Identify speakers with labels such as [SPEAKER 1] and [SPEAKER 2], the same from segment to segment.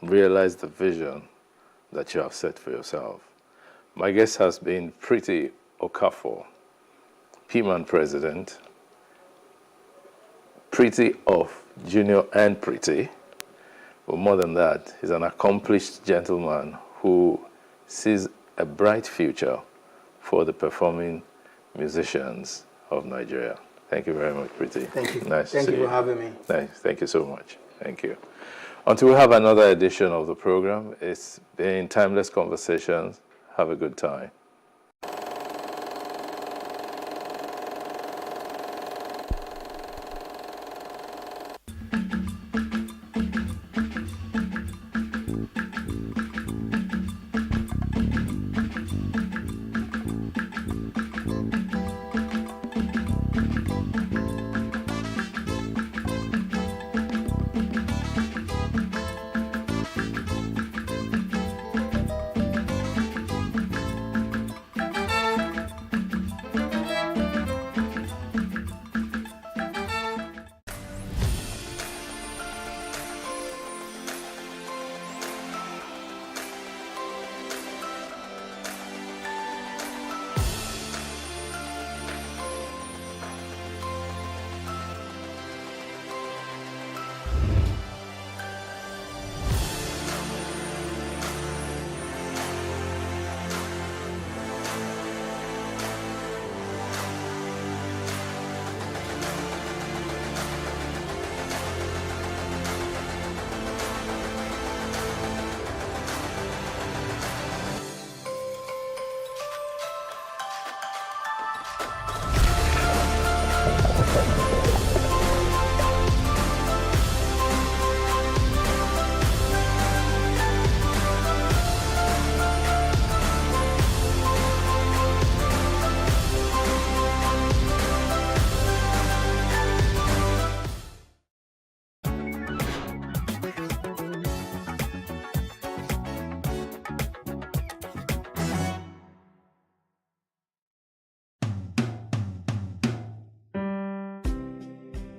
[SPEAKER 1] realize the vision that you have set for yourself. My guest has been Pretty Okafor, PMAN president, Pretty of Junior and Pretty. But more than that, he's an accomplished gentleman who sees a bright future for the performing musicians of Nigeria. Thank you very much, Pretty.
[SPEAKER 2] Thank you.
[SPEAKER 1] Nice
[SPEAKER 2] Thank
[SPEAKER 1] to see
[SPEAKER 2] you for having me.
[SPEAKER 1] Nice. Thank you so much. Thank you. Until we have another edition of the program, it's been Timeless Conversations. Have a good time.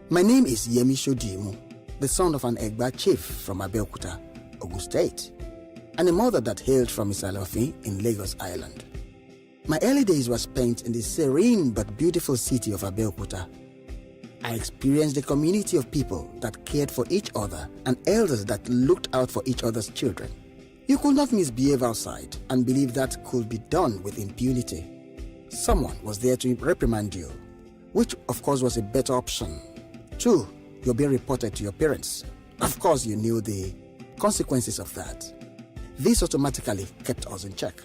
[SPEAKER 2] My name is Yemi Shodimu, the son of an Egba chief from Abeokuta, Ogun State, and a mother that hailed from Isalofi in Lagos Island. My early days were spent in the serene but beautiful city of Abeokuta. I experienced a community of people that cared for each other and elders that looked out for each other's children. You could not misbehave outside and believe that could be done with impunity. Someone was there to reprimand you, which of course was a better option. 2, you're being reported to your parents. Of course, you knew the consequences of that. This automatically kept us in check.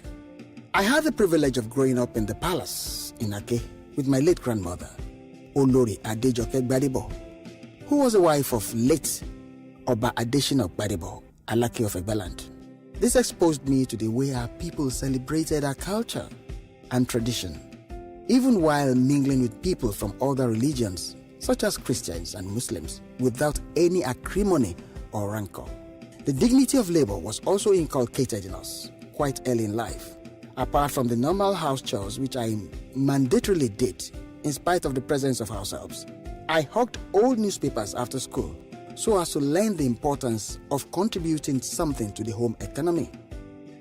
[SPEAKER 2] I had the privilege of growing up in the palace in Ake with my late grandmother, Olori Adejoke Gbadebo, who was a wife of late Oba Adeshina Gbadebo, Alake of Egbaland. This exposed me to the way our people celebrated our culture and tradition, even while mingling with people from other religions, such as Christians and Muslims, without any acrimony or rancor. The dignity of labor was also inculcated in us quite early in life, apart from the normal house chores which I mandatorily did in spite of the presence of ourselves. I hawked old newspapers after school so as to learn the importance of contributing something to the home economy.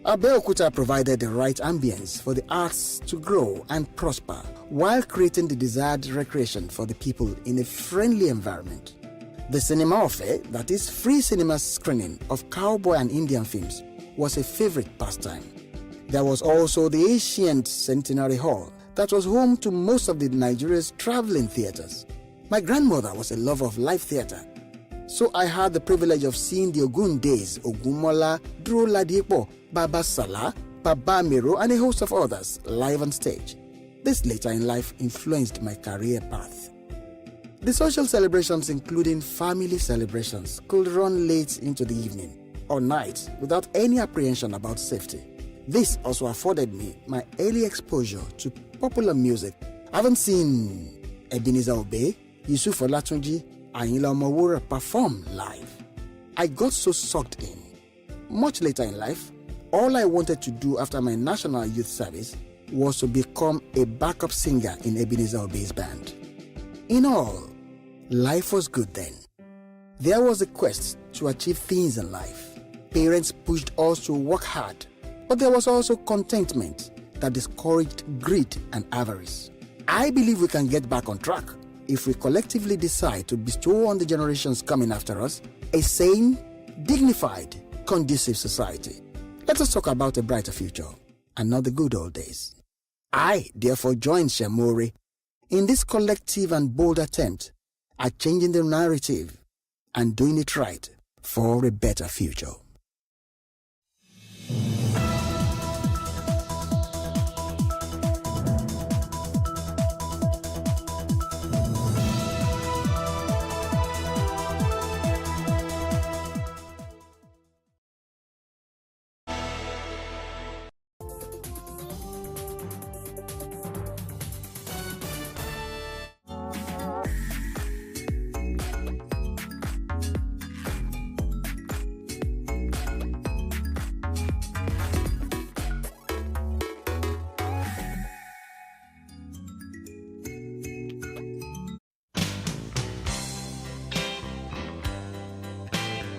[SPEAKER 2] Abeokuta provided the right ambience for the arts to grow and prosper while creating the desired recreation for the people in a friendly environment. The cinema affair, that is free cinema screening of cowboy and Indian films, was a favorite pastime. There was also the ancient Centenary Hall that was home to most of the Nigeria's traveling theaters. My grandmother was a lover of live theater, so I had the privilege of seeing the Ogun Days, Ogunmola, Duro Ladipo, Baba Salah, Baba Miro, and a host of others live on stage. This later in life influenced my career path. The social celebrations, including family celebrations, could run late into the evening or night without any apprehension about safety. This also afforded me my early exposure to popular music. I haven't seen Ebenezer Obey, Yusuf Olatunji, Ayinla Omowura perform live. I got so sucked in. Much later in life, all I wanted to do after my national youth service was to become a backup singer in Ebenezer Obey's band. In all, life was good then. There was a quest to achieve things in life. Parents pushed us to work hard, but there was also contentment that discouraged greed and avarice. I believe we can get back on track if we collectively decide to bestow on the generations coming after us a sane, dignified, conducive society. Let us talk about a brighter future and not the good old days. I therefore join Shemore in this collective and bold attempt at changing the narrative and doing it right for a better future.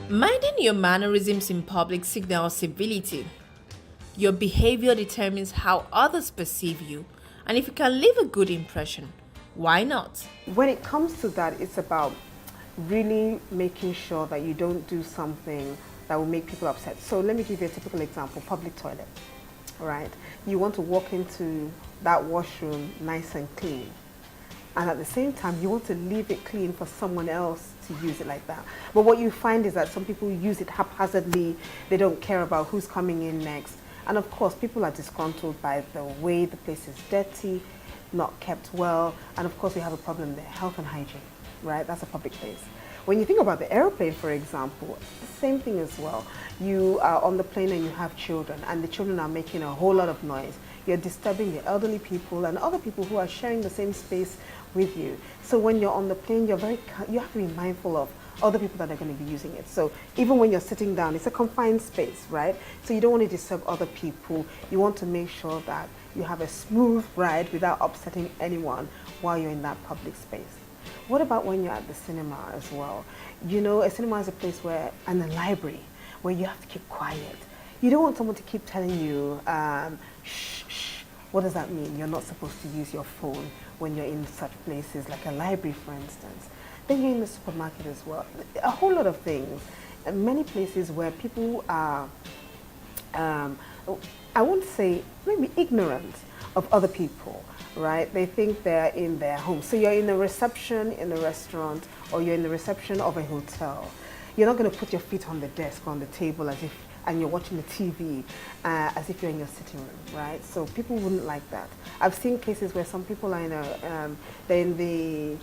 [SPEAKER 3] Minding your mannerisms in public signals civility. Your behavior determines how others perceive you, and if you can leave a good impression, why not?
[SPEAKER 4] When it comes to that, it's about really making sure that you don't do something that will make people upset. So let me give you a typical example, public toilet, right? You want to walk into that washroom nice and clean, and at the same time, you want to leave it clean for someone else to use it like that. But what you find is that some people use it haphazardly. They don't care about who's coming in next. And of course, people are disgruntled by the way the place is dirty, not kept well. And of course, we have a problem there, health and hygiene, right? That's a public place. When you think about the airplane, for example, the same thing as well. You are on the plane and you have children, and the children are making a whole lot of noise. You're disturbing the elderly people and other people who are sharing the same space with you. So when you're on the plane, you have to be mindful of other people that are going to be using it. So even when you're sitting down, it's a confined space, right? So you don't want to disturb other people. You want to make sure that you have a smooth ride without upsetting anyone while you're in that public space. What about when you're at the cinema as well? You know, a cinema is a place where, and a library, where you have to keep quiet. You don't want someone to keep telling you, shh, shh. What does that mean? You're not supposed to use your phone when you're in such places, like a library, for instance. Then you're in the supermarket as well. A whole lot of things. Many places where people are, I won't say maybe ignorant of other people, right? They think they're in their home. So you're in a reception in a restaurant, or you're in the reception of a hotel. You're not going to put your feet on the desk or on the table and you're watching the TV as if you're in your sitting room, right? So people wouldn't like that. I've seen cases where some people are they're in the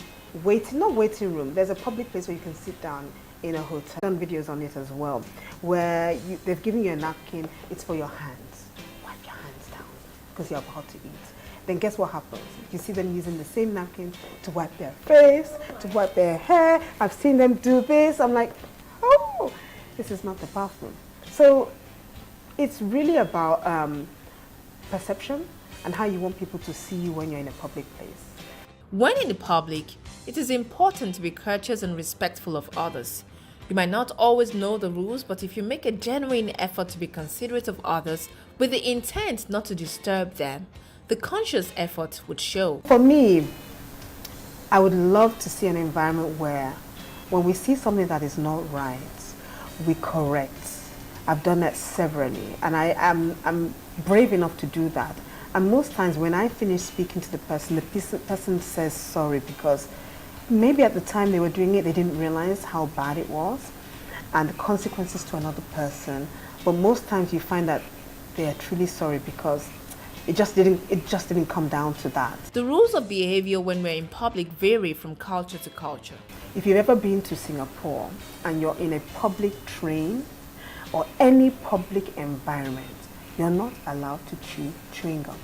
[SPEAKER 4] not waiting room. There's a public place where you can sit down in a hotel. I've done videos on it as well, where they've given you a napkin. It's for your hands. Wipe your hands down because you're about to eat. Then guess what happens? You see them using the same napkin to wipe their face, to wipe their hair. I've seen them do this. I'm like, oh, this is not the bathroom. So it's really about perception and how you want people to see you when you're in a public place.
[SPEAKER 3] When in the public, it is important to be courteous and respectful of others. You might not always know the rules, but if you make a genuine effort to be considerate of others with the intent not to disturb them, the conscious effort would show.
[SPEAKER 4] For me, I would love to see an environment where when we see something that is not right, we correct. I've done that severally, and I'm brave enough to do that. And most times when I finish speaking to the person says sorry, because maybe at the time they were doing it, they didn't realize how bad it was and the consequences to another person. But most times you find that they are truly sorry because it just didn't come down to that.
[SPEAKER 3] The rules of behavior when we're in public vary from culture to culture.
[SPEAKER 4] If you've ever been to Singapore and you're in a public train or any public environment, you're not allowed to chew chewing gum.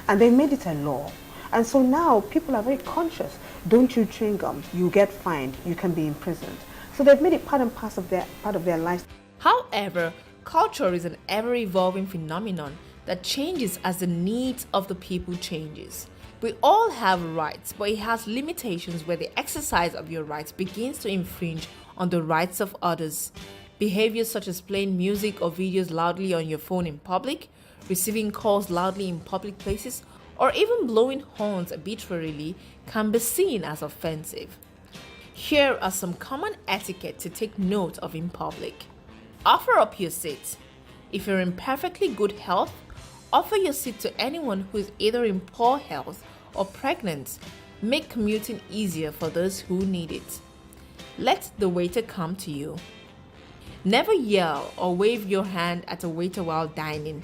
[SPEAKER 4] And they made it a law. And so now people are very conscious. Don't chew chewing gum, you get fined, you can be imprisoned. So they've made it part and parcel of their life.
[SPEAKER 3] However, culture is an ever-evolving phenomenon that changes as the needs of the people changes. We all have rights, but it has limitations where the exercise of your rights begins to infringe on the rights of others. Behaviors such as playing music or videos loudly on your phone in public, receiving calls loudly in public places, or even blowing horns arbitrarily can be seen as offensive. Here are some common etiquette to take note of in public. Offer up your seat. If you're in perfectly good health, offer your seat to anyone who is either in poor health or pregnant. Make commuting easier for those who need it. Let the waiter come to you. Never yell or wave your hand at a waiter while dining.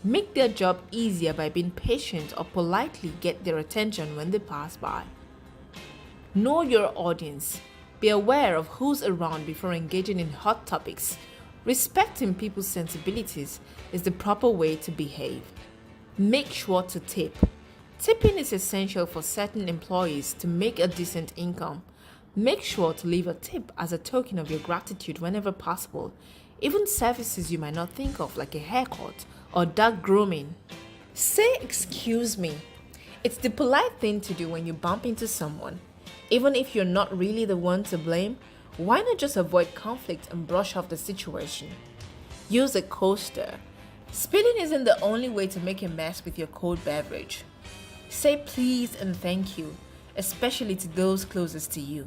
[SPEAKER 3] Make their job easier by being patient or politely get their attention when they pass by. Know your audience. Be aware of who's around before engaging in hot topics. Respecting people's sensibilities is the proper way to behave. Make sure to tip. Tipping is essential for certain employees to make a decent income. Make sure to leave a tip as a token of your gratitude whenever possible, even services you might not think of like a haircut or dog grooming. Say excuse me. It's the polite thing to do when you bump into someone. Even if you're not really the one to blame, why not just avoid conflict and brush off the situation? Use a coaster. Spilling isn't the only way to make a mess with your cold beverage. Say please and thank you, especially to those closest to you.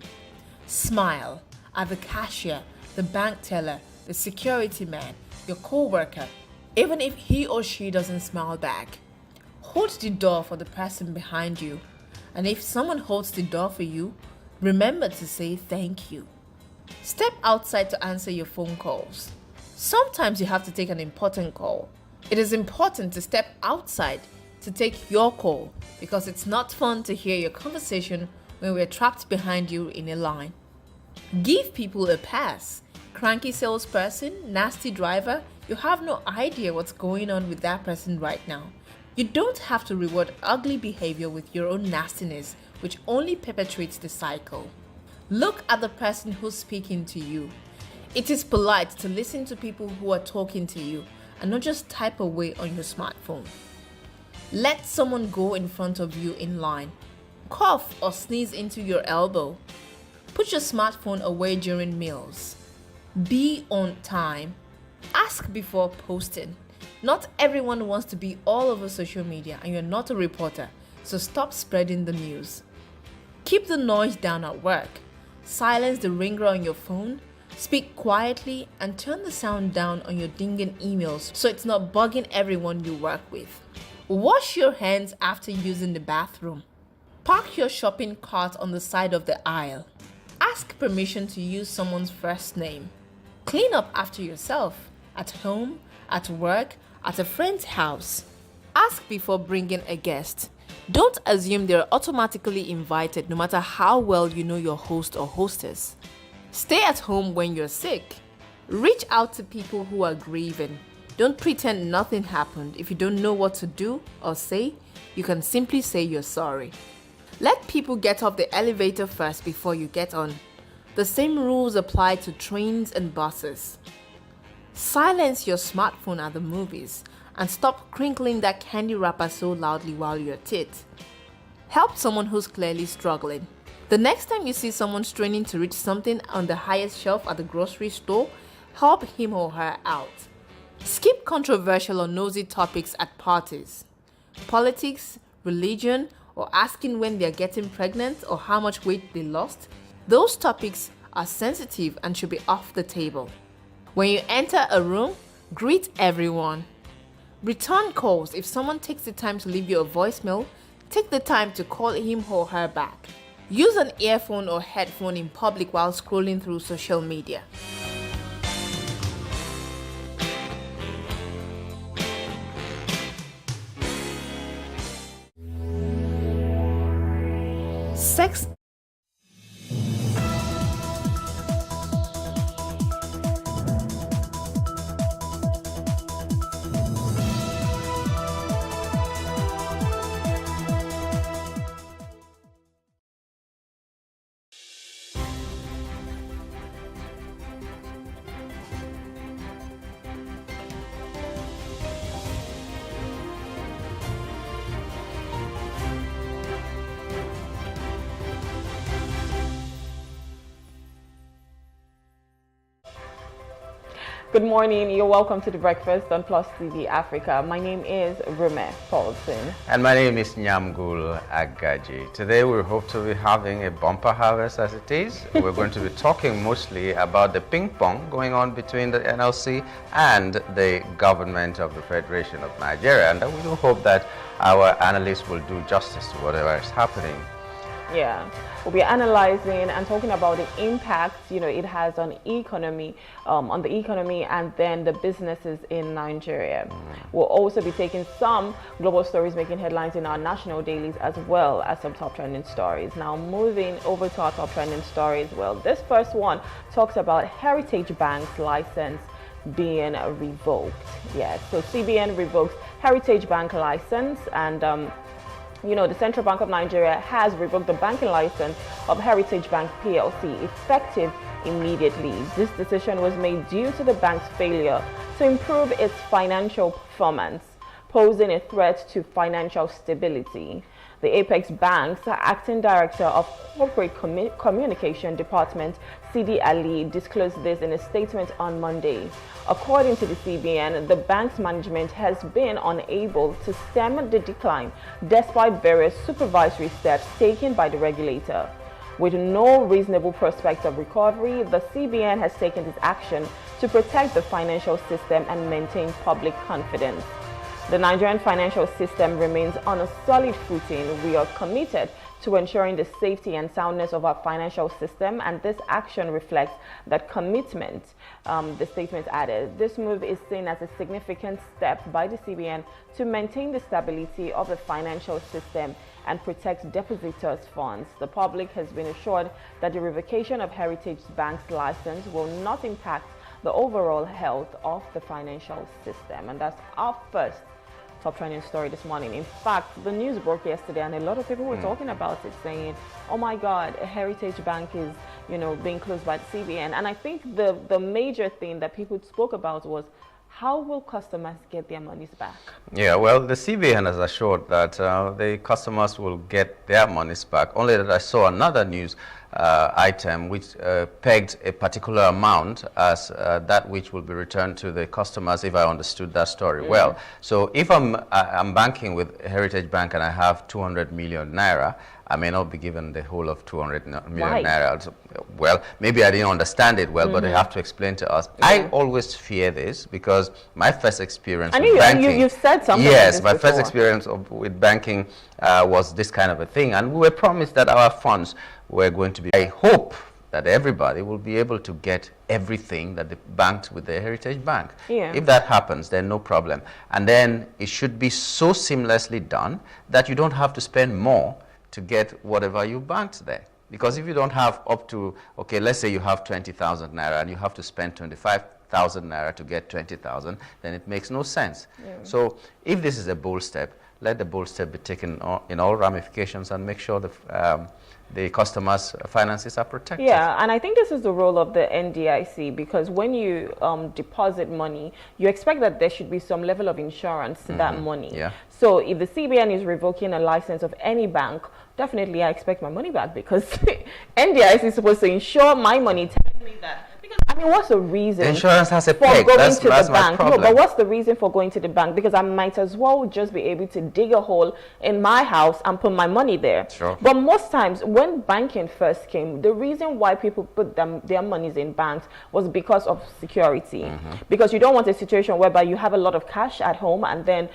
[SPEAKER 3] Smile at the cashier, the bank teller, the security man, your co-worker, even if he or she doesn't smile back. Hold the door for the person behind you, and if someone holds the door for you, remember to say thank you. Step outside to answer your phone calls. Sometimes you have to take an important call. It is important to step outside to take your call because it's not fun to hear your conversation when we're trapped behind you in a line. Give people a pass. Cranky salesperson, nasty driver, you have no idea what's going on with that person right now. You don't have to reward ugly behavior with your own nastiness, which only perpetuates the cycle. Look at the person who's speaking to you. It is polite to listen to people who are talking to you and not just type away on your smartphone. Let someone go in front of you in line. Cough or sneeze into your elbow. Put your smartphone away during meals. Be on time. Ask before posting. Not everyone wants to be all over social media and you're not a reporter, so stop spreading the news. Keep the noise down at work. Silence the ringer on your phone. Speak quietly and turn the sound down on your dinging emails so it's not bugging everyone you work with. Wash your hands after using the bathroom. Park your shopping cart on the side of the aisle. Ask permission to use someone's first name. Clean up after yourself, at home, at work, at a friend's house. Ask before bringing a guest. Don't assume they're automatically invited no matter how well you know your host or hostess. Stay at home when you're sick. Reach out to people who are grieving. Don't pretend nothing happened. If you don't know what to do or say, you can simply say you're sorry. Let people get off the elevator first before you get on. The same rules apply to trains and buses. Silence your smartphone at the movies and stop crinkling that candy wrapper so loudly while you're at it. Help someone who's clearly struggling. The next time you see someone straining to reach something on the highest shelf at the grocery store, help him or her out. Skip controversial or nosy topics at parties. Politics, religion, or asking when they're getting pregnant or how much weight they lost. Those topics are sensitive and should be off the table. When you enter a room, greet everyone. Return calls. If someone takes the time to leave you a voicemail, take the time to call him or her back. Use an earphone or headphone in public while scrolling through social media. Sex
[SPEAKER 5] Good morning. You're welcome to the breakfast on Plus TV Africa. My name is Rume Paulson.
[SPEAKER 6] And my name is Nyamgul Agaji. Today we hope to be having a bumper harvest as it is. We're going to be talking mostly about the ping pong going on between the NLC and the government of the Federation of Nigeria. And we do hope that our analysts will do justice to whatever is happening.
[SPEAKER 5] Yeah, we'll be analyzing and talking about the impact, it has on the economy and then the businesses in Nigeria. We'll also be taking some global stories making headlines in our national dailies as well as some top trending stories. Now, moving over to our top trending stories, well, this first one talks about Heritage Bank's license being revoked. Yes, so CBN revokes Heritage Bank license, and the Central Bank of Nigeria has revoked the banking license of Heritage Bank PLC effective immediately. This decision was made due to the bank's failure to improve its financial performance, posing a threat to financial stability. The Apex Bank's acting director of Corporate Communication Department, Sidi Ali, disclosed this in a statement on Monday. According to the CBN, the bank's management has been unable to stem the decline despite various supervisory steps taken by the regulator. With no reasonable prospect of recovery, the CBN has taken this action to protect the financial system and maintain public confidence. The Nigerian financial system remains on a solid footing. We are committed to ensuring the safety and soundness of our financial system, and this action reflects that commitment, the statement added. This move is seen as a significant step by the CBN to maintain the stability of the financial system and protect depositors' funds. The public has been assured that the revocation of Heritage Bank's license will not impact the overall health of the financial system. And that's our first top trending story this morning. In fact, the news broke yesterday and a lot of people were talking about it, saying, oh my God, a Heritage Bank is, being closed by the CBN. And I think the major thing that people spoke about was, how will customers get their monies back? Yeah,
[SPEAKER 6] well, the CBN has assured that the customers will get their monies back. Only that I saw another news item which pegged a particular amount as that which will be returned to the customers, if I understood that story well. So if I'm banking with Heritage Bank and I have 200 million naira, I may not be given the whole of 200 million naira. Well, maybe I didn't understand it well, but they have to explain to us. I always fear this because my first experience with banking...
[SPEAKER 5] you've said something.
[SPEAKER 6] Yes, my first experience with banking was this kind of a thing. And we were promised that our funds were going to be... I hope that everybody will be able to get everything that they banked with the Heritage Bank. Yeah. If that happens, then no problem. And then it should be so seamlessly done that you don't have to spend more to get whatever you banked there. Because if you don't have up to, okay, let's say you have 20,000 naira and you have to spend 25,000 naira to get 20,000, then it makes no sense. Yeah. So if this is a bold step, let the bold step be taken in all ramifications and make sure the customers' finances are protected. Yeah, and I think this is the role of the NDIC, because when you deposit money, you expect that there should be some level of insurance to that money. Yeah. So if the CBN is revoking a license of any bank, definitely I expect my money back, because NDIC is supposed to insure my money, telling me that. I mean, what's the reason insurance has a peg. For going to the bank? No, but what's the reason for going to the bank? Because I might as well just be able to dig a hole in my house and put my money there. Sure. But most times, when banking first came, the reason why people put their monies in banks was because of security. Because you don't want a situation whereby you have a lot of cash at home and then,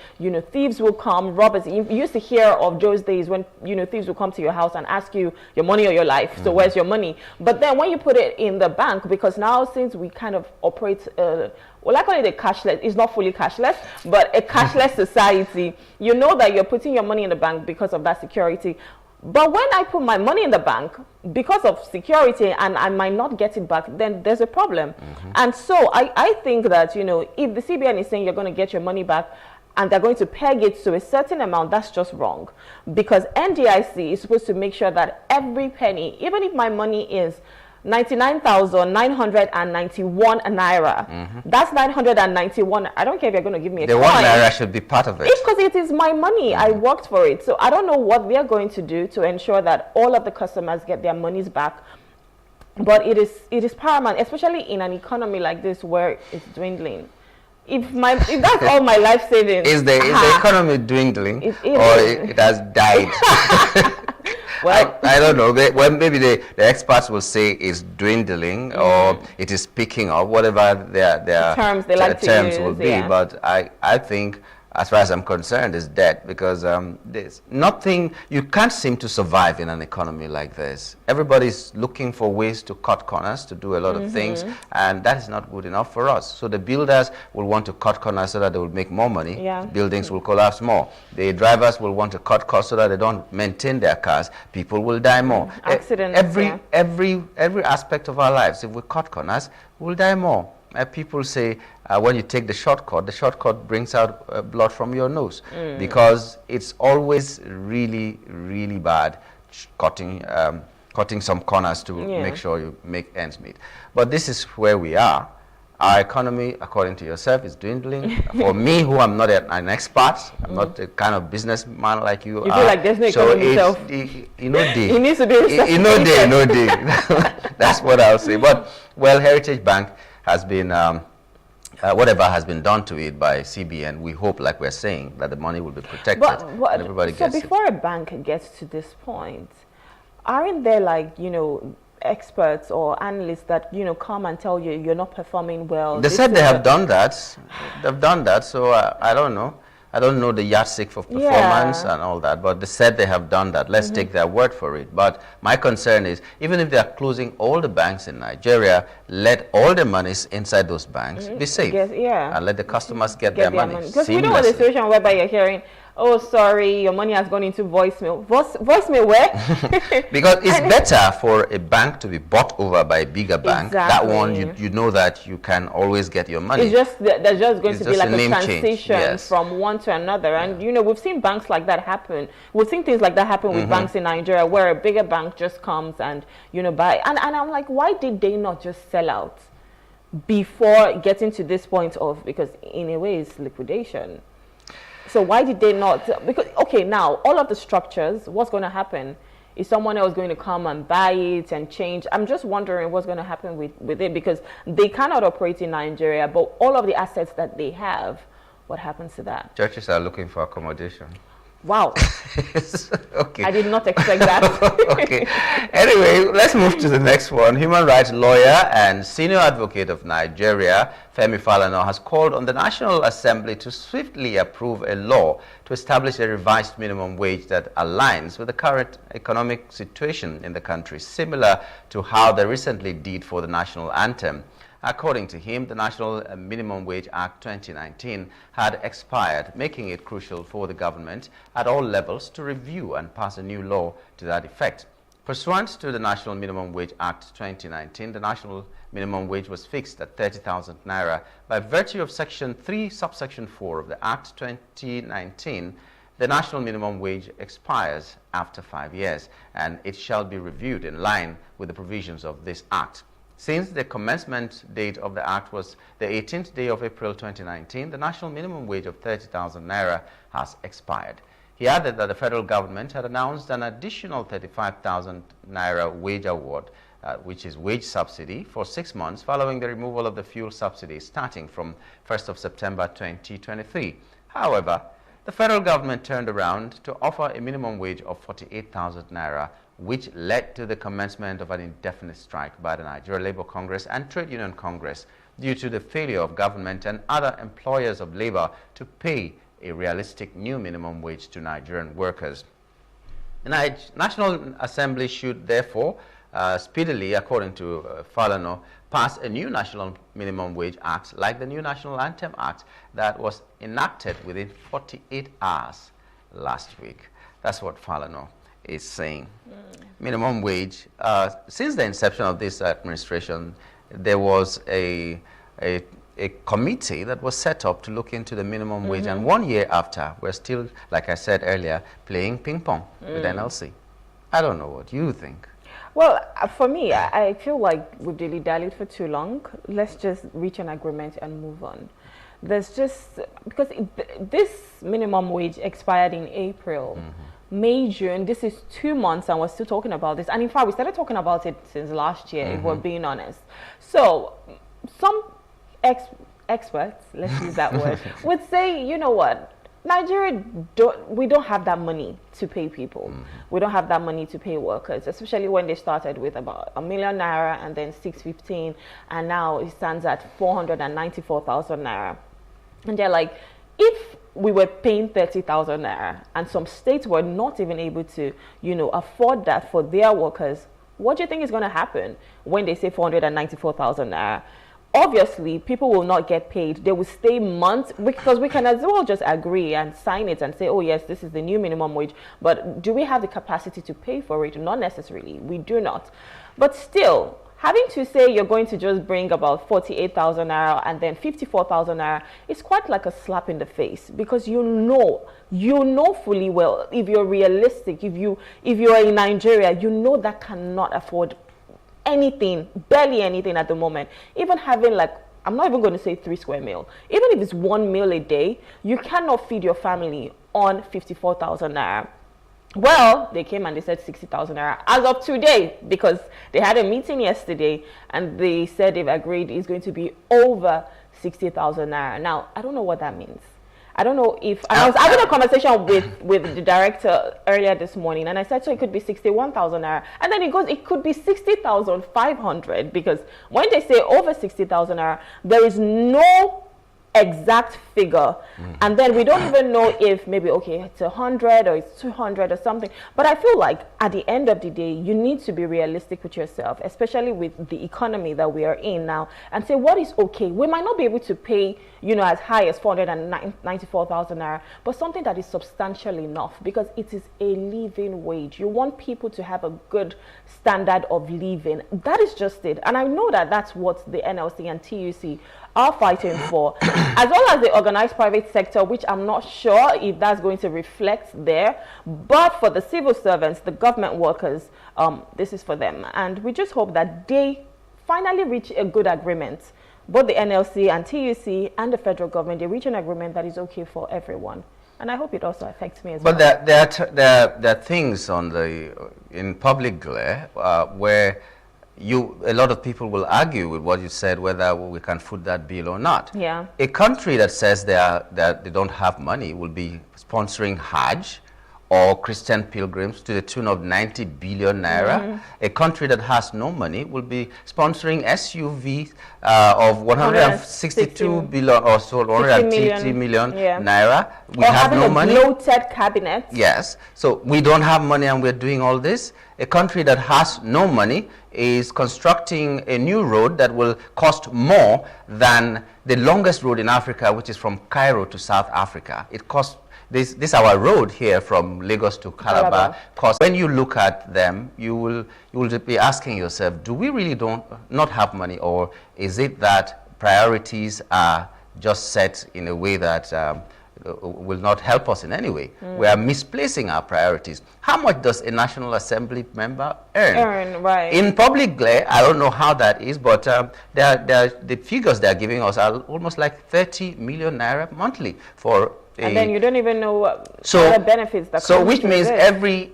[SPEAKER 6] thieves will come, robbers. You used to hear of those days when, thieves will come to your house and ask you your money or your life. So where's your money? But then when you put it in the bank, because now since we kind of operate, well, I call it a cashless, it's not fully cashless, but a cashless society, you know that you're putting your money in the bank because of that security. But when I put my money in the bank because of security and I might not get it back, then there's a problem. And so I think that, if the CBN is saying you're going to get your money back and they're going to peg it to a certain amount, that's just wrong. Because NDIC is supposed to make sure that every penny, even if my money is 99,991 naira. That's 991. I don't care if you're going to give me a coin. The 1 naira should be part of it. Because it is my money. I worked for it. So I don't know what they're going to do to ensure that all of the customers get their monies back.
[SPEAKER 5] But it is paramount, especially in an economy like this where it's dwindling. If that's all my life savings,
[SPEAKER 6] is the economy dwindling, it has died?
[SPEAKER 5] Well,
[SPEAKER 6] I don't know. Well, maybe the experts will say it's dwindling or it is picking up, whatever their
[SPEAKER 5] terms they like to use,
[SPEAKER 6] will be.
[SPEAKER 5] yeah.
[SPEAKER 6] But I think, as far as I'm concerned, is dead, because there's nothing, you can't seem to survive in an economy like this. Everybody's looking for ways to cut corners, to do a lot of things, and that is not good enough for us. So the builders will want to cut corners so that they will make more money.
[SPEAKER 5] Yeah.
[SPEAKER 6] Buildings will collapse more. The drivers will want to cut costs so that they don't maintain their cars. People will die more.
[SPEAKER 5] Accidents,
[SPEAKER 6] Every aspect of our lives, if we cut corners, we'll die more. People say when you take the shortcut brings out blood from your nose, because it's always really, really bad cutting some corners to make sure you make ends meet. But this is where we are. Our economy, according to yourself, is dwindling. For me, who am not an expert, I'm not a kind of businessman like you are.
[SPEAKER 5] You feel like there's no economy itself.
[SPEAKER 6] It
[SPEAKER 5] needs to be
[SPEAKER 6] resuscitated. That's what I'll say. But, well, Heritage Bank has been, whatever has been done to it by CBN, we hope, like we're saying, that the money will be protected and everybody gets it.
[SPEAKER 5] So before a bank gets to this point, aren't there, like, experts or analysts that, come and tell you you're not performing well?
[SPEAKER 6] They said they have done that. They've done that, so I don't know. I don't know the yardstick for performance and all that, but they said they have done that. Let's take their word for it. But my concern is, even if they are closing all the banks in Nigeria, let all the monies inside those banks be safe. And let the customers get their money.
[SPEAKER 5] Because we don't want a situation whereby you're hearing, oh, sorry, your money has gone into voicemail. Voicemail where?
[SPEAKER 6] Because it's better for a bank to be bought over by a bigger bank.
[SPEAKER 5] Exactly.
[SPEAKER 6] That one, you know that you can always get your money.
[SPEAKER 5] It's just, there's just going to be like a transition
[SPEAKER 6] yes.
[SPEAKER 5] from one to another. And, we've seen banks like that happen. We've seen things like that happen with banks in Nigeria, where a bigger bank just comes and, buy. And I'm like, why did they not just sell out before getting to this point of, because in a way it's liquidation. So why did they not? Because, okay, now, all of the structures, what's going to happen? Is someone else going to come and buy it and change? I'm just wondering what's going to happen with it, because they cannot operate in Nigeria, but all of the assets that they have, what happens to that?
[SPEAKER 6] Churches are looking for accommodation.
[SPEAKER 5] Wow.
[SPEAKER 6] Okay.
[SPEAKER 5] I did not expect that.
[SPEAKER 6] Okay. Anyway, let's move to the next one. Human rights lawyer and senior advocate of Nigeria, Femi Falana, has called on the National Assembly to swiftly approve a law to establish a revised minimum wage that aligns with the current economic situation in the country, similar to how they recently did for the national anthem. According to him, the National Minimum Wage Act 2019 had expired, making it crucial for the government at all levels to review and pass a new law to that effect. Pursuant to the National Minimum Wage Act 2019, the national minimum wage was fixed at 30,000 naira. By virtue of Section 3, Subsection 4 of the Act 2019, the national minimum wage expires after 5 years, and it shall be reviewed in line with the provisions of this Act. Since the commencement date of the Act was the 18th day of April 2019, the national minimum wage of 30,000 naira has expired. He added that the federal government had announced an additional 35,000 naira wage award, which is wage subsidy, for 6 months following the removal of the fuel subsidy starting from 1st of September 2023. However, the federal government turned around to offer a minimum wage of 48,000 naira, which led to the commencement of an indefinite strike by the Nigeria Labour Congress and Trade Union Congress due to the failure of government and other employers of labor to pay a realistic new minimum wage to Nigerian workers. The National Assembly should therefore speedily, according to Falana, pass a new National Minimum Wage Act like the new National Anthem Act that was enacted within 48 hours last week. That's what Falana is saying. Minimum wage, since the inception of this administration, there was a committee that was set up to look into the minimum wage, and 1 year after, we're still, like I said earlier, playing ping pong with NLC. I don't know what you think.
[SPEAKER 5] Well, for me, I feel like we've dilly-dallied for too long. Let's just reach an agreement and move on. There's just, because this minimum wage expired in April. May, June, this is 2 months and we're still talking about this. And in fact, we started talking about it since last year, if we're being honest. So some experts, let's use that word, would say, you know what, Nigeria, we don't have that money to pay people. We don't have that money to pay workers, especially when they started with about ₦1 million and then 615, and now it stands at 494,000 naira. And they're like, if we were paying 30,000 naira and some states were not even able to, you know, afford that for their workers, what do you think is going to happen when they say 494,000 naira? Obviously, people will not get paid. They will stay months, because we can as well just agree and sign it and say, oh yes, this is the new minimum wage. But do we have the capacity to pay for it? Not necessarily. We do not. But still, having to say you're going to just bring about 48,000 naira and then 54,000 naira is quite like a slap in the face, because you know fully well, if you're realistic, if you are in Nigeria, you know that cannot afford anything, barely anything at the moment. Even having, like, I'm not even going to say 3 square meal, even if it's 1 meal a day, you cannot feed your family on 54,000 naira. Well, they came and they said 60,000 naira as of today, because they had a meeting yesterday and they said they've agreed it's going to be over 60,000 naira. Now, I don't know what that means. I don't know if, I was having a conversation with the director earlier this morning, and I said, so it could be 61,000 naira. And then he goes, it could be 60,500, because when they say over 60,000 naira, there is no exact figure, and then we don't even know if maybe, okay, it's 100 or it's 200 or something. But I feel like at the end of the day, you need to be realistic with yourself, especially with the economy that we are in now, and say what is okay. We might not be able to pay, you know, as high as 494,000 naira, but something that is substantial enough, because it is a living wage. You want people to have a good standard of living. That is just it. And I know that that's what the NLC and TUC are fighting for, as well as the organized private sector, which I'm not sure if that's going to reflect there. But for the civil servants, the government workers, this is for them. And we just hope that they finally reach a good agreement. Both the NLC and TUC and the federal government, they reach an agreement that is okay for everyone. And I hope it also affects me as well.
[SPEAKER 6] But there are things in public glare where a lot of people will argue with what you said, whether we can foot that bill or not.
[SPEAKER 5] Yeah.
[SPEAKER 6] A country that says that they don't have money will be sponsoring Hajj or Christian pilgrims to the tune of 90 billion naira. A country that has no money will be sponsoring SUVs of 162 billion or so, 150 million naira. We have no money.
[SPEAKER 5] Bloated cabinet.
[SPEAKER 6] Yes. So we don't have money and we're doing all this. A country that has no money is constructing a new road that will cost more than the longest road in Africa, which is from Cairo to South Africa. It costs this our road here from Lagos to Calabar. Cost. When you look at them, you will be asking yourself, do we really not have money, or is it that priorities are just set in a way that will not help us in any way? We are misplacing our priorities. How much does a National Assembly member earn?
[SPEAKER 5] Right.
[SPEAKER 6] In public glare, I don't know how that is, but the figures they're giving us are almost like 30 million naira monthly for
[SPEAKER 5] and then you don't even know what other benefits that come. So
[SPEAKER 6] which means every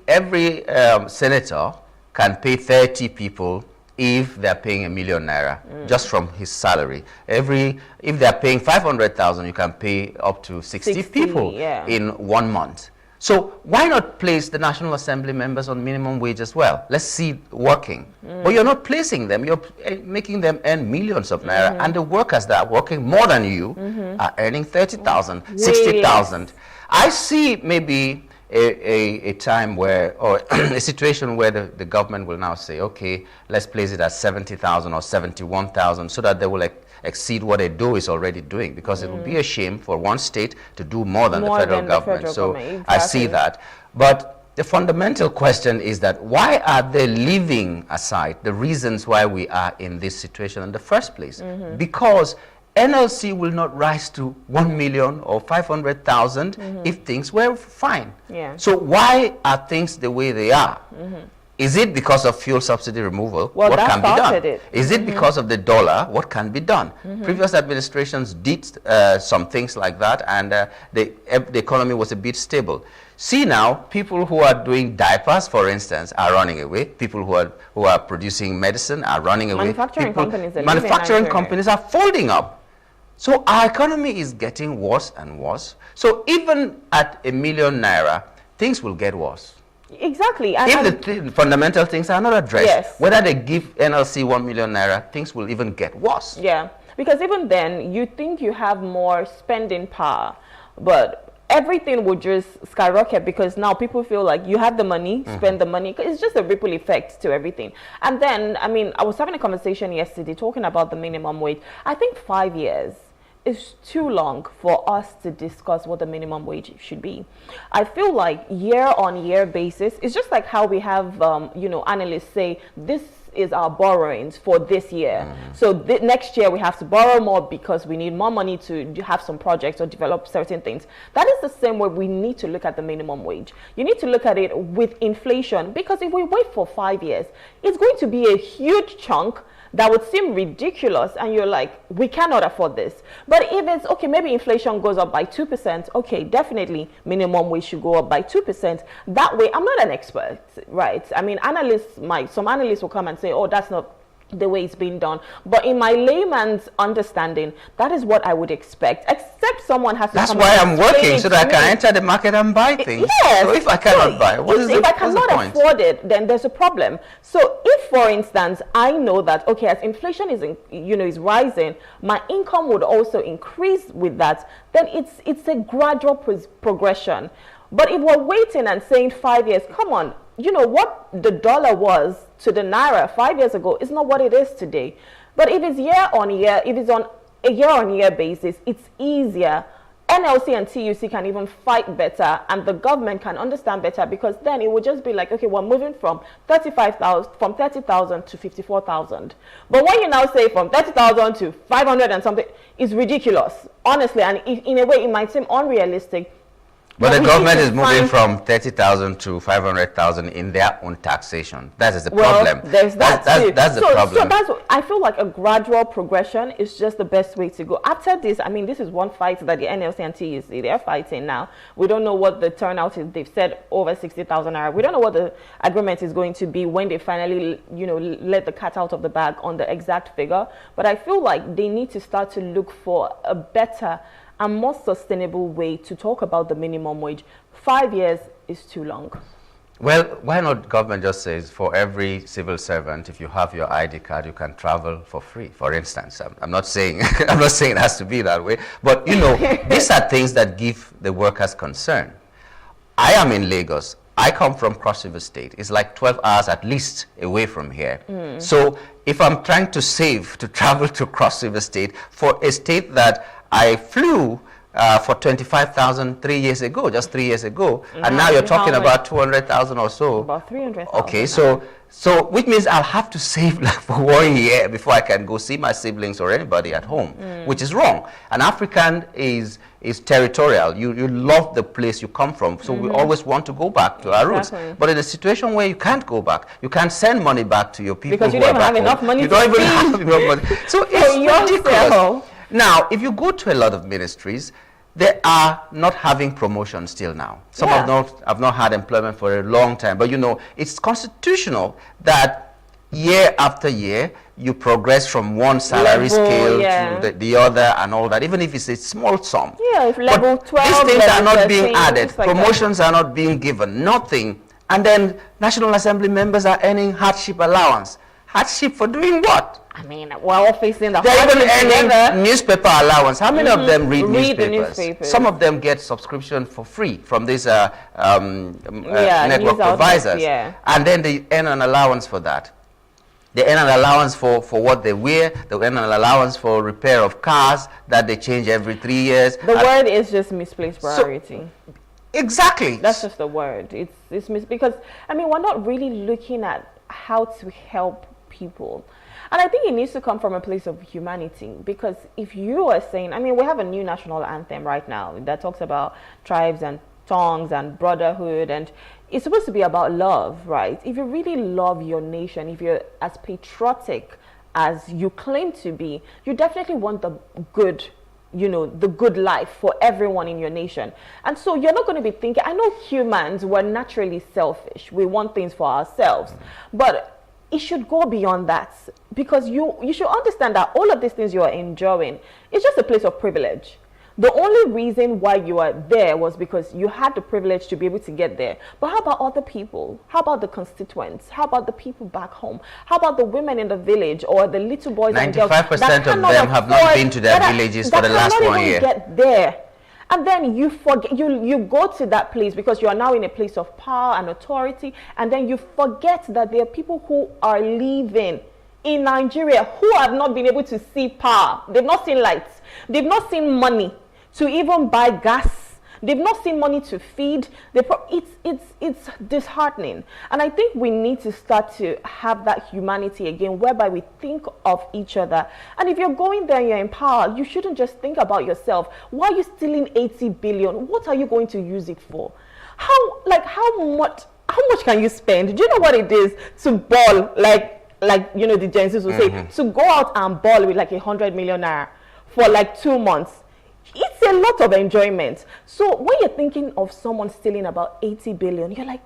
[SPEAKER 6] senator can pay 30 people if they're paying ₦1 million naira just from his salary. If they're paying 500,000, you can pay up to 60 people in 1 month. So why not place the National Assembly members on minimum wage as well? Let's see working. But you're not placing them. You're making them earn millions of naira. And the workers that are working more than you are earning 30,000, 60,000. I see maybe a time where, or a situation where the government will now say, okay, let's place it at 70,000 or 71,000 so that they will exceed what EDO is already doing, because it would be a shame for one state to do more than the federal government. Exactly. I see that. But the fundamental question is that why are they leaving aside the reasons why we are in this situation in the first place? Because NLC will not rise to 1 million or 500,000 if things were fine. So why are things the way they are? Is it because of fuel subsidy removal?
[SPEAKER 5] Well,
[SPEAKER 6] what
[SPEAKER 5] that
[SPEAKER 6] can be done?
[SPEAKER 5] started it.
[SPEAKER 6] Is it because of the dollar? What can be done? Previous administrations did some things like that, and the economy was a bit stable. See now, people who are doing diapers, for instance, are running away. People who are producing medicine are running away.
[SPEAKER 5] Manufacturing companies are
[SPEAKER 6] manufacturing
[SPEAKER 5] leaving
[SPEAKER 6] companies are folding up. So our economy is getting worse and worse. So even at ₦1 million, things will get worse.
[SPEAKER 5] Exactly.
[SPEAKER 6] If the fundamental things are not addressed,
[SPEAKER 5] Yes.
[SPEAKER 6] whether they give NLC ₦1 million, things will even get worse.
[SPEAKER 5] Yeah, because even then, you think you have more spending power, but everything would just skyrocket because now people feel like you have the money, spend the money. It's just a ripple effect to everything. And then, I mean, I was having a conversation yesterday talking about the minimum wage. I think 5 years is too long for us to discuss what the minimum wage should be. I feel like year-on-year basis, it's just like how we have, you know, analysts say this is our borrowings for this year. So next year we have to borrow more because we need more money to have some projects or develop certain things. That is the same way we need to look at the minimum wage. You need to look at it with inflation, because if we wait for 5 years, it's going to be a huge chunk that would seem ridiculous, and you're like, we cannot afford this. But if it's okay, maybe inflation goes up by 2%, okay, definitely minimum wage should go up by 2%. That way, I'm not an expert, right? I mean, some analysts will come and say, oh, that's not the way it's being done. But in my layman's understanding, that is what I would expect, except someone has to
[SPEAKER 6] That's
[SPEAKER 5] come
[SPEAKER 6] why
[SPEAKER 5] and
[SPEAKER 6] I'm
[SPEAKER 5] explain
[SPEAKER 6] working,
[SPEAKER 5] it
[SPEAKER 6] so
[SPEAKER 5] to
[SPEAKER 6] that I can
[SPEAKER 5] me.
[SPEAKER 6] enter the market and buy things.
[SPEAKER 5] Yes.
[SPEAKER 6] So if I cannot buy,
[SPEAKER 5] if I cannot
[SPEAKER 6] point?
[SPEAKER 5] afford it, then there's a problem. So if, for instance, I know that, okay, as inflation is rising, my income would also increase with that, then it's a gradual progression. But if we're waiting and saying 5 years, come on, you know what the dollar was to the naira 5 years ago is not what it is today. But if it's year on year, if it's on a year-on-year basis, it's easier. NLC and TUC can even fight better, and the government can understand better, because then it would just be like, okay, we're moving from 30,000 to 54,000. But when you now say from 30,000 to 500 and something, it's ridiculous, honestly, and in a way it might seem unrealistic.
[SPEAKER 6] But the
[SPEAKER 5] we
[SPEAKER 6] government
[SPEAKER 5] need
[SPEAKER 6] is
[SPEAKER 5] to
[SPEAKER 6] moving
[SPEAKER 5] find-
[SPEAKER 6] from 30,000 to 500,000 in their own taxation. That is the
[SPEAKER 5] Well,
[SPEAKER 6] problem.
[SPEAKER 5] there's that too.
[SPEAKER 6] That's the
[SPEAKER 5] So
[SPEAKER 6] problem.
[SPEAKER 5] I feel like a gradual progression is just the best way to go. After this, I mean, this is one fight that the NLC and TUC, they're fighting now. We don't know what the turnout is. They've said over 60,000 naira. We don't know what the agreement is going to be when they finally, you know, let the cat out of the bag on the exact figure. But I feel like they need to start to look for a better and more sustainable way to talk about the minimum wage. 5 years is too long.
[SPEAKER 6] Well, why not government just says for every civil servant, if you have your ID card, you can travel for free, for instance. I'm not saying I'm not saying it has to be that way, but you know, these are things that give the workers concern. I am in Lagos. I come from Cross River State. It's like 12 hours at least away from here. So if I'm trying to save to travel to Cross River State for a state that I flew for 25,000 3 years ago, just 3 years ago, and now you're talking about 200,000 or so.
[SPEAKER 5] About 300,000.
[SPEAKER 6] Okay, so which means I'll have to save like for 1 year before I can go see my siblings or anybody at home, which is wrong. An African is territorial. You love the place you come from, so we always want to go back to our roots. But in a situation where you can't go back, you can't send money back to your people
[SPEAKER 5] Because you
[SPEAKER 6] who
[SPEAKER 5] don't
[SPEAKER 6] are
[SPEAKER 5] have
[SPEAKER 6] back
[SPEAKER 5] enough
[SPEAKER 6] home.
[SPEAKER 5] money
[SPEAKER 6] You
[SPEAKER 5] to
[SPEAKER 6] don't even
[SPEAKER 5] feed
[SPEAKER 6] have enough money. So it's ridiculous.
[SPEAKER 5] yourself.
[SPEAKER 6] Now, if you go to a lot of ministries, they are not having promotion still now. Some
[SPEAKER 5] Yeah.
[SPEAKER 6] have not had employment for a long time. But you know, it's constitutional that year after year, you progress from one salary
[SPEAKER 5] Level,
[SPEAKER 6] scale
[SPEAKER 5] yeah.
[SPEAKER 6] to the other and all that, even if it's a small sum.
[SPEAKER 5] Yeah, if level
[SPEAKER 6] But
[SPEAKER 5] 12,
[SPEAKER 6] these things are
[SPEAKER 5] level
[SPEAKER 6] not being
[SPEAKER 5] 13,
[SPEAKER 6] added.
[SPEAKER 5] things like that.
[SPEAKER 6] Promotions are not being given. Nothing. And then National Assembly members are earning hardship allowance. Hardship for doing what?
[SPEAKER 5] I mean, we're all facing the
[SPEAKER 6] They're even
[SPEAKER 5] hardship
[SPEAKER 6] earning
[SPEAKER 5] together.
[SPEAKER 6] newspaper allowance. How many of them read
[SPEAKER 5] Read the
[SPEAKER 6] newspapers?
[SPEAKER 5] newspapers.
[SPEAKER 6] Some of them get subscription for free from these network
[SPEAKER 5] news outlets,
[SPEAKER 6] providers.
[SPEAKER 5] yeah.
[SPEAKER 6] And then they earn an allowance for that. They earn an allowance for what they wear. They earn an allowance for repair of cars that they change every 3 years.
[SPEAKER 5] The word is just misplaced priority.
[SPEAKER 6] Exactly.
[SPEAKER 5] That's just the word. It's because, I mean, we're not really looking at how to help people. And I think it needs to come from a place of humanity, because if you are saying, I mean, we have a new national anthem right now that talks about tribes and tongues and brotherhood, and it's supposed to be about love, right? If you really love your nation, if you're as patriotic as you claim to be, you definitely want the good, the good life for everyone in your nation. And so you're not going to be thinking, I know humans, we're naturally selfish. We want things for ourselves. But it should go beyond that, because you should understand that all of these things you are enjoying is just a place of privilege. The only reason why you are there was because you had the privilege to be able to get there. But how about other people? How about the constituents? How about the people back home? How about the women in the village or the little boys and girls?
[SPEAKER 6] 95% of them have not been to their villages for the last 1 year.
[SPEAKER 5] Get there. And then you forget, you go to that place because you are now in a place of power and authority, and then you forget that there are people who are living in Nigeria who have not been able to see power. They've not seen lights. They've not seen money to even buy gas. They've not seen money to feed. It's disheartening. And I think we need to start to have that humanity again, whereby we think of each other. And if you're going there and you're in power, you shouldn't just think about yourself. Why are you stealing 80 billion? What are you going to use it for? How much can you spend? Do you know what it is to ball, like the Gen Zs will say, to go out and ball with like 100 million naira for like 2 months? It's a lot of enjoyment. So when you're thinking of someone stealing about 80 billion, you're like,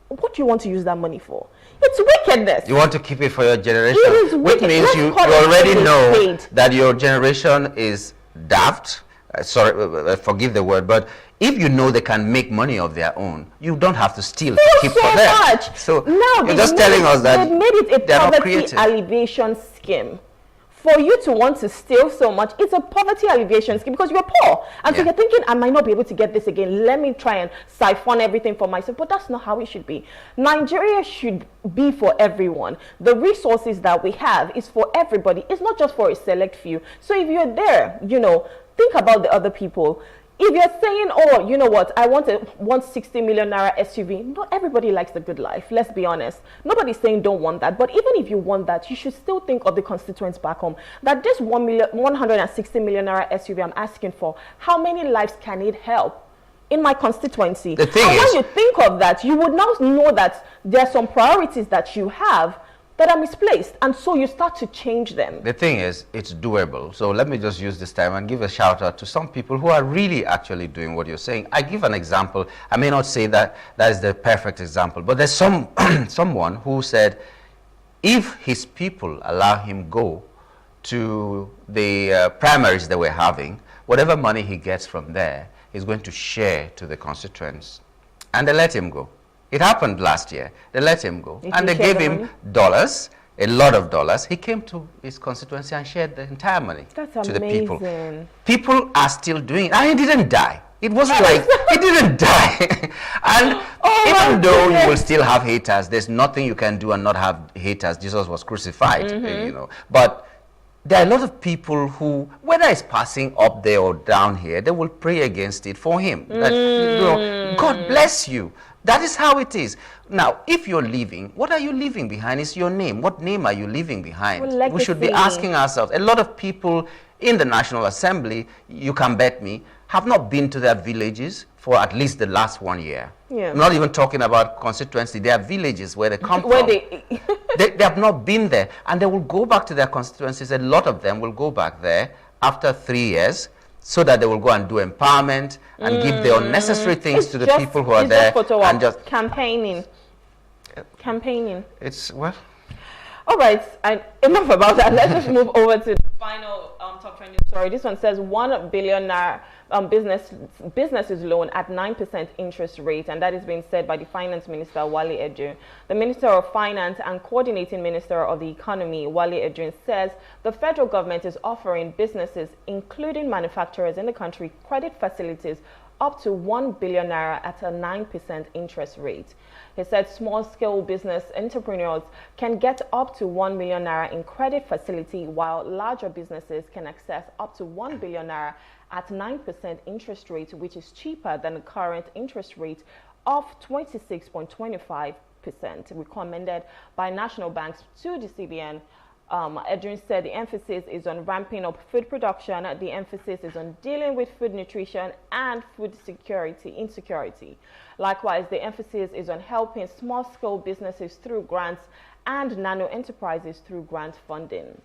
[SPEAKER 5] what do you want to use that money for? It's wickedness.
[SPEAKER 6] You want to keep it for your generation,
[SPEAKER 5] it is
[SPEAKER 6] which
[SPEAKER 5] wicked.
[SPEAKER 6] means you already know that your generation is daft. Forgive the word, but if you know they can make money of their own, you don't have to steal to keep
[SPEAKER 5] so
[SPEAKER 6] for them.
[SPEAKER 5] Much.
[SPEAKER 6] So
[SPEAKER 5] now
[SPEAKER 6] you're just telling us that
[SPEAKER 5] they've made it a poverty alleviation scheme. For you to want to steal so much, it's a poverty alleviation scheme because you're poor. And so you're thinking, I might not be able to get this again. Let me try and siphon everything for myself. But that's not how it should be. Nigeria should be for everyone. The resources that we have is for everybody. It's not just for a select few. So if you're there, think about the other people. If you're saying, oh, you know what, I want a 160 million naira SUV, not everybody likes the good life, let's be honest. Nobody's saying don't want that, but even if you want that, you should still think of the constituents back home. That this 160 million naira SUV I'm asking for, how many lives can it help in my constituency?
[SPEAKER 6] The thing is,
[SPEAKER 5] when you think of that, you would now know that there are some priorities that you have that are misplaced, and so you start to change them.
[SPEAKER 6] The thing is, it's doable. So let me just use this time and give a shout out to some people who are really actually doing what you're saying. I give an example. I may not say that is the perfect example, but there's someone who said if his people allow him go to the primaries that we're having, whatever money he gets from there, he's going to share to the constituents. And they let him go. It happened last year. They let him go. And they gave him dollars, a lot of dollars. He came to his constituency and shared the entire money to the people. People are still doing it. And he didn't die. It wasn't like he didn't die. And even though you will still have haters, there's nothing you can do and not have haters. Jesus was crucified, But there are a lot of people who, whether it's passing up there or down here, they will pray against it for him. That, God bless you. That is how it is. Now, if you're leaving, what are you leaving behind? Is your name. What name are you leaving behind? We should be asking ourselves. A lot of people in the National Assembly, you can bet me, have not been to their villages for at least the last 1 year. I'm not even talking about constituency. There are villages where they come from. They have not been there. And they will go back to their constituencies. A lot of them will go back there after 3 years, so that they will go and do empowerment and give the unnecessary things to the people who are there. And just campaigning. It's what?
[SPEAKER 5] All right, enough about that. Let's just move over to the final top trending story. This one says 1 billion naira businesses loan at 9% interest rate, and that is being said by the Finance Minister Wale Edun. The Minister of Finance and Coordinating Minister of the Economy, Wale Edun, says the federal government is offering businesses, including manufacturers in the country, credit facilities up to 1 billion naira at a 9% interest rate. He said small-scale business entrepreneurs can get up to 1 million naira in credit facility, while larger businesses can access up to 1 billion naira at 9% interest rate, which is cheaper than the current interest rate of 26.25%, recommended by national banks to the CBN Edrin said the emphasis is on ramping up food production. The emphasis is on dealing with food nutrition and food insecurity. Likewise, the emphasis is on helping small-scale businesses through grants and nano enterprises through grant funding.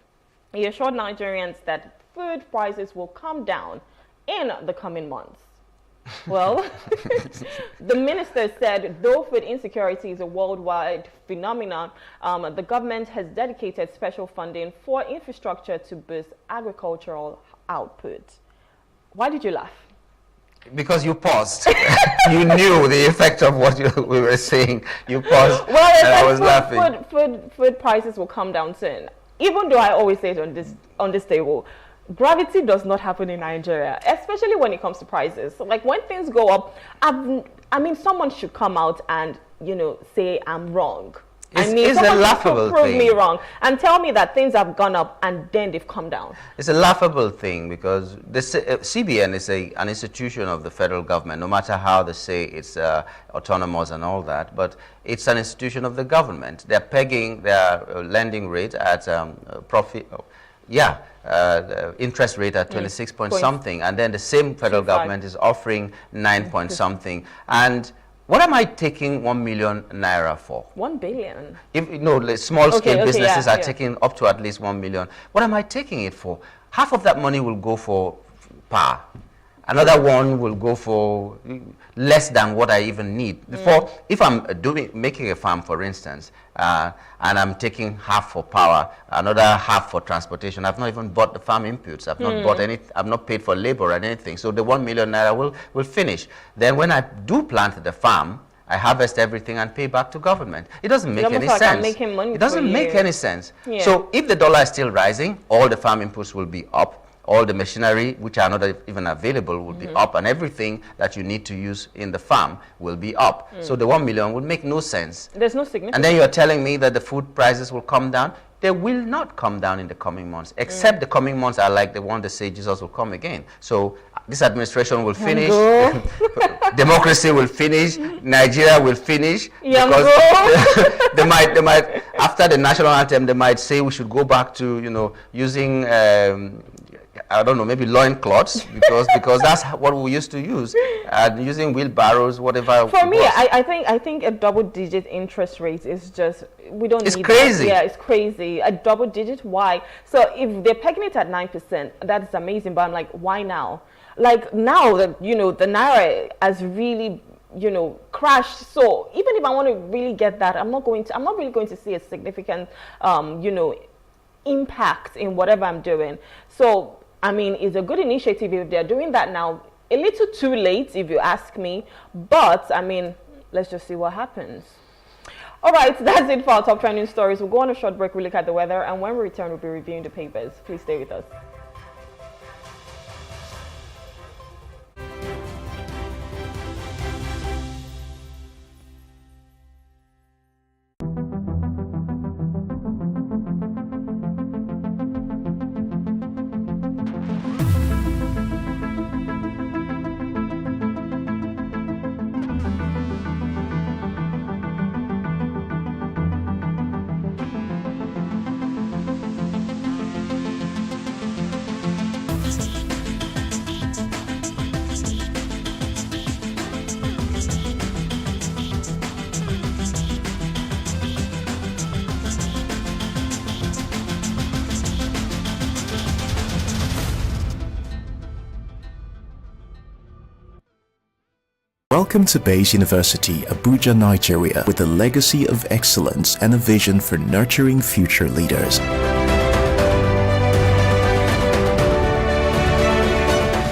[SPEAKER 5] He assured Nigerians that food prices will come down in the coming months. Well, the minister said though food insecurity is a worldwide phenomenon, the government has dedicated special funding for infrastructure to boost agricultural output. Why did you laugh?
[SPEAKER 6] Because you paused. You knew the effect of what we were saying. You paused,
[SPEAKER 5] well,
[SPEAKER 6] and I was laughing.
[SPEAKER 5] Food prices will come down soon. Even though I always say it on this table, gravity does not happen in Nigeria, especially when it comes to prices. Like when things go up, I mean, someone should come out and, say I'm wrong.
[SPEAKER 6] It's a laughable
[SPEAKER 5] prove
[SPEAKER 6] thing.
[SPEAKER 5] Me wrong and tell me that things have gone up and then they've come down.
[SPEAKER 6] It's a laughable thing because the CBN is an institution of the federal government, no matter how they say it's autonomous and all that, but it's an institution of the government. They're pegging their lending rate at interest rate at 26 point something, and then the same federal government is offering 9 point something. And what am I taking 1 million naira for?
[SPEAKER 5] 1 billion.
[SPEAKER 6] Small scale businesses are taking up to at least 1 million. What am I taking it for? Half of that money will go for power. Another one will go for less than what I even need. If I'm making a farm, for instance, and I'm taking half for power, another half for transportation, I've not even bought the farm inputs. I've not bought any. I've not paid for labor and anything. So the 1 million naira will finish. Then when I do plant the farm, I harvest everything and pay back to government. It doesn't make any sense.
[SPEAKER 5] I'm making money.
[SPEAKER 6] It doesn't make any sense.
[SPEAKER 5] Yeah.
[SPEAKER 6] So if the dollar is still rising, all the farm inputs will be up. All the machinery, which are not even available, will be up, and everything that you need to use in the farm will be up. So the 1 million would make no sense.
[SPEAKER 5] There's no significance.
[SPEAKER 6] And then you're telling me that the food prices will come down. They will not come down in the coming months, except the coming months are like the one that say Jesus will come again. So this administration will finish, democracy will finish, Nigeria will finish, because they might, after the national anthem, they might say we should go back to, using, I don't know, maybe loincloths, because that's what we used to use, using wheelbarrows, whatever.
[SPEAKER 5] For me, I think a double-digit interest rate is just, we don't
[SPEAKER 6] it's
[SPEAKER 5] need
[SPEAKER 6] crazy.
[SPEAKER 5] That. Yeah, it's crazy. A double-digit, why? So if they're pegging it at 9%, that's amazing. But I'm like, why now? Like now that the naira has really crashed. So even if I want to really get that, I'm not really going to see a significant impact in whatever I'm doing. So I mean, it's a good initiative if they're doing that now. A little too late, if you ask me. But, I mean, let's just see what happens. All right, that's it for our top trending stories. We'll go on a short break, we'll look at the weather, and when we return, we'll be reviewing the papers. Please stay with us.
[SPEAKER 7] Welcome to Bayes University, Abuja, Nigeria, with a legacy of excellence and a vision for nurturing future leaders.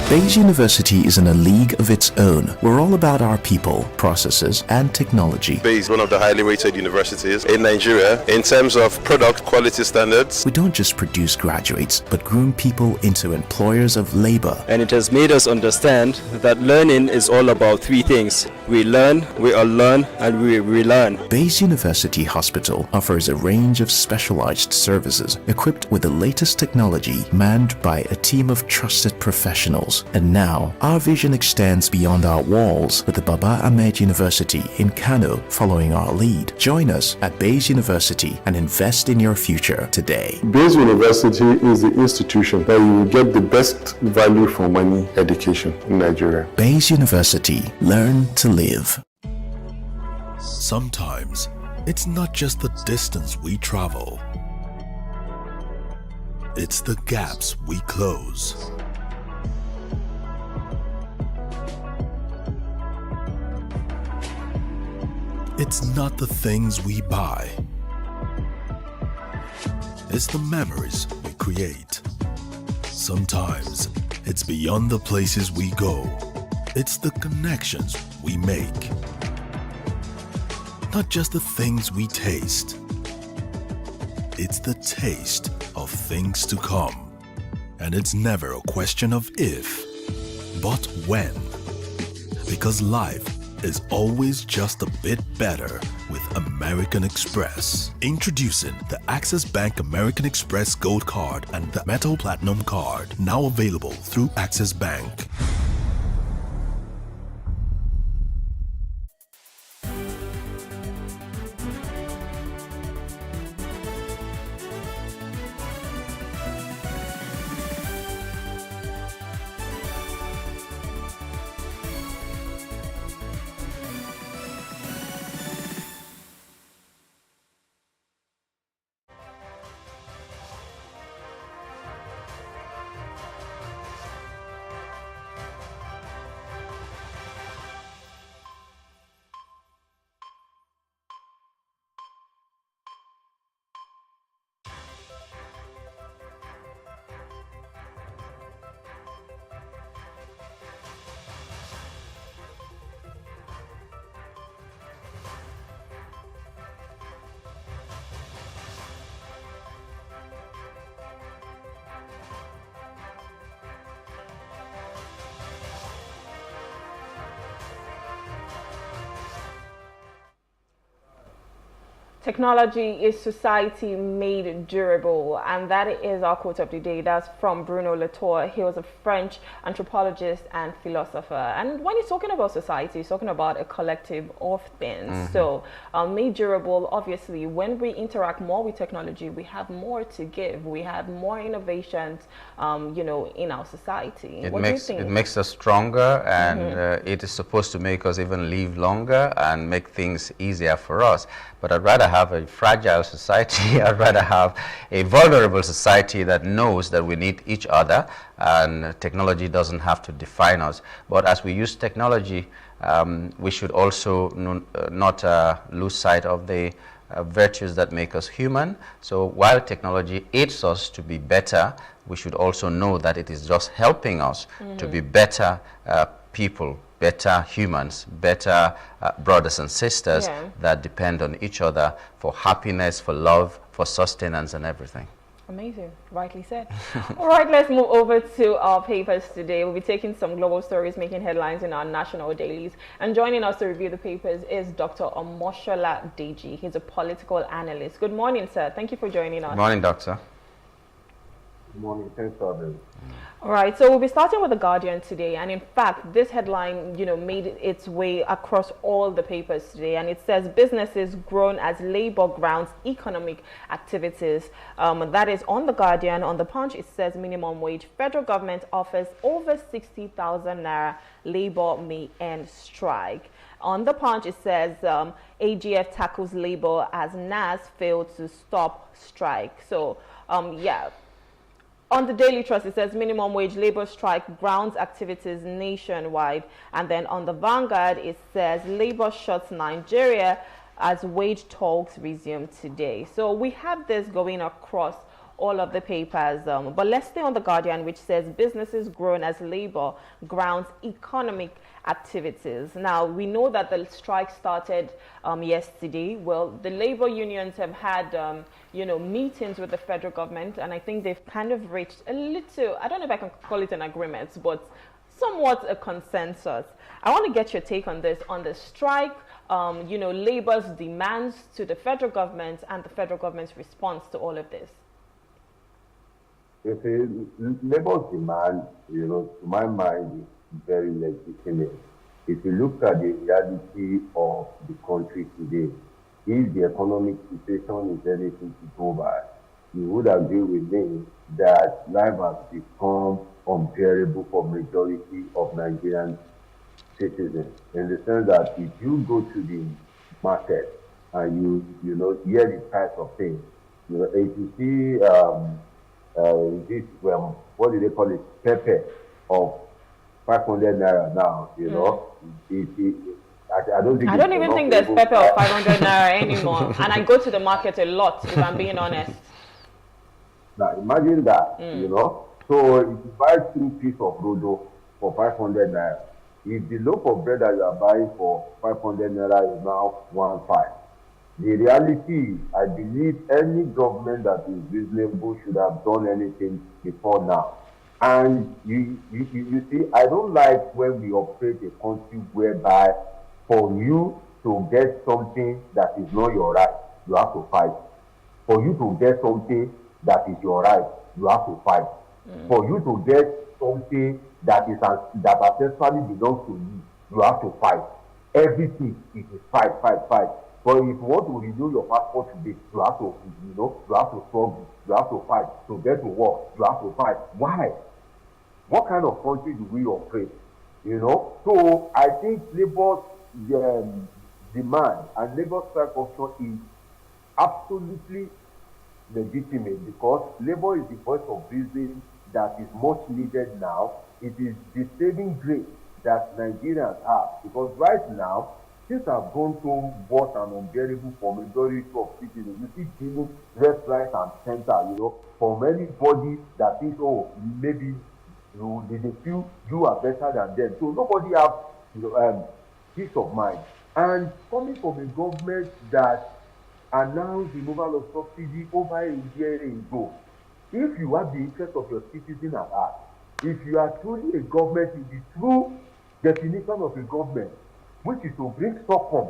[SPEAKER 7] Bayes University is in a league of its own. We're all about our people, processes, and technology.
[SPEAKER 8] Bayes is one of the highly rated universities in Nigeria in terms of product quality standards.
[SPEAKER 7] We don't just produce graduates, but groom people into employers of labor.
[SPEAKER 9] And it has made us understand that learning is all about three things. We learn, we unlearn, and we relearn.
[SPEAKER 7] Bayes University Hospital offers a range of specialized services equipped with the latest technology, manned by a team of trusted professionals. schools. And now, our vision extends beyond our walls with the Baba Ahmed University in Kano following our lead. Join us at Bayes University and invest in your future today.
[SPEAKER 10] Bayes University is the institution that you will get the best value for money education in Nigeria.
[SPEAKER 7] Bayes University. Learn to live.
[SPEAKER 11] Sometimes, it's not just the distance we travel. It's the gaps we close. It's not the things we buy. It's the memories we create. Sometimes, it's beyond the places we go. It's the connections we make. Not just the things we taste. It's the taste of things to come. And it's never a question of if, but when. Because life is always just a bit better with American Express. Introducing the Access Bank American Express Gold Card and the Metal Platinum Card, now available through Access Bank.
[SPEAKER 5] Technology is society made durable, and that is our quote of the day. That's from Bruno Latour. He was a French anthropologist and philosopher. And when he's talking about society, he's talking about a collective of things. So made durable, obviously, when we interact more with technology, we have more to give. We have more innovations, you know, in our society. What do you think?
[SPEAKER 6] It makes us stronger, and it is supposed to make us even live longer and make things easier for us. But I'd rather have a fragile society. I'd rather have a vulnerable society that knows that we need each other, and technology doesn't have to define us. But as we use technology, we should also not lose sight of the virtues that make us human. So while technology aids us to be better, we should also know that it is just helping us to be better people, better humans, better brothers and sisters that depend on each other for happiness, for love, for sustenance and everything.
[SPEAKER 5] Amazing, rightly said. All right, let's move over to our papers today. We'll be taking some global stories making headlines in our national dailies. And joining us to review the papers is Dr. Omoshola Deji. He's a political analyst. Good morning, sir. Thank you for joining us.
[SPEAKER 6] Good morning, doctor.
[SPEAKER 12] Good morning. Thanks for having me.
[SPEAKER 5] All right, so we'll be starting with The Guardian today, and in fact, this headline, you know, made its way across all the papers today, and it says businesses grown as labor grounds economic activities. That is on The Guardian. On The Punch, it says minimum wage. Federal government offers over 60,000 naira. Labor may end strike. On The Punch, it says AGF tackles labor as NAS failed to stop strike. So, yeah. On the Daily Trust, it says minimum wage labor strike grounds activities nationwide. And then on the Vanguard, it says labor shuts Nigeria as wage talks resume today. So we have this going across all of the papers. But let's stay on The Guardian, which says businesses grown as labor grounds economic activities. Now, we know that the strike started yesterday. Well, the labor unions have had, you know, meetings with the federal government, and I think they've kind of reached a little, I don't know if I can call it an agreement, but somewhat a consensus. I want to get your take on this, on the strike, you know, labor's demands to the federal government and the federal government's response to all of this.
[SPEAKER 12] You see, labor's demand, to my mind, is very legitimate. If you look at the reality of the country today, if the economic situation is anything to go by, you would agree with me that life has become unbearable for majority of Nigerian citizens, in the sense that if you go to the market and you hear the price of things, if you see this, what do they call it, pepper of 500 naira now, I don't think.
[SPEAKER 5] I don't even think there's pepper of 500 naira anymore, and I go to the market a lot, if I'm being honest.
[SPEAKER 12] Now imagine that, So if you buy 2 pieces of rodo for 500 naira, if the loaf of bread that you are buying for 500 naira is now 1.5, the reality is, I believe any government that is reasonable should have done anything before now. And you see, I don't like when we operate a country whereby for you to get something that is not your right, you have to fight. For you to get something that is your right, you have to fight. For you to get something that ancestry belongs to you, you have to fight. Everything is fight. But if you want to renew your passport today, you have to, you have to struggle, you have to fight. To get to work, you have to fight. Why? What kind of country do we operate? So I think labor's demand and labor strike option is absolutely legitimate, because labor is the voice of reason that is much needed now. It is the saving grace that Nigerians have, because right now things have gone so worse and unbearable for majority of citizens. You see people left, right, and center. From anybody that thinks, maybe they feel you are better than them. So nobody has peace of mind. And coming from a government that announced removal of subsidy over a year ago, if you have the interest of your citizens at heart, if you are truly a government in the true definition of a government, which is to bring succor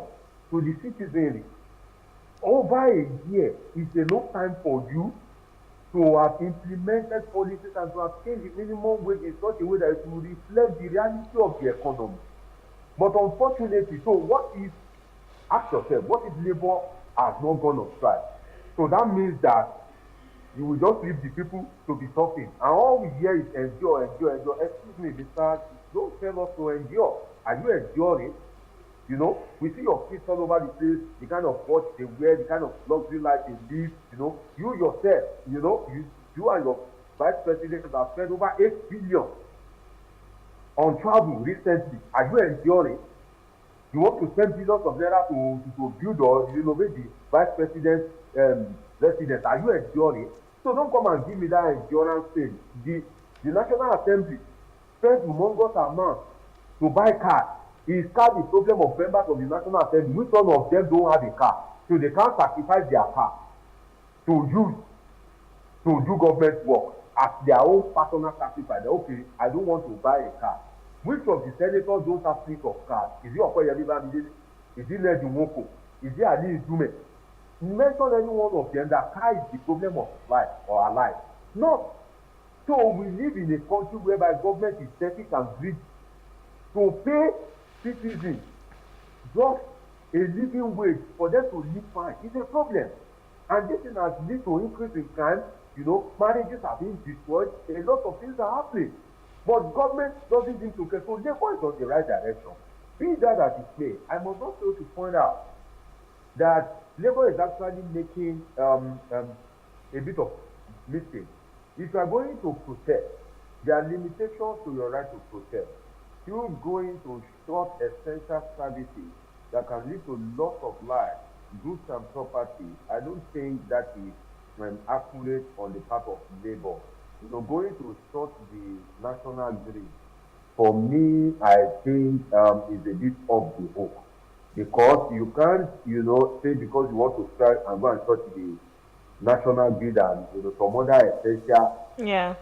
[SPEAKER 12] to the citizenry, over a year is enough time for you to have implemented policies and to have changed the minimum wage in such a way that it will reflect the reality of the economy. But unfortunately, ask yourself, what if labor has not gone on strike? So that means that you will just leave the people to be suffering. And all we hear is endure. Excuse me, Mr. Don't tell us to endure. Are you enduring? We see your kids all over the place, the kind of watch they wear, the kind of luxury life they live. You yourself, you and your vice president have spent over 8 billion on travel recently. Are you enduring? You want to spend billions of naira to build or renovate the vice president's residence. Are you enduring? So don't come and give me that endurance thing. The National Assembly spent humongous amounts to buy cars. Is car the problem of members of the National Assembly? Which one of them don't have a car? So they can't sacrifice their car to use to do government work at their own personal sacrifice. Okay, I don't want to buy a car. Which of the senators don't have fleet of cars? Is it Okoyemi Bamidele? Is it Ledi Nwoko? Is it Ali Idume? Mention any one of them that car is the problem of life or our life. No. So we live in a country whereby government is selfish and greedy to pay citizens just a living wage for them to live fine. It's a problem. And this thing has led to increase in crime. Marriages are being destroyed. A lot of things are happening. But government doesn't seem to care. So therefore it's on the right direction. Be that as it may, I must also to point out that Labour is actually making a bit of mistake. If you are going to protest, there are limitations to your right to protest. You going to short essential services that can lead to loss of life, goods and property, I don't think that is accurate on the part of Labour. Going to short the national grid, for me, I think is a bit off the hook. Because you can't, say because you want to strike and go and short the national grid and some other essential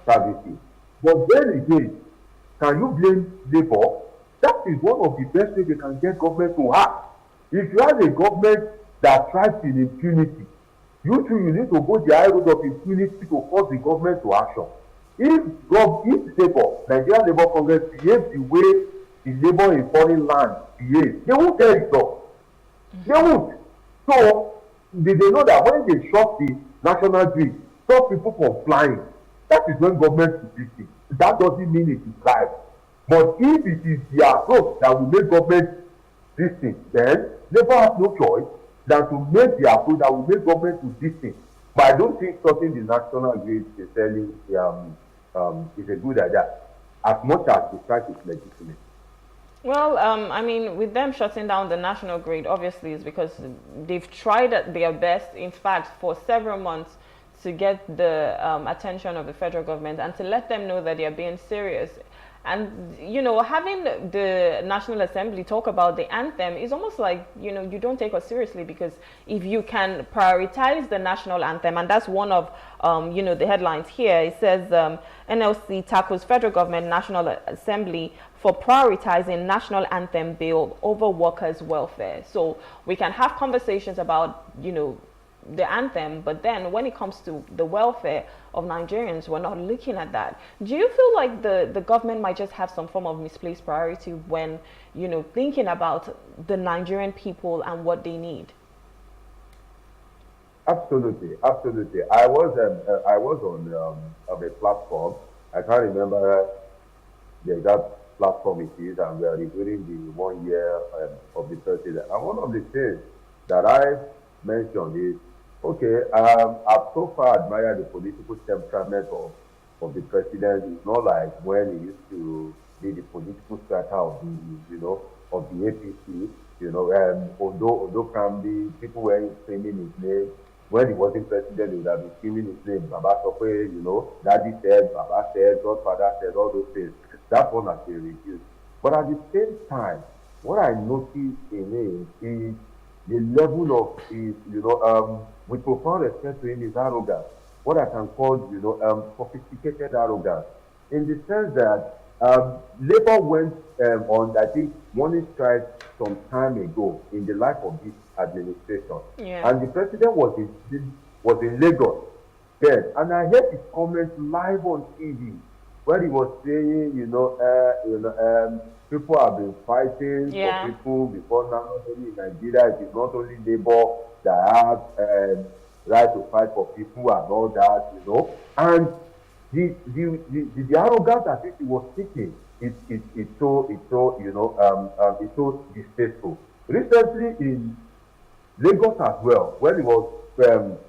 [SPEAKER 12] services. But then again, can you blame Labour? That is one of the best ways they can get government to act. If you have a government that thrives in impunity, you need to go the high road of impunity to force the government to action. If Nigerian Labour Congress behaves the way the labor in foreign land behaves, they won't tell it so. They won't. So they know that when they shut the national grid, stop people from flying, that is when government is speaking. That doesn't mean it is right. But if it is the approach that will make government listen, then Labour has no choice than to make the approach that will make government to listen. But I don't think shutting the national grid necessarily is a good idea, as much as the strike is legitimate.
[SPEAKER 5] Well, I mean, with them shutting down the national grid, obviously, it's because they've tried their best, in fact, for several months to get the attention of the federal government and to let them know that they are being serious. And, you know, having the National Assembly talk about the anthem is almost like, you know, you don't take us seriously, because if you can prioritize the national anthem, and that's one of, you know, the headlines here, it says NLC tackles federal government National Assembly for prioritizing national anthem bill over workers' welfare. So we can have conversations about, you know, the anthem, but then when it comes to the welfare of Nigerians, we're not looking at that. Do you feel like the government might just have some form of misplaced priority when, you know, thinking about the Nigerian people and what they need?
[SPEAKER 12] Absolutely, absolutely. I was on a platform. I can't remember the exact platform it is, and we are reviewing the 1 year of the president. And one of the things that I mentioned is, okay, I've so far admired the political temperament of the president. It's not like when he used to be the political striker of the, you know, of the APC. You know, although Kambi, people were screaming his name. When he wasn't president, he would have been screaming his name. Baba Sope, you know, Daddy said, Baba said, Godfather said, all those things. That one has been reduced. But at the same time, what I noticed in him is the level of his, you know, with profound respect to him, is arrogance. What I can call, you know, sophisticated arrogance. In the sense that Labour went on, I think, morning strike some time ago in the life of this administration. Yeah. And the president was in Lagos then. And I heard his comments live on TV, where he was saying, people have been fighting for people before now, not only in Nigeria. It is not only Labour that have right to fight for people and all that, you know. And the arrogance that he was speaking, it's so distasteful. Recently in Lagos as well, when he was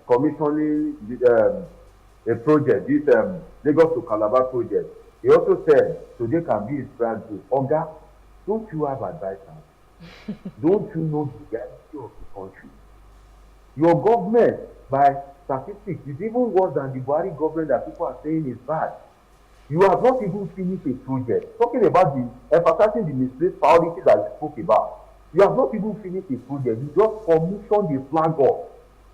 [SPEAKER 12] commissioning a project, this Lagos to Calabar project, he also said today can be his brand new. Oga, don't you have advisors? Don't you know the reality of the country? Your government, by statistics, is even worse than the Buhari government that people are saying is bad. You have not even finished a project. Talking about emphasizing the misplaced priorities that you spoke about. You have not even finished a project. You just commissioned the flag off.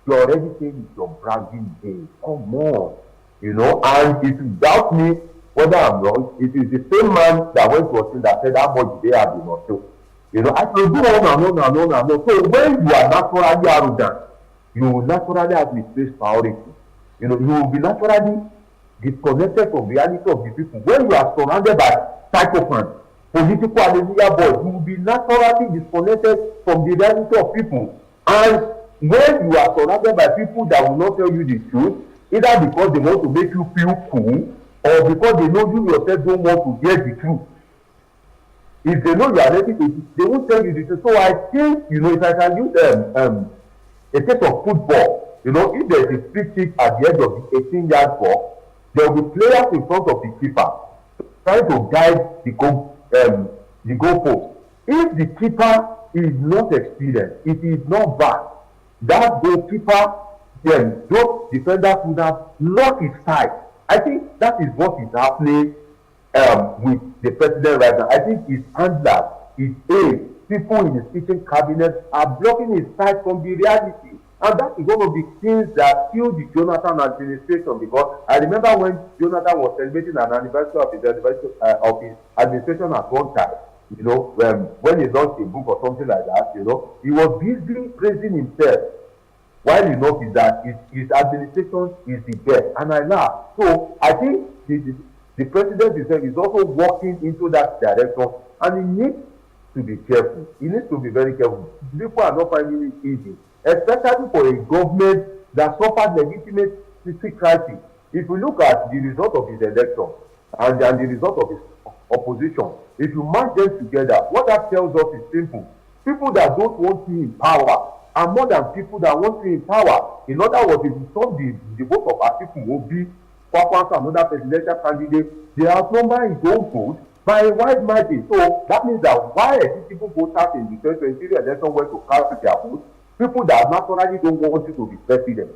[SPEAKER 12] You're already saying it's your bragging day. Come on. You know, and if you doubt me whether I'm wrong, it is the same man that went to us that said how much they have been or so. You know, I can go on and on. So when you are naturally arrogant, you will naturally have misplaced priority. You know, you will be naturally disconnected from reality of the people. When you are surrounded by psychopaths, political hallelujah boys, you will be naturally disconnected from the reality of people. And when you are surrounded by people that will not tell you the truth, either because they want to make you feel cool, or because they know you yourself don't want to hear the truth. If they know you are ready to, they won't tell you the truth. So I think, you know, if I can use a case of football, you know, if there is a free kick at the edge of the 18-yard box, there will be players in front of the keeper trying to guide the goalpost. If the keeper is not experienced, it is not bad. That goalkeeper, then those defenders would have lost his sight. I think that is what is happening with the president right now. I think his handlers, his aides, people in his kitchen cabinet are blocking his sight from the reality. And that is one of the things that killed the Jonathan administration, because I remember when Jonathan was celebrating an anniversary of his administration at one time, you know, when he launched a book or something like that, you know, he was busily praising himself. While he noticed that his administration is the best, and I laugh. So I think the president himself is also walking into that direction, and he needs to be careful. He needs to be very careful. People are not finding it easy, especially for a government that suffered legitimacy crisis. If you look at the result of his election and the result of his opposition, if you match them together, what that tells us is simple. People that don't want him in power are more than people that want him in power. In other words, if you saw the vote of Atiku Obi, Kwankwaso, another presidential candidate, they outnumber his own vote by a wide margin. So that means that why people voters in the 2023 election went to cast their vote, people that naturally don't want you to be president,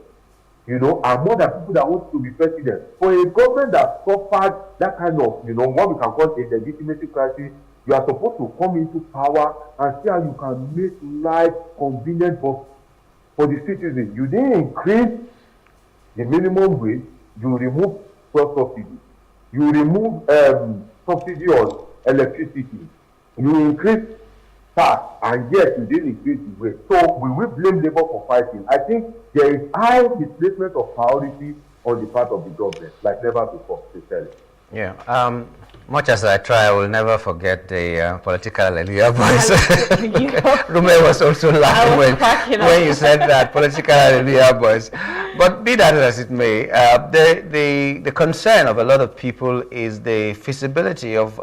[SPEAKER 12] are more than people that want to be president. For a government that suffered that kind of, what we can call a legitimacy crisis, you are supposed to come into power and see how you can make life convenient for the citizens. You didn't increase the minimum wage, you remove fuel subsidy, you remove subsidy on electricity, you increase tax, and yet you didn't increase the wage. So we will blame labor for fighting. I think there is high misplacement of priority on the part of the government, like never before, sincerely.
[SPEAKER 6] Yeah. Much as I try, I will never forget the political Hallelujah voice. Rume was also laughing when you said that, political Hallelujah voice. But be that as it may, the concern of a lot of people is the feasibility of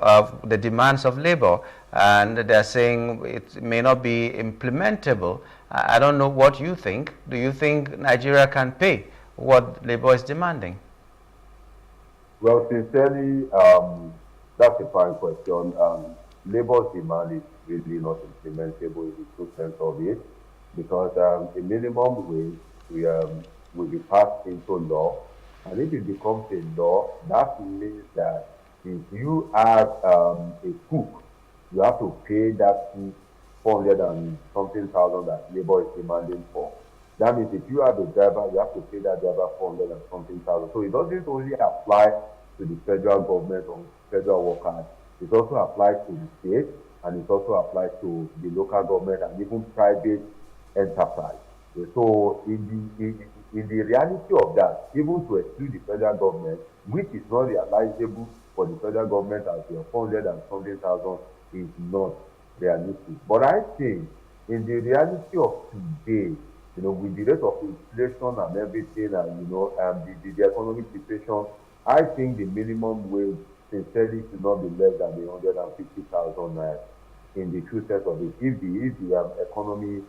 [SPEAKER 6] the demands of labor. And they're saying it may not be implementable. I don't know what you think. Do you think Nigeria can pay what labor is demanding?
[SPEAKER 12] Well, sincerely, that's a fine question. Labor's demand is really not implementable in the true sense of it, because a minimum wage will be passed into law, and if it becomes a law, that means that if you have a cook, you have to pay that cook 400 and something thousand that labor is demanding for. That means if you have a driver, you have to pay that driver 400 and something thousand. So it doesn't only apply to the federal government or federal workers. It also applies to the state, and it also applies to the local government and even private enterprise. So in the reality of that, even to exclude the federal government, which is not realizable for the federal government as your 400 and something thousand, is not realistic. But I think in the reality of today, with the rate of inflation and everything, and the economic situation, I think the minimum wage sincerely should not be less than 150,000 naira in the true sense of it. If the economy is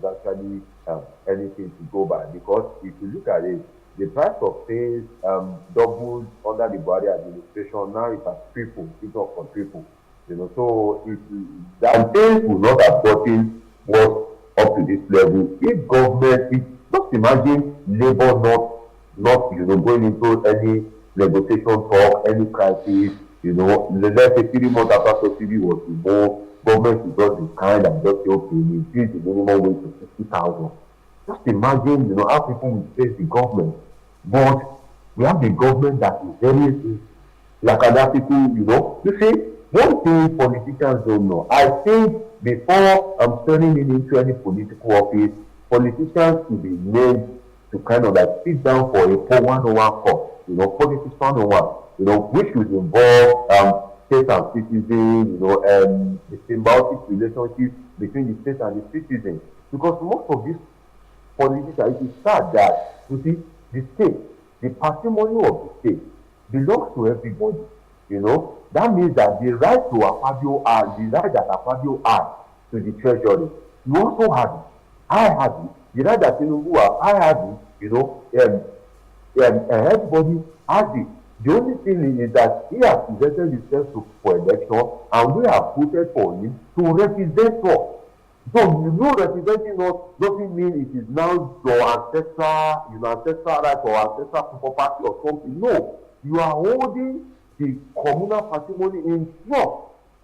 [SPEAKER 12] actually anything to go by, because if you look at it, the price of things doubled under the Buhari administration. Now it has tripled, if not quadrupled. So that things will not have gotten worse up to this level if government, just imagine labor not going into any negotiation talk, any crisis, let's say 3 months after subsidy was removed, government is just be kind and just say, okay, we increase the minimum wage to 60,000. Just imagine, how people will face the government. But we have the government that is very lackadaisical, You see, one thing politicians don't know, I think before I'm turning into any political office, politicians should be made to kind of like sit down for a 4-1-1 course, politics 101, which would involve state and citizen, the symbiotic relationship between the state and the citizen. Because most of these politicians, it is sad that, you see, the state, the patrimony of the state belongs to everybody, That means that the right to Akpabio the right that Akpabio had to the treasury, you also have it. I have it. The right that Tinubu I have it, everybody has it. The only thing is that he has presented himself for election, and we have voted for him to represent us. So representing us doesn't mean it is now your ancestral right or ancestral property or something. No, you are holding the communal patrimony in trust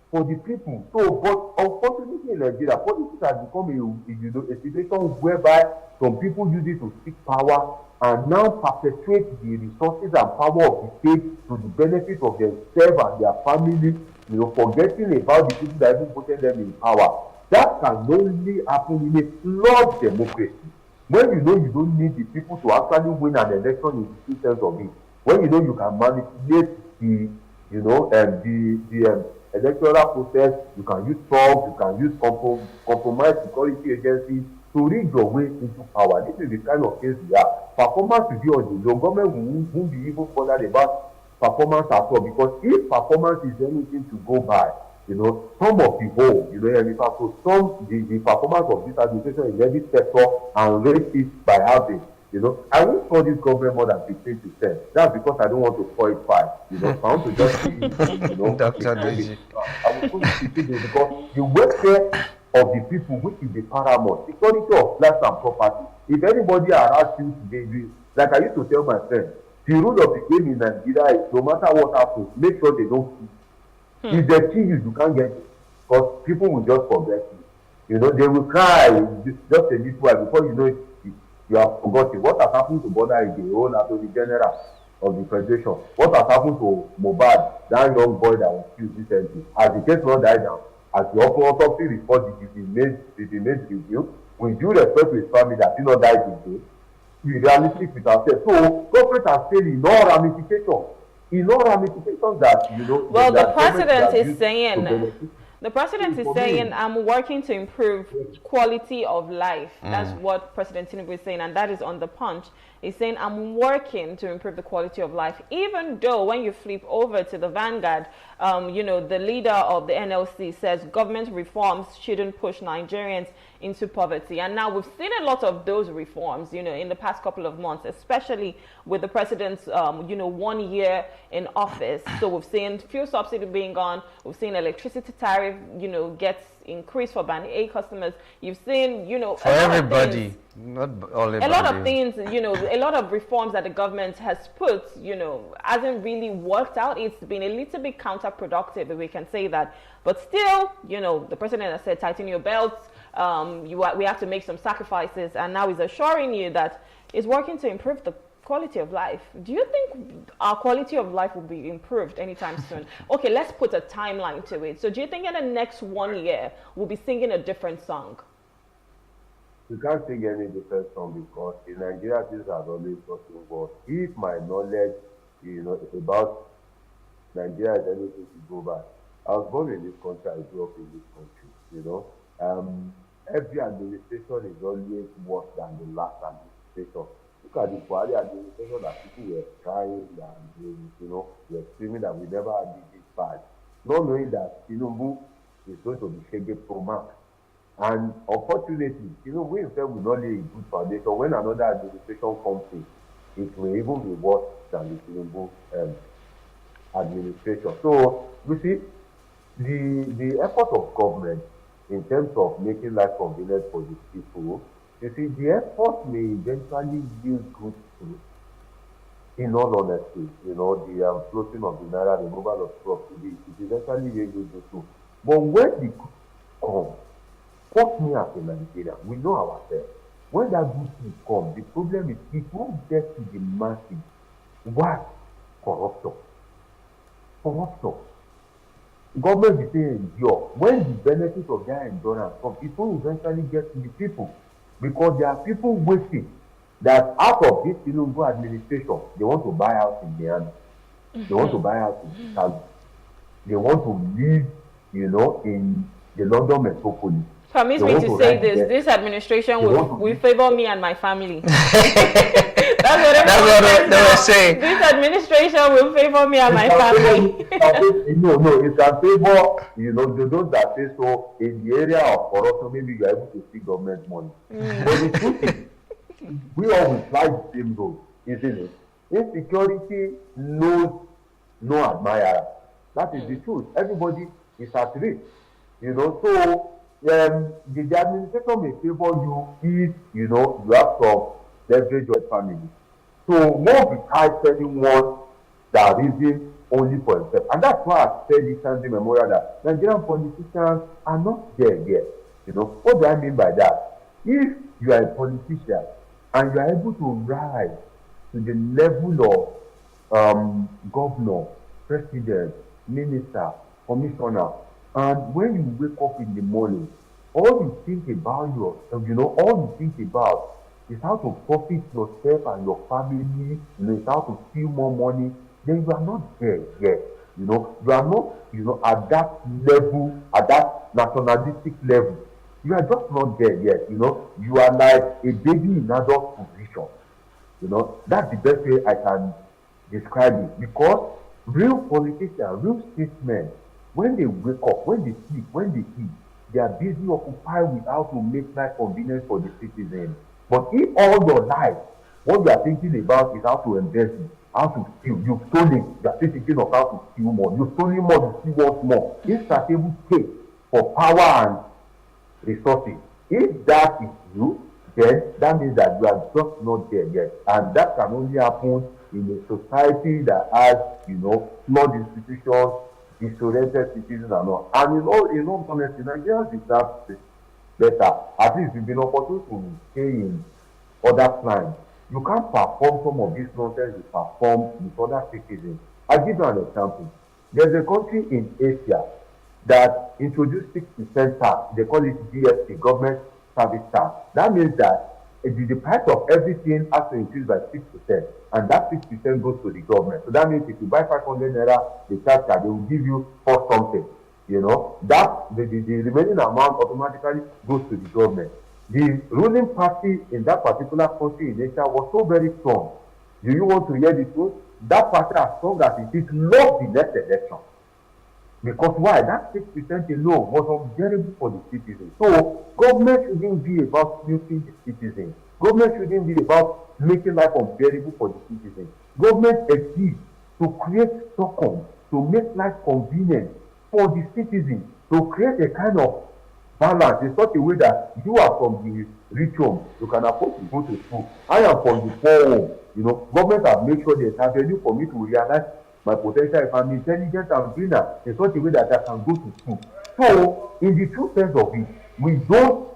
[SPEAKER 12] for the people. So, but unfortunately in Nigeria, politics has become a situation whereby some people use it to seek power and now perpetuate the resources and power of the state to the benefit of themselves and their family, forgetting about the people that even voted them in power. That can only happen in a flawed democracy. When you don't need the people to actually win an election in the true sense of it. when you know you can manipulate the, you know, the electoral process, you can use fraud, you can use compromise security agencies to rig your way into power. This is the kind of case we are. Performance will be on the low. Government won't be even bothered about performance at all, because if performance is anything to go by, you know, some of the whole, you know, the performance of this administration in every sector and rate it by having, you know, I won't call this government more than 15%. That's because I don't want to call it 5. You know, I want to just see, you know,
[SPEAKER 6] Dr. Deji.
[SPEAKER 12] I will put it 15 because the welfare of the people, which is the paramount, security of life and property. If anybody harass you today, like I used to tell my friends, the rule of the game in Nigeria is no matter what happens, make sure they don't kill. If they kill you, you can't get it, because people will just forget you. You know, they will cry just a little while before you know it, you have forgotten. What has happened to Bola Ige, the old Attorney General of the Federation? What has happened to Mohbad, that young boy that was killed recently? Has the case not died down? As the autopsy report is made review, with due respect to his family that he not died in jail, be realistic with ourselves. So government has failed in all ramifications. In all ramifications that, you know.
[SPEAKER 5] Well, the president is saying. The president is saying, I'm working to improve quality of life. That's what President Tinubu is saying, and that is on the Punch. He's saying, I'm working to improve the quality of life, even though when you flip over to the Vanguard, you know, the leader of the NLC says government reforms shouldn't push Nigerians into poverty. And now we've seen a lot of those reforms, you know, in the past couple of months, especially with the president's, you know, 1 year in office. So we've seen fuel subsidy being gone. We've seen electricity tariff, you know, gets increased for Band A customers. You've seen, you know,
[SPEAKER 6] for everybody, not all.
[SPEAKER 5] A lot of things, you know, a lot of reforms that the government has put, you know, hasn't really worked out. It's been a little bit counterproductive, if we can say that. But still, you know, the president has said, tighten your belts. We have to make some sacrifices, and now he's assuring you that it's working to improve the quality of life. Do you think our quality of life will be improved anytime soon? Okay, let's put a timeline to it. So do you think in the next 1 year we'll be singing a different song?
[SPEAKER 12] We can't sing any different song because in Nigeria things are always talking about. If my knowledge, you know, about Nigeria is anything to go by, I was born in this country, I grew up in this country, you know. Every administration is always worse than the last administration. Look at the Buhari administration that people were crying and, you know, were screaming that we never had this bad. Not knowing that Tinubu is going to be Shege Pro Max. And unfortunately, Tinubu himself will not lay a good foundation. When another administration comes in, it will even be worse than the Tinubu administration. So, you see, the effort of government in terms of making life convenient for the people, you see, the effort may eventually yield good fruit. In all honesty, you know, the floating of the naira, removal of subsidy, it eventually yield good fruit. But when the good comes, what me as a Nigerian, we know ourselves. When that good fruit comes, the problem is it won't get to the masses. Why? Corruption. Government is saying endure. When the benefits of their endurance come, it will eventually get to the people. Because there are people waiting that out of this Tinubu administration, they want to buy out in Miami. They want to buy out in Chicago. They want to live, you know, in the London metropolis.
[SPEAKER 5] Permit me to say this. This administration will favor me and my family.
[SPEAKER 6] That's what they were saying.
[SPEAKER 5] This administration will favor me and my family.
[SPEAKER 12] No, it can favor, you know, those that say so in the area of corruption, maybe you are able to see government money. But the truth is, we all will fly the same road, isn't it? Insecurity knows no admirer. That is the truth. Everybody is at risk, you know. So the administration may favor you if, you know, you have some leverage your family. So more besides anyone that reason only for himself. And that's why I said this Sunday memorial that Nigerian politicians are not there yet. You know, what do I mean by that? If you are a politician and you are able to rise to the level of governor, president, minister, commissioner, and when you wake up in the morning, all you think about all you think about it's how to profit yourself and your family, it's how to steal more money, then you are not there yet. You are not, at that level, at that nationalistic level. You are just not there yet. You are like a baby in adult position. That's the best way I can describe it. Because real politicians, real statesmen, when they wake up, when they sleep, when they eat, they are busy occupied with how to make life convenient for the citizens. But if all your life, what you are thinking about is how to embezzle, how to steal, you've stolen, you are still thinking of how to steal more. You've stolen more, you steal once more. Insatiable case for power and resources. If that is you, then that means that you are just not there yet. And that can only happen in a society that has, small institutions, disoriented citizens and all. And in all honesty, Nigerians deserve better. At least we've been opportune to stay in other climes. You can't perform some of this nonsense you perform with other citizens. I'll give you an example. There's a country in Asia that introduced 6% tax. They call it GST, Government Service Tax. That means that the price of everything has to increase by 6%, and that 6% goes to the government. So that means if you buy 500 naira, the tax card, they will give you 4 something. That the remaining amount automatically goes to the government. The ruling party in that particular country in Asia was so very strong. Do you want to hear the truth? That party, as strong as it is, lost the next election. Because why? That 6% alone was unbearable for the citizens. So government shouldn't be about milking the citizens. Government shouldn't be about making life unbearable for the citizens. Government exists to create circum, to make life convenient for the citizens, to create a kind of balance in such a way that you are from the rich home, you can afford to go to school. I am from the poor home. Government have made sure there's avenue for me to realize my potential if I'm intelligent and greener in such a way that I can go to school. So, in the true sense of it, we don't,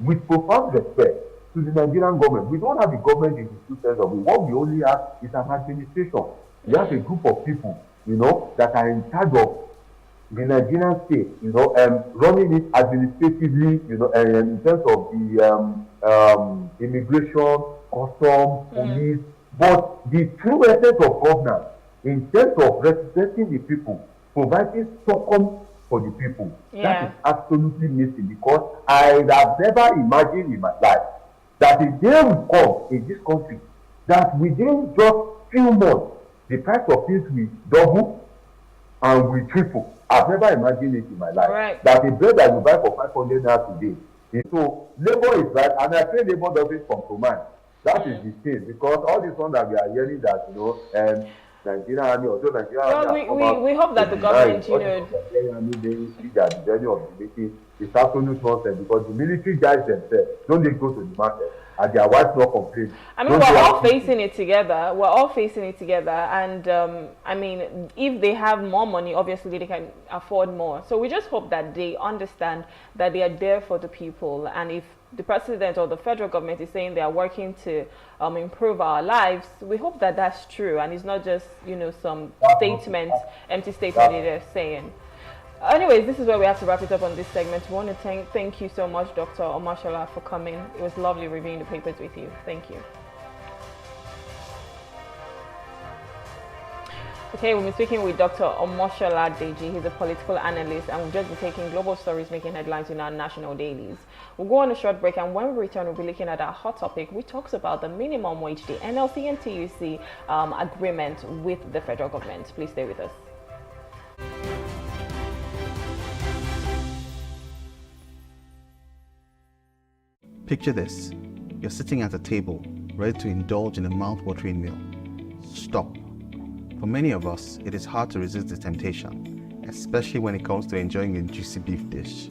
[SPEAKER 12] with profound respect to the Nigerian government, we don't have a government in the true sense of it. What we only have is an administration. We have a group of people, that are in charge of the Nigerian state, running it administratively, in terms of the immigration, customs, police. But the true essence of governance, in terms of representing the people, providing circum for the people, that is absolutely missing, because I have never imagined in my life that a day will come in this country that within just few months the price of things will double and will triple. I've never imagined it in my life.
[SPEAKER 5] Right.
[SPEAKER 12] That the bread that you buy for 500 naira today. So labor is right, and I say labor doesn't compromise. That is the thing, because all this one that we are hearing that Nigerian army, although Nigerian army,
[SPEAKER 5] we hope that the government,
[SPEAKER 12] it's absolute nonsense, because the military guys themselves don't they go to the market and their wives not complain.
[SPEAKER 5] I mean, we're all facing it together. We're all facing it together, and I mean, if they have more money, obviously they can afford more. So we just hope that they understand that they are there for the people, and if the president or the federal government is saying they are working to improve our lives, we hope that that's true, and it's not just some statement, empty statement they're saying. Anyways, this is where we have to wrap it up on this segment. We want to thank you so much, Dr. Omosola, for coming. It was lovely reviewing the papers with you. Thank you. Okay, we'll be speaking with Dr. Omosola Deji. He's a political analyst, and we'll just be taking global stories making headlines in our national dailies. We'll go on a short break, and when we return, we'll be looking at our hot topic, which talks about the minimum wage, the NLC and TUC agreement with the federal government. Please stay with us.
[SPEAKER 13] Picture this. You're sitting at a table, ready to indulge in a mouth-watering meal. Stop. For many of us, it is hard to resist the temptation, especially when it comes to enjoying a juicy beef dish.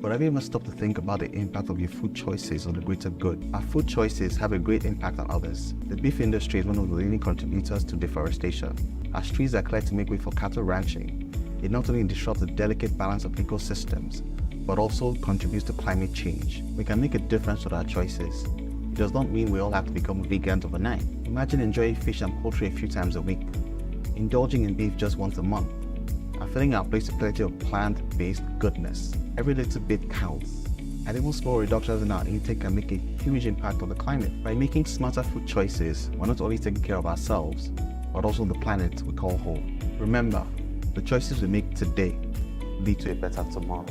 [SPEAKER 13] But have you ever stopped to think about the impact of your food choices on the greater good? Our food choices have a great impact on others. The beef industry is one of the leading contributors to deforestation. As trees are cleared to make way for cattle ranching, it not only disrupts the delicate balance of ecosystems, but also contributes to climate change. We can make a difference with our choices. It does not mean we all have to become vegans overnight. Imagine enjoying fish and poultry a few times a week, indulging in beef just once a month, and filling our plates with plenty of plant-based goodness. Every little bit counts. And even small reductions in our intake can make a huge impact on the climate. By making smarter food choices, we're not only taking care of ourselves, but also the planet we call home. Remember, the choices we make today lead to a better tomorrow.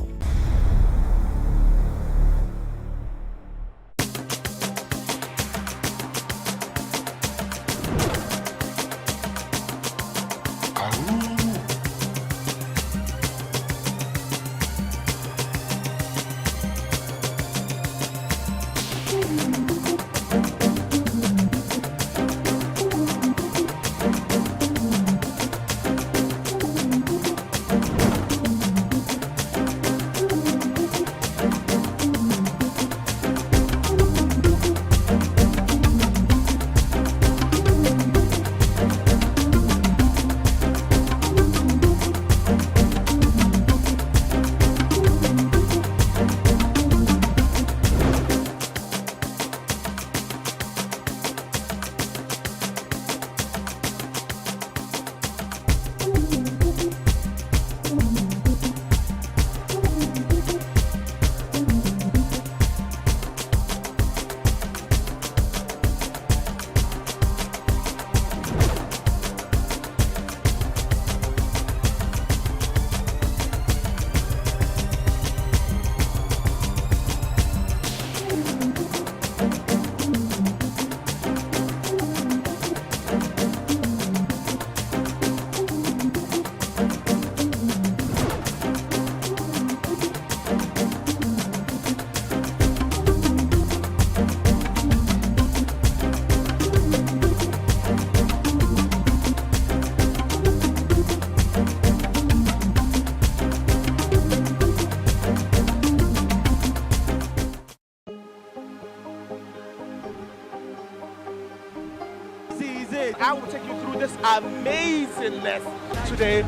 [SPEAKER 14] I will take you through this amazing lesson today.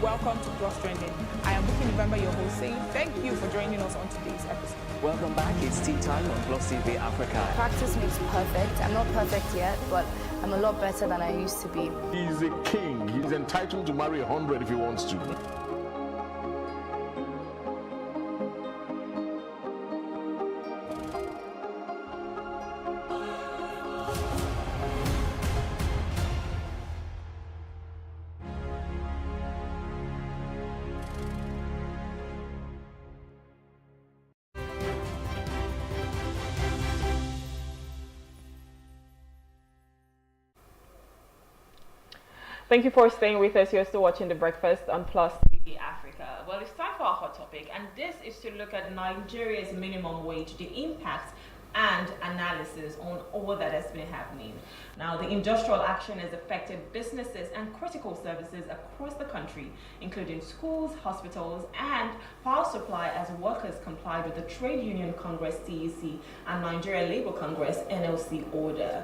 [SPEAKER 15] Welcome to Plus Trending. I am Buki November, your host, saying thank you for joining us on today's episode.
[SPEAKER 16] Welcome back. It's tea time on Plus TV Africa.
[SPEAKER 17] Practice makes perfect. I'm not perfect yet, but I'm a lot better than I used to be.
[SPEAKER 18] He's a king. He's entitled to marry 100 if he wants to.
[SPEAKER 5] Thank you for staying with us. You're still watching The Breakfast on Plus TV Africa. Well, it's time for our hot topic, and this is to look at Nigeria's minimum wage, the impact and analysis on all that has been happening. Now, the industrial action has affected businesses and critical services across the country, including schools, hospitals, and power supply, as workers complied with the Trade Union Congress (TUC) and Nigeria Labour Congress (NLC) order.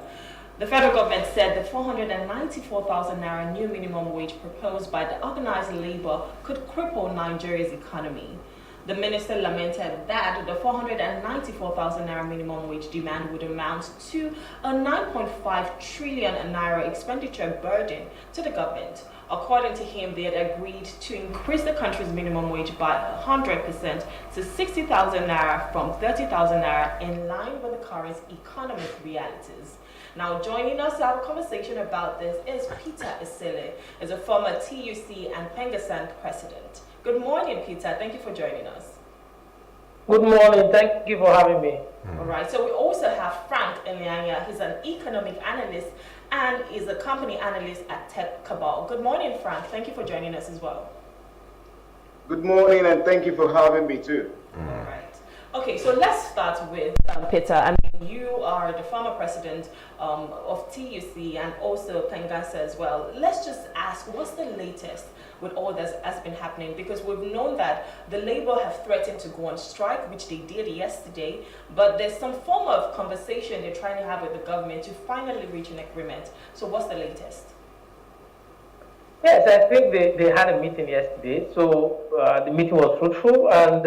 [SPEAKER 5] The federal government said the 494,000 naira new minimum wage proposed by the organized labor could cripple Nigeria's economy. The minister lamented that the 494,000 naira minimum wage demand would amount to a 9.5 trillion naira expenditure burden to the government. According to him, they had agreed to increase the country's minimum wage by 100% to 60,000 naira from 30,000 naira, in line with the current economic realities. Now, joining us to have a conversation about this is Peter Esele, as a former TUC and Pengassan president. Good morning, Peter. Thank you for joining us.
[SPEAKER 19] Good morning. Thank you for having me.
[SPEAKER 5] All right. So we also have Frank Elianya. He's an economic analyst and is a company analyst at Tech Cabal. Good morning, Frank. Thank you for joining us as well.
[SPEAKER 20] Good morning, and thank you for having me too.
[SPEAKER 5] All right. Okay, so let's start with Peter. I mean, you are the former president of TUC and also Pengasa as well. Let's just ask, what's the latest with all that has been happening? Because we've known that the Labour have threatened to go on strike, which they did yesterday, but there's some form of conversation they're trying to have with the government to finally reach an agreement. So what's the latest?
[SPEAKER 19] Yes, I think they had a meeting yesterday. So the meeting was fruitful, and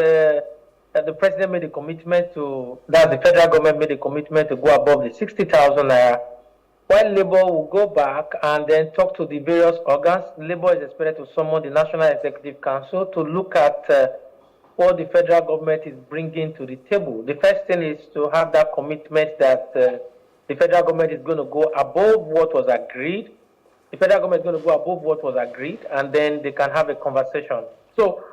[SPEAKER 19] the president made a commitment to, that the federal government made a commitment to go above the 60,000 naira while Labour will go back and then talk to the various organs. Labour is expected to summon the National Executive Council to look at what the federal government is bringing to the table. The first thing is to have that commitment that the federal government is going to go above what was agreed. The federal government is going to go above what was agreed, and then they can have a conversation. So,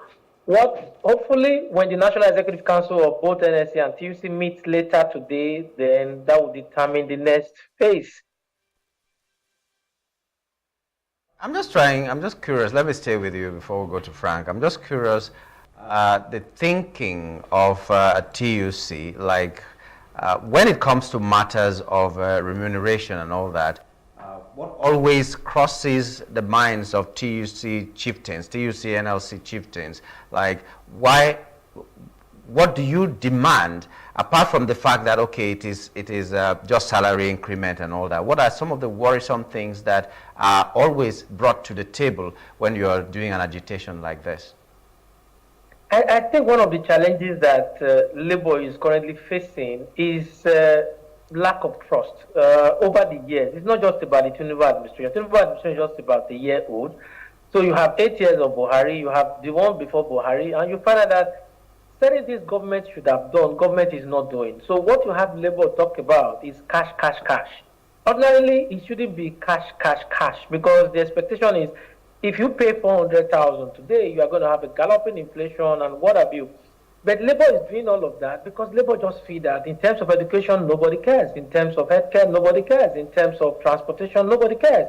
[SPEAKER 19] hopefully, when the National Executive Council of both NSC and TUC meets later today, then that will determine the next phase.
[SPEAKER 6] I'm just curious. Let me stay with you before we go to Frank. I'm just curious, the thinking of TUC, like when it comes to matters of remuneration and all that, what always crosses the minds of TUC chieftains, TUC NLC chieftains, like what do you demand, apart from the fact that, okay, it is just salary increment and all that? What are some of the worrisome things that are always brought to the table when you are doing an agitation like this?
[SPEAKER 19] I think one of the challenges that Labour is currently facing is lack of trust over the years. It's not just about the Tinubu administration. Tinubu administration is just about a year old. So you have 8 years of Buhari, you have the one before Buhari, and you find out that certain things government should have done, government is not doing. So what you have Labour talk about is cash, cash, cash. Ordinarily, it shouldn't be cash, cash, cash, because the expectation is if you pay 400,000 today, you are going to have a galloping inflation and what have you. But Labour is doing all of that because Labour just feel that in terms of education, nobody cares. In terms of healthcare, nobody cares. In terms of transportation, nobody cares.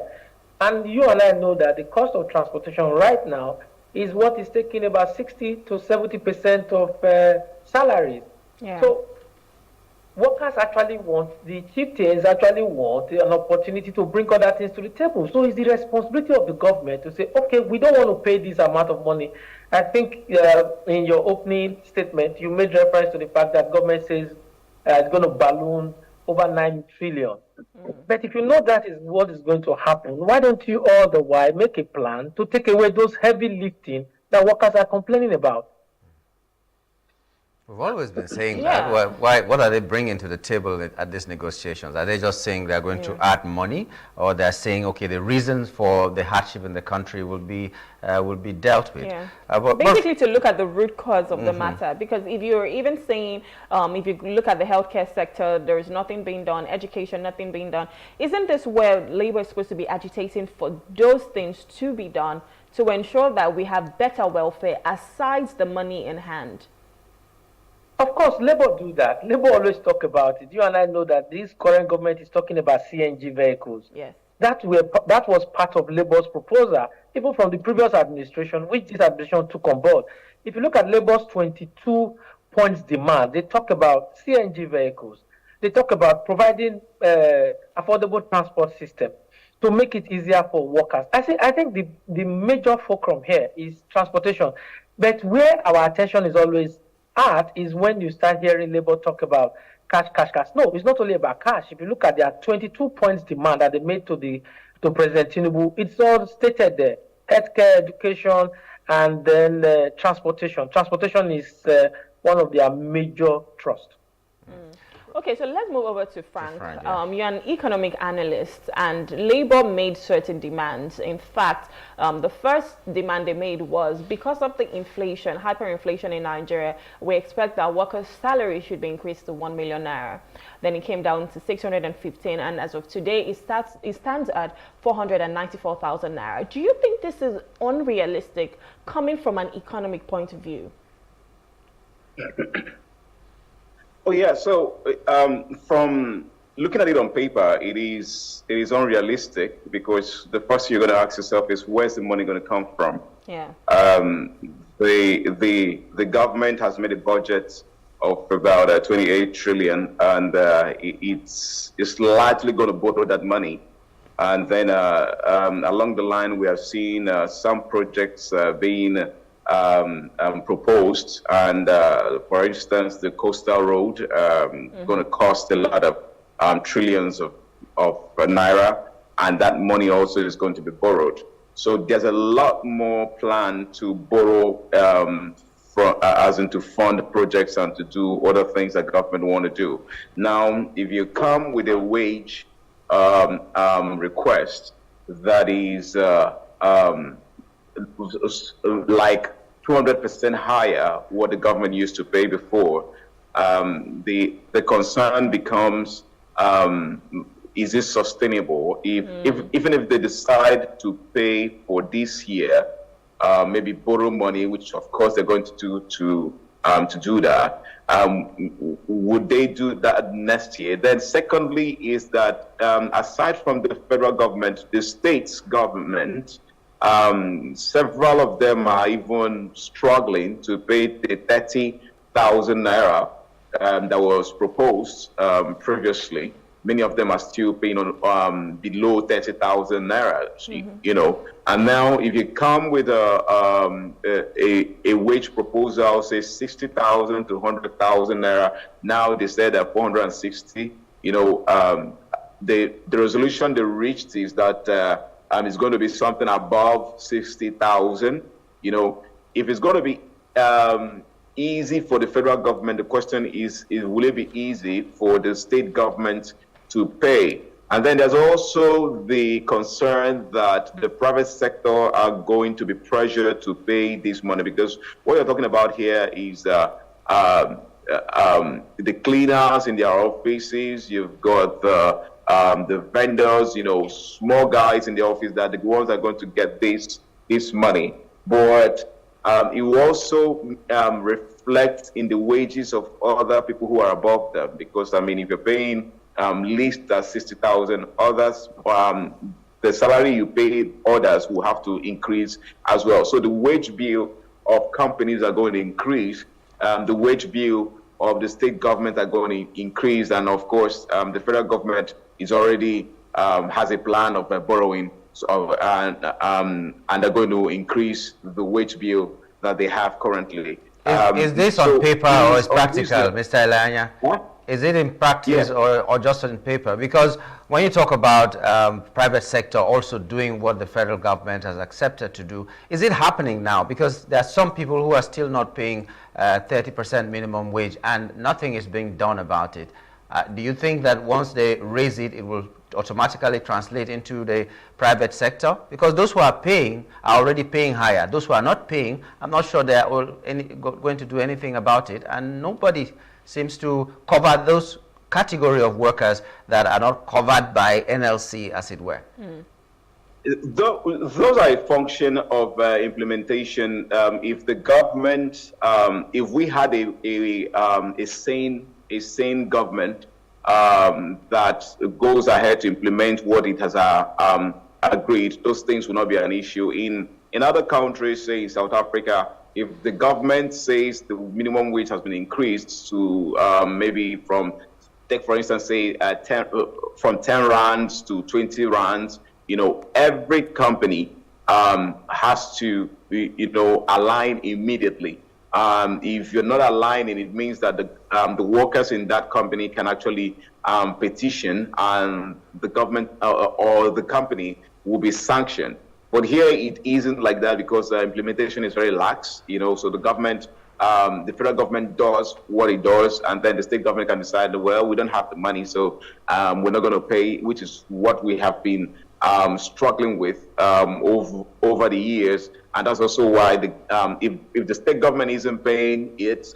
[SPEAKER 19] And you and I know that the cost of transportation right now is what is taking about 60 to 70% of salaries.
[SPEAKER 5] Yeah.
[SPEAKER 19] So workers actually want, the chieftains actually want an opportunity to bring other things to the table. So it's the responsibility of the government to say, okay, we don't want to pay this amount of money. I think in your opening statement, you made reference to the fact that government says it's going to balloon over 9 trillion. But if you know that is what is going to happen, why don't you all the while make a plan to take away those heavy lifting that workers are complaining about?
[SPEAKER 6] We've always been saying that. What are they bringing to the table at these negotiations? Are they just saying they're going to add money, or they're saying, okay, the reasons for the hardship in the country will be dealt with?
[SPEAKER 5] Yeah. Basically, to look at the root cause of the matter, because if you're even saying, if you look at the healthcare sector, there is nothing being done, education, nothing being done. Isn't this where Labour is supposed to be agitating for those things to be done to ensure that we have better welfare aside the money in hand?
[SPEAKER 19] Of course, Labour do that. Labour always talk about it. You and I know that this current government is talking about CNG vehicles.
[SPEAKER 5] Yes.
[SPEAKER 19] That was part of Labour's proposal, even from the previous administration, which this administration took on board. If you look at Labour's 22 points demand, they talk about CNG vehicles. They talk about providing affordable transport system to make it easier for workers. I think the major fulcrum here is transportation. But where our attention is always at is when you start hearing Labour talk about cash, cash, cash. No, it's not only about cash. If you look at their 22 points demand that they made to President Tinubu, it's all stated there. Healthcare, education, and then transportation. Transportation is one of their major thrusts.
[SPEAKER 5] Okay, so let's move over to Frank. You're an economic analyst, and Labour made certain demands. In fact, the first demand they made was because of the inflation, hyperinflation in Nigeria, we expect that workers' salary should be increased to 1 million naira. Then it came down to 615, and as of today, it stands at 494,000 naira. Do you think this is unrealistic coming from an economic point of view?
[SPEAKER 20] Oh yeah, so from looking at it on paper, it is unrealistic, because the first thing you're going to ask yourself is, where's the money going to come from?
[SPEAKER 5] Yeah.
[SPEAKER 20] The government has made a budget of about 28 trillion, and it's largely going to borrow that money. And then along the line, we have seen some projects being proposed, and for instance, the coastal road going to cost a lot of trillions of naira, and that money also is going to be borrowed. So there's a lot more planned to borrow, as in to fund projects and to do other things that government want to do. Now, if you come with a wage request that is like 200% higher what the government used to pay before, the concern becomes, is it sustainable? Even if they decide to pay for this year, maybe borrow money, which of course they're going to do to do that, would they do that next year? Then secondly is that aside from the federal government, the states government, several of them are even struggling to pay the 30,000 naira that was proposed previously. Many of them are still paying on below 30,000 naira, you know. And now, if you come with a wage proposal, say 60,000 to 100,000 naira, now they said at 460. You know, the resolution they reached is that it's going to be something above 60,000. You know, if it's going to be easy for the federal government, the question is will it be easy for the state government to pay? And then there's also the concern that the private sector are going to be pressured to pay this money, because what you're talking about here is the cleaners in their offices. You've got the vendors, you know, small guys in the office that are the ones that are going to get this money. But it will also reflect in the wages of other people who are above them, because I mean, if you're paying least at 60,000, others, the salary you pay others will have to increase as well. So the wage bill of companies are going to increase, the wage bill of the state government are going to increase, and of course, the federal government is already has a plan of borrowing, and they're going to increase the wage bill that they have currently.
[SPEAKER 6] Is this on paper or is practical, Mr. Elanya?
[SPEAKER 20] What?
[SPEAKER 6] Is it in practice or just on paper? Because when you talk about private sector also doing what the federal government has accepted to do, is it happening now? Because there are some people who are still not paying 30% minimum wage and nothing is being done about it. Do you think that once they raise it, it will automatically translate into the private sector? Because those who are paying are already paying higher. Those who are not paying, I'm not sure they are going to do anything about it, and nobody seems to cover those category of workers that are not covered by NLC, as it were.
[SPEAKER 20] Those are a function of implementation. If the government, if we had a sane government that goes ahead to implement what it has agreed, those things will not be an issue. In other countries, say in South Africa, if the government says the minimum wage has been increased to maybe take for instance, say from 10 rands to 20 rands, you know, every company has to, you know, align immediately. If you're not aligning, it means that the workers in that company can actually petition, and the government or the company will be sanctioned. But here it isn't like that, because implementation is very lax, you know. So the government, the federal government does what it does, and then the state government can decide, well, we don't have the money, so we're not going to pay, which is what we have been struggling with over the years. And that's also why if the state government isn't paying it,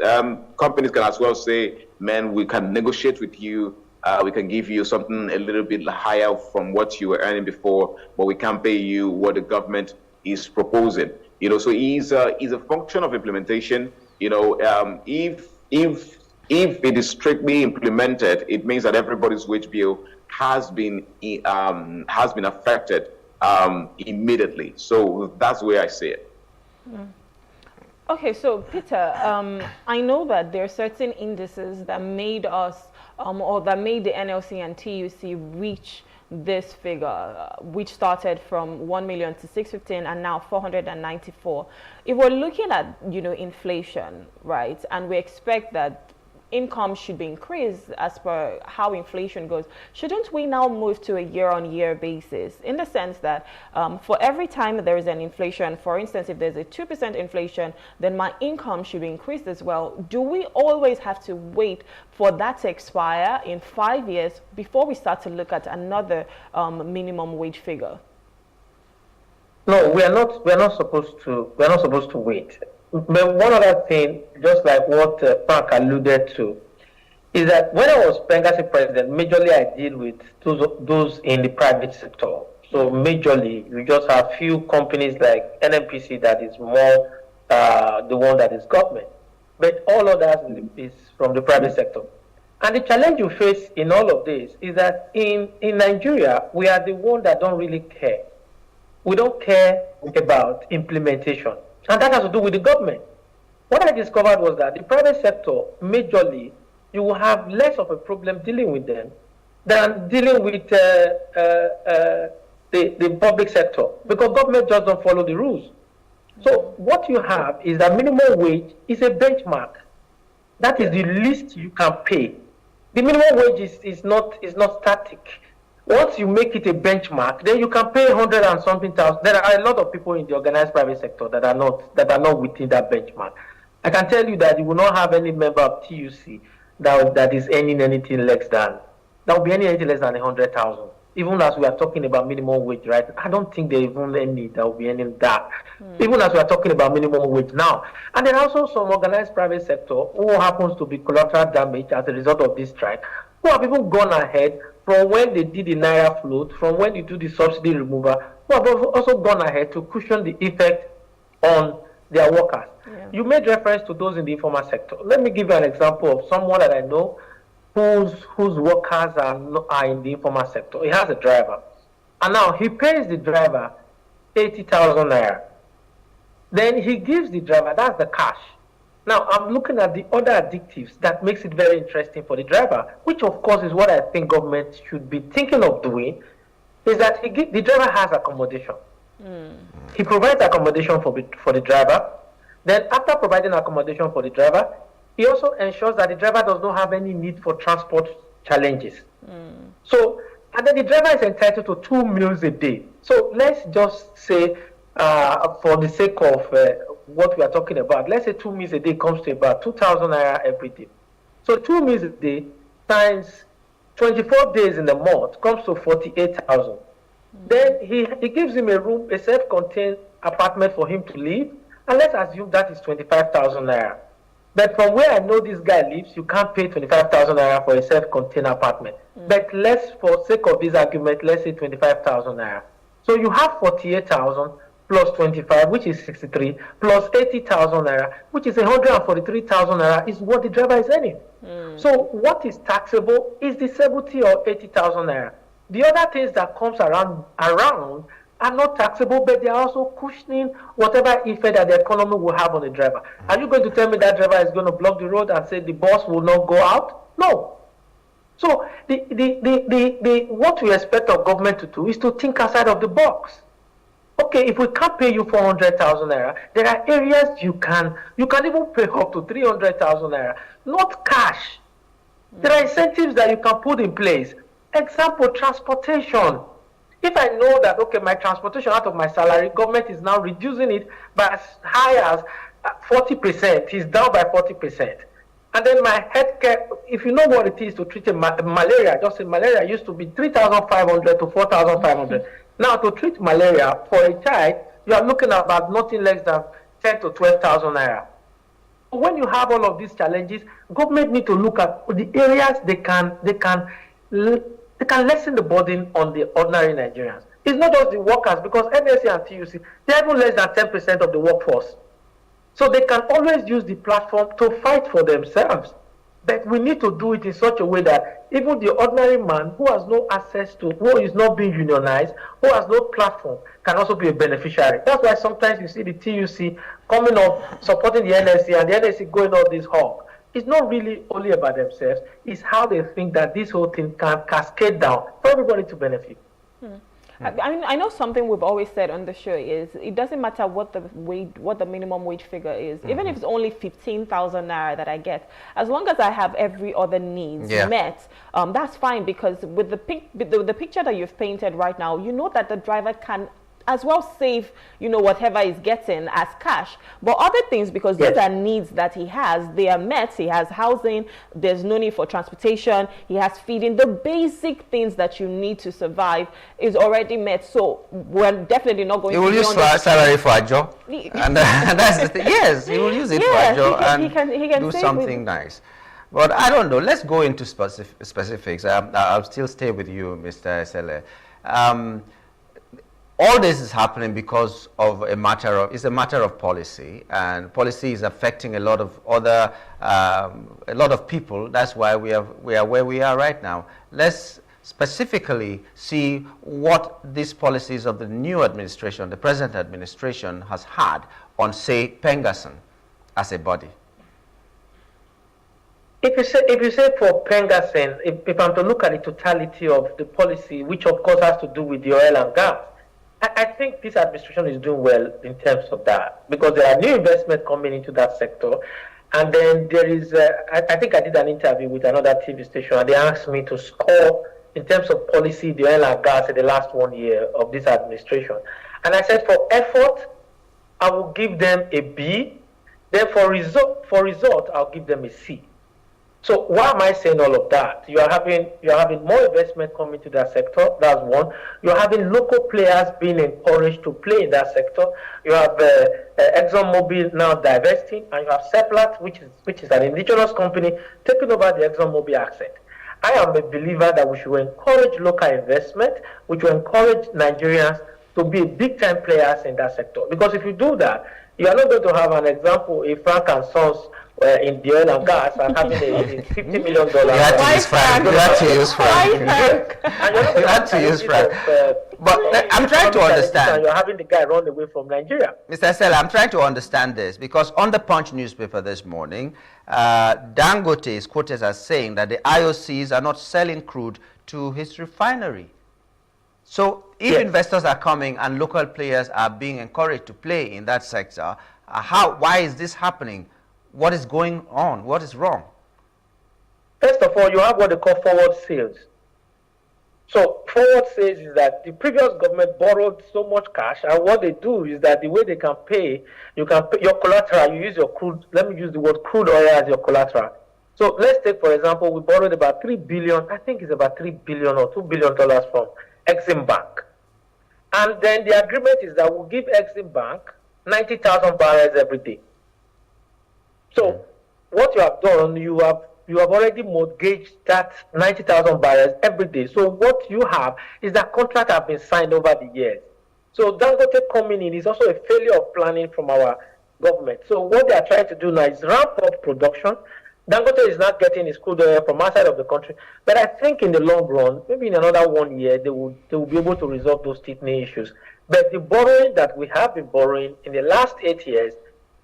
[SPEAKER 20] companies can as well say, man, we can negotiate with you. We can give you something a little bit higher from what you were earning before, but we can't pay you what the government is proposing. You know, so it's a function of implementation. You know, if it is strictly implemented, it means that everybody's wage bill has been affected immediately. So that's the way I see it.
[SPEAKER 5] Okay, so Peter, I know that there are certain indices that made us, or that made the NLC and TUC reach this figure, which started from 1 million to 615 and now 494. If we're looking at, you know, inflation, right, and we expect that income should be increased as per how inflation goes, shouldn't we now move to a year-on-year basis, in the sense that for every time there is an inflation, for instance, if there's a 2% inflation, then my income should be increased as well? Do we always have to wait for that to expire in 5 years before we start to look at another minimum wage figure?
[SPEAKER 19] No, we are not supposed to wait. But one other thing, just like what Frank alluded to, is that when I was Pengasi president, majorly I deal with those in the private sector. So majorly, we just have few companies like NNPC that is more the one that is government. But all others is from the private sector. And the challenge you face in all of this is that in Nigeria, we are the one that don't really care. We don't care about implementation. And that has to do with the government. What I discovered was that the private sector, majorly, you will have less of a problem dealing with them than dealing with the public sector, because government just don't follow the rules. So what you have is that minimum wage is a benchmark. That is the least you can pay. The minimum wage is not static. Once you make it a benchmark, then you can pay 100 and something thousand. There are a lot of people in the organized private sector that are not within that benchmark. I can tell you that you will not have any member of TUC that is earning anything less than 100,000. Even as we are talking about minimum wage, right? I don't think there is even any that will be earning that. Even as we are talking about minimum wage now. And there are also some organized private sector who happens to be collateral damage as a result of this strike, who have even gone ahead from when they did the Naira float, from when you do the subsidy removal, who have also gone ahead to cushion the effect on their workers. Yeah. You made reference to those in the informal sector. Let me give you an example of someone that I know whose workers are in the informal sector. He has a driver. And now he pays the driver 80,000 naira. Then he gives the driver, that's the cash. Now, I'm looking at the other additives that makes it very interesting for the driver, which of course is what I think government should be thinking of doing, is that the driver has accommodation. He provides accommodation for the driver. Then after providing accommodation for the driver, he also ensures that the driver does not have any need for transport challenges. So, and then the driver is entitled to 2 meals a day. So let's just say, for the sake of what we are talking about, let's say 2 meals a day comes to about 2,000 naira every day. So 2 meals a day times 24 days in the month comes to 48,000. Then he gives him a self-contained apartment for him to live, and let's assume that is 25,000 naira. But from where I know this guy lives, you can't pay 25,000 naira for a self-contained apartment. But for sake of this argument, let's say 25,000 naira. So you have 48,000 plus 25, which is 63, plus 80,000 naira, which is 143,000 naira, is what the driver is earning. So what is taxable is the 70 or 80,000 naira. The other things that comes around are not taxable, but they are also cushioning whatever effect that the economy will have on the driver. Are you going to tell me that driver is going to block the road and say the bus will not go out? No. So what we expect of government to do is to think outside of the box. Okay, if we can't pay you 400,000 naira, there are areas you can even pay up to 300,000 naira, not cash. There are incentives that you can put in place. Example, transportation. If I know that, okay, my transportation out of my salary, government is now reducing it by as high as 40%, it's down by 40%. And then my healthcare, if you know what it is to treat malaria, just say malaria used to be 3,500 to 4,500. Now to treat malaria for a child, you are looking at about nothing less than 10 to 12,000 naira. When you have all of these challenges, government need to look at the areas they can lessen the burden on the ordinary Nigerians. It's not just the workers, because NSC and TUC, they're even less than 10% of the workforce. So they can always use the platform to fight for themselves. But we need to do it in such a way that even the ordinary man who has no access to, who is not being unionized, who has no platform, can also be a beneficiary. That's why sometimes you see the TUC coming up, supporting the NSC, and the NSC going on this hog. It's not really only about themselves, it's how they think that this whole thing can cascade down for everybody to benefit.
[SPEAKER 5] I know something we've always said on the show is it doesn't matter what the minimum wage figure is, even if it's only 15,000 naira that I get, as long as I have every other needs met, that's fine, because with the picture that you've painted right now, you know that the driver can as well save, whatever he's getting as cash. But other things, because these are needs that he has, they are met. He has housing, there's no need for transportation, he has feeding. The basic things that you need to survive is already met. So we're definitely not going to...
[SPEAKER 6] He will use salary for a job. And that's the thing. Yes, he will use it for a job and he can do something nice. But I don't know. Let's go into specifics. I'll still stay with you, Mr. Esele. All this is happening because of it's a matter of policy, and policy is affecting a lot of people. That's why we are where we are right now. Let's specifically see what these policies of the new administration, the present administration, has had on, say, Pengassan as a body.
[SPEAKER 19] If you say for Pengassan, if I'm to look at the totality of the policy, which of course has to do with the oil and gas, I think this administration is doing well in terms of that, because there are new investments coming into that sector. And then there is, I think I did an interview with another TV station, and they asked me to score in terms of policy, the oil and gas in the last 1 year of this administration. And I said for effort, I will give them a B. Then for result, I'll give them a C. So why am I saying all of that? You are having more investment coming to that sector. That's one. You're having local players being encouraged to play in that sector. You have ExxonMobil now divesting, and you have Seplat, which is an indigenous company, taking over the ExxonMobil asset. I am a believer that we should encourage local investment, which will encourage Nigerians to be big-time players in that sector. Because if you do that, you are not going to have an example, a Frank and Sons in the oil and gas and having a $50 million. You
[SPEAKER 6] had to use Frank. You had to use Frank. You had to use Frank. But I'm trying to understand.
[SPEAKER 19] You're having the guy run away from Nigeria.
[SPEAKER 6] Mr. Esele, I'm trying to understand this, because on the Punch newspaper this morning, Dangote is quoted as saying that the IOCs are not selling crude to his refinery. So if investors are coming and local players are being encouraged to play in that sector, why is this happening? What is going on? What is wrong?
[SPEAKER 19] First of all, you have what they call forward sales. So forward sales is that the previous government borrowed so much cash, and what they do is that the way they can pay, you can pay your collateral, you use your crude, let me use the word crude oil as your collateral. So let's take, for example, we borrowed about 3 billion, I think it's about 3 billion or $2 billion from Exim Bank. And then the agreement is that we'll give Exim Bank 90,000 barrels every day. So what you have done, you have already mortgaged that 90,000 barrels every day. So what you have is that contract have been signed over the years. So Dangote coming in is also a failure of planning from our government. So what they are trying to do now is ramp up production. Dangote is not getting his crude oil from outside of the country. But I think in the long run, maybe in another 1 year, they will be able to resolve those teething issues. But the borrowing that we have been borrowing in the last 8 years,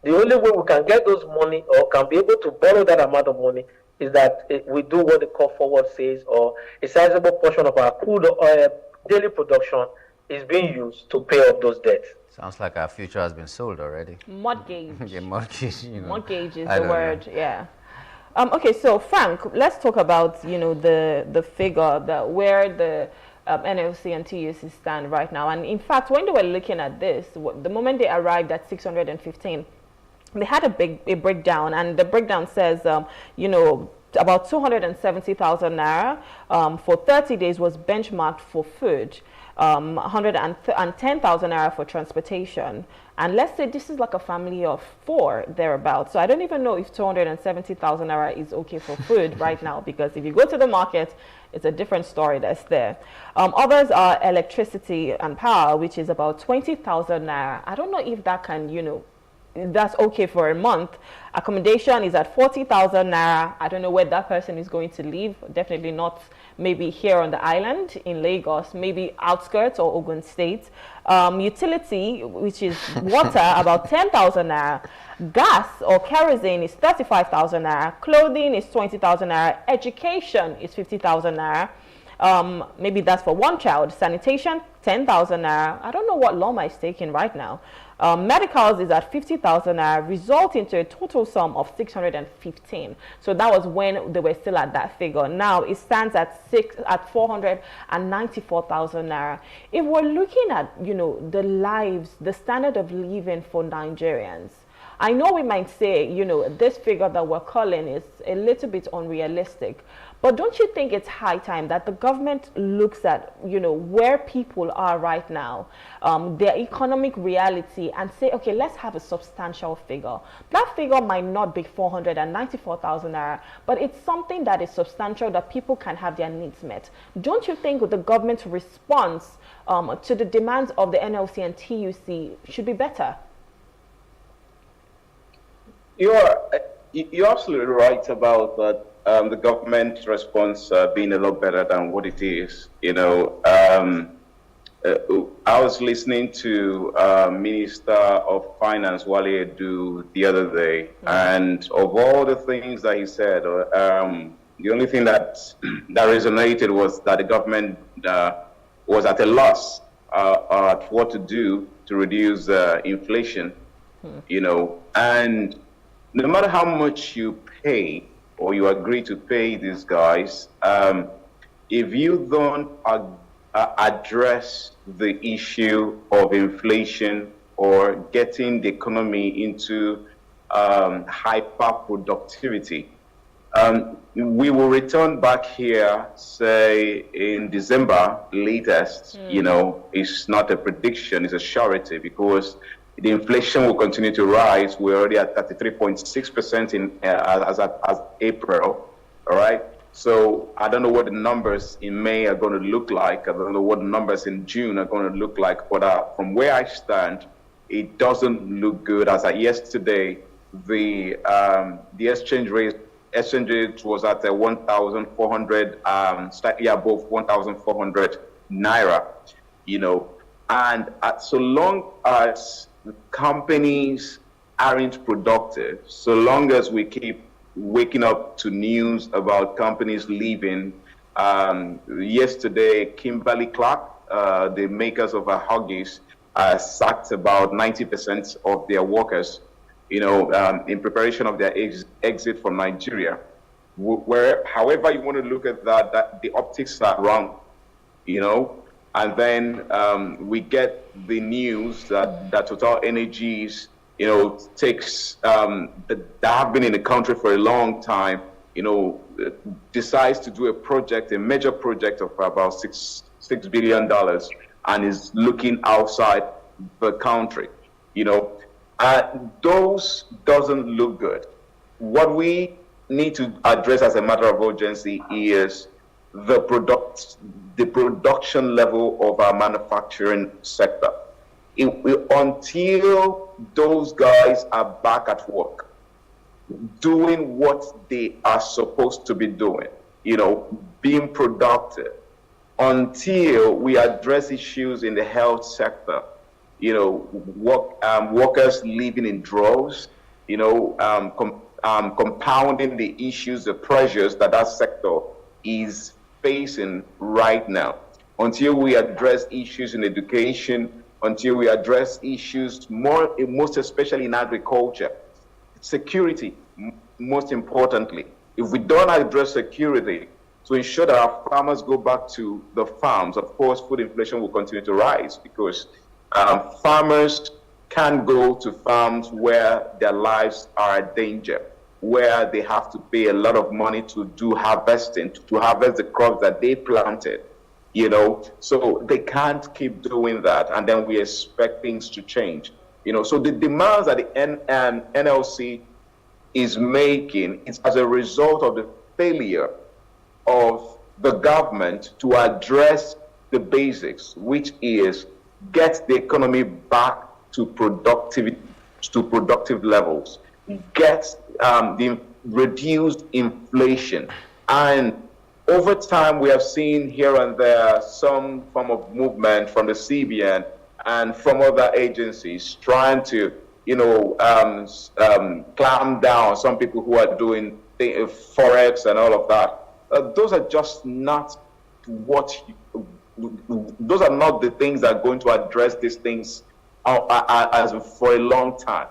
[SPEAKER 19] the only way we can get those money or can be able to borrow that amount of money is that we do what they call forward sales, or a sizable portion of our crude oil daily production is being used to pay off those debts.
[SPEAKER 6] Sounds like our future has been sold already.
[SPEAKER 5] Mortgage.
[SPEAKER 6] Yeah, mortgage.
[SPEAKER 5] Mortgage is the word. Yeah. Okay, so Frank, let's talk about the figure where the NLC and TUC stand right now. And in fact, when they were looking at this, the moment they arrived at 615. They had a breakdown, and the breakdown says, about 270,000 naira for 30 days was benchmarked for food, 110,000 naira for transportation. And let's say this is like a family of 4 thereabouts. So I don't even know if 270,000 naira is okay for food right now, because if you go to the market, it's a different story that's there. Others are electricity and power, which is about 20,000 naira. I don't know if that can, that's okay for a month. Accommodation is at 40,000 naira. I don't know where that person is going to live. Definitely not maybe here on the island in Lagos, maybe outskirts or Ogun State. Utility, which is water, about 10,000 naira. Gas or kerosene is 35,000 naira. Clothing is 20,000 naira. Education is 50,000 naira. Maybe that's for one child. Sanitation, 10,000 naira. I don't know what Loma is taking right now. Medicals is at 50,000 naira, resulting to a total sum of 615. So that was when they were still at that figure. Now it stands at 494,000 naira. If we're looking at, you know, the lives, the standard of living for Nigerians, I know we might say, you know, this figure that we're calling is a little bit unrealistic, but don't you think it's high time that the government looks at, you know, where people are right now, their economic reality, and say, okay, let's have a substantial figure. That figure might not be 494,000 naira, but it's something that is substantial, that people can have their needs met. Don't you think the government's response to the demands of the NLC and TUC should be better?
[SPEAKER 20] You're absolutely right about that. The government response being a lot better than what it is. You know, I was listening to Minister of Finance Wale Edu the other day, and of all the things that he said, the only thing that resonated was that the government was at a loss at what to do to reduce inflation. You know, and no matter how much you pay or you agree to pay these guys, if you don't address the issue of inflation or getting the economy into hyper productivity, we will return back here, say in December latest. You know, it's not a prediction, it's a surety, because the inflation will continue to rise. We're already at 33.6% in as April. All right. So I don't know what the numbers in May are going to look like. I don't know what the numbers in June are going to look like. But from where I stand, it doesn't look good. As of yesterday, the exchange rate was at 1,400, slightly above 1,400 naira. You know, and so long as companies aren't productive, so long as we keep waking up to news about companies leaving. Yesterday, Kimberly-Clark, the makers of Huggies, sacked about 90% of their workers, you know, in preparation of their exit from Nigeria. However you want to look at that the optics are wrong, you know. And then we get the news that Total Energies, you know, takes that have been in the country for a long time, you know, decides to do a major project of about $6 billion, and is looking outside the country, you know. Those doesn't look good. What we need to address as a matter of urgency is the production level of our manufacturing sector. Until those guys are back at work, doing what they are supposed to be doing, you know, being productive, until we address issues in the health sector, you know, workers living in droves, you know, compounding the issues, the pressures that sector is facing right now. Until we address issues in education, until we address issues most especially in agriculture, security, most importantly. If we don't address security to ensure that our farmers go back to the farms, of course, food inflation will continue to rise, because farmers can't go to farms where their lives are in danger, where they have to pay a lot of money to do harvesting, to harvest the crops that they planted, you know. So they can't keep doing that, and then we expect things to change, you know. So the demands that the NLC is making is as a result of the failure of the government to address the basics, which is get the economy back to productive levels, get the reduced inflation. And over time, we have seen here and there some form of movement from the CBN and from other agencies trying to, you know, clamp down on some people who are doing Forex and all of that. Those are just not those are not the things that are going to address these things as for a long time.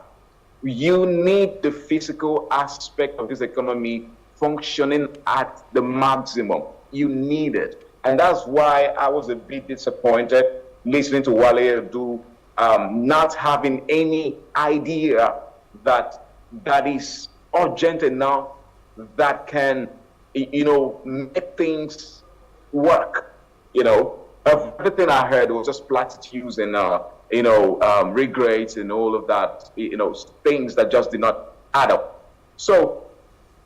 [SPEAKER 20] You need the physical aspect of this economy functioning at the maximum. You need it. And that's why I was a bit disappointed listening to Wale Edu, not having any idea that is urgent enough that can, make things work. Everything I heard was just platitudes and, regrets and all of that, things that just did not add up. So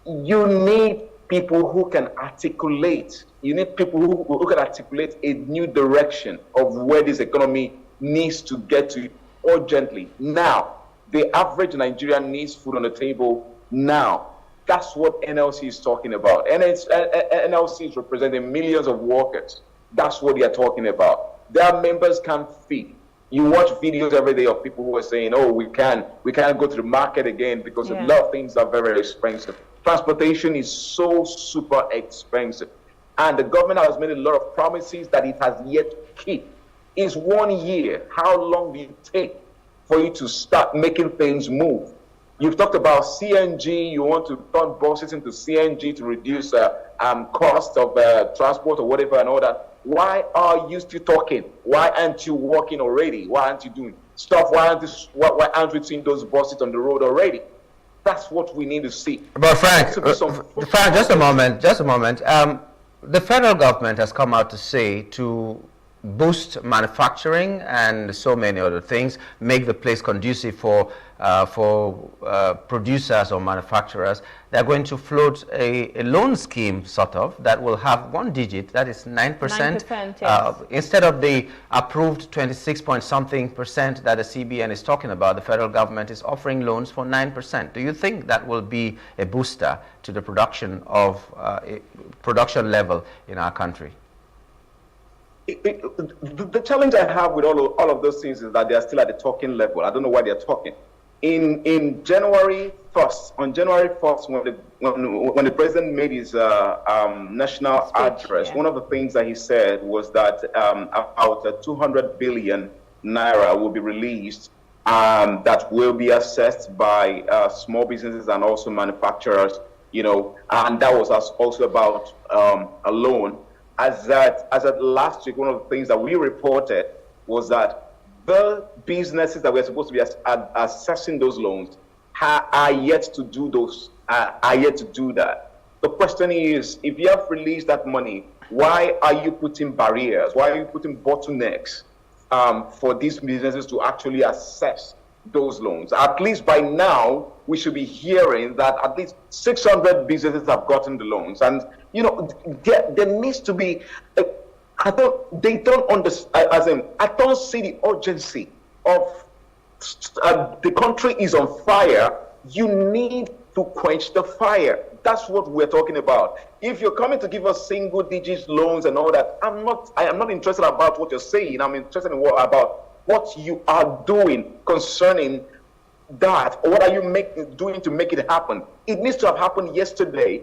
[SPEAKER 20] you need people who can articulate. You need people who can articulate a new direction of where this economy needs to get to urgently. Now, the average Nigerian needs food on the table now. That's what NLC is talking about. NLC is representing millions of workers. That's what they are talking about. Their members can't feed. You watch videos every day of people who are saying, "Oh, we can't go to the market again because a lot of things are very, very expensive." Transportation is so super expensive. And the government has made a lot of promises that it has yet to keep. It's 1 year. How long do you take for you to start making things move? You've talked about CNG. You want to turn buses into CNG to reduce cost of transport or whatever and all that. Why are you still talking? Why aren't you working already? Why aren't you doing stuff? Why aren't we seeing those buses on the road already? That's what we need to see.
[SPEAKER 6] But Frank, just a moment. The federal government has come out to say to boost manufacturing and so many other things, make the place conducive for producers or manufacturers. They're going to float a loan scheme, sort of, that will have one digit, that is 9%.
[SPEAKER 5] 9%, yes.
[SPEAKER 6] Instead of the approved 26-point-something% that the CBN is talking about, the federal government is offering loans for 9%. Do you think that will be a booster to the production level in our country?
[SPEAKER 20] The challenge I have with all of those things is that they are still at the talking level. I don't know why they are talking. In January 1st, on January 1st, when the president made his national address, one of the things that he said was that about 200 billion naira will be released that will be assessed by small businesses and also manufacturers, and that was also about a loan. As at last week, one of the things that we reported was that the businesses that we're supposed to be assessing those loans are yet to do that. The question is, if you have released that money, why are you putting barriers? Why are you putting bottlenecks for these businesses to actually assess those loans? At least by now, we should be hearing that at least 600 businesses have gotten the loans. And, there needs to be, I don't see the urgency of the country is on fire. You need to quench the fire. That's what we're talking about. If you're coming to give us single-digit loans and all that, I am not interested about what you're saying. I'm interested in about what you are doing concerning that. Or what are you doing to make it happen? It needs to have happened yesterday.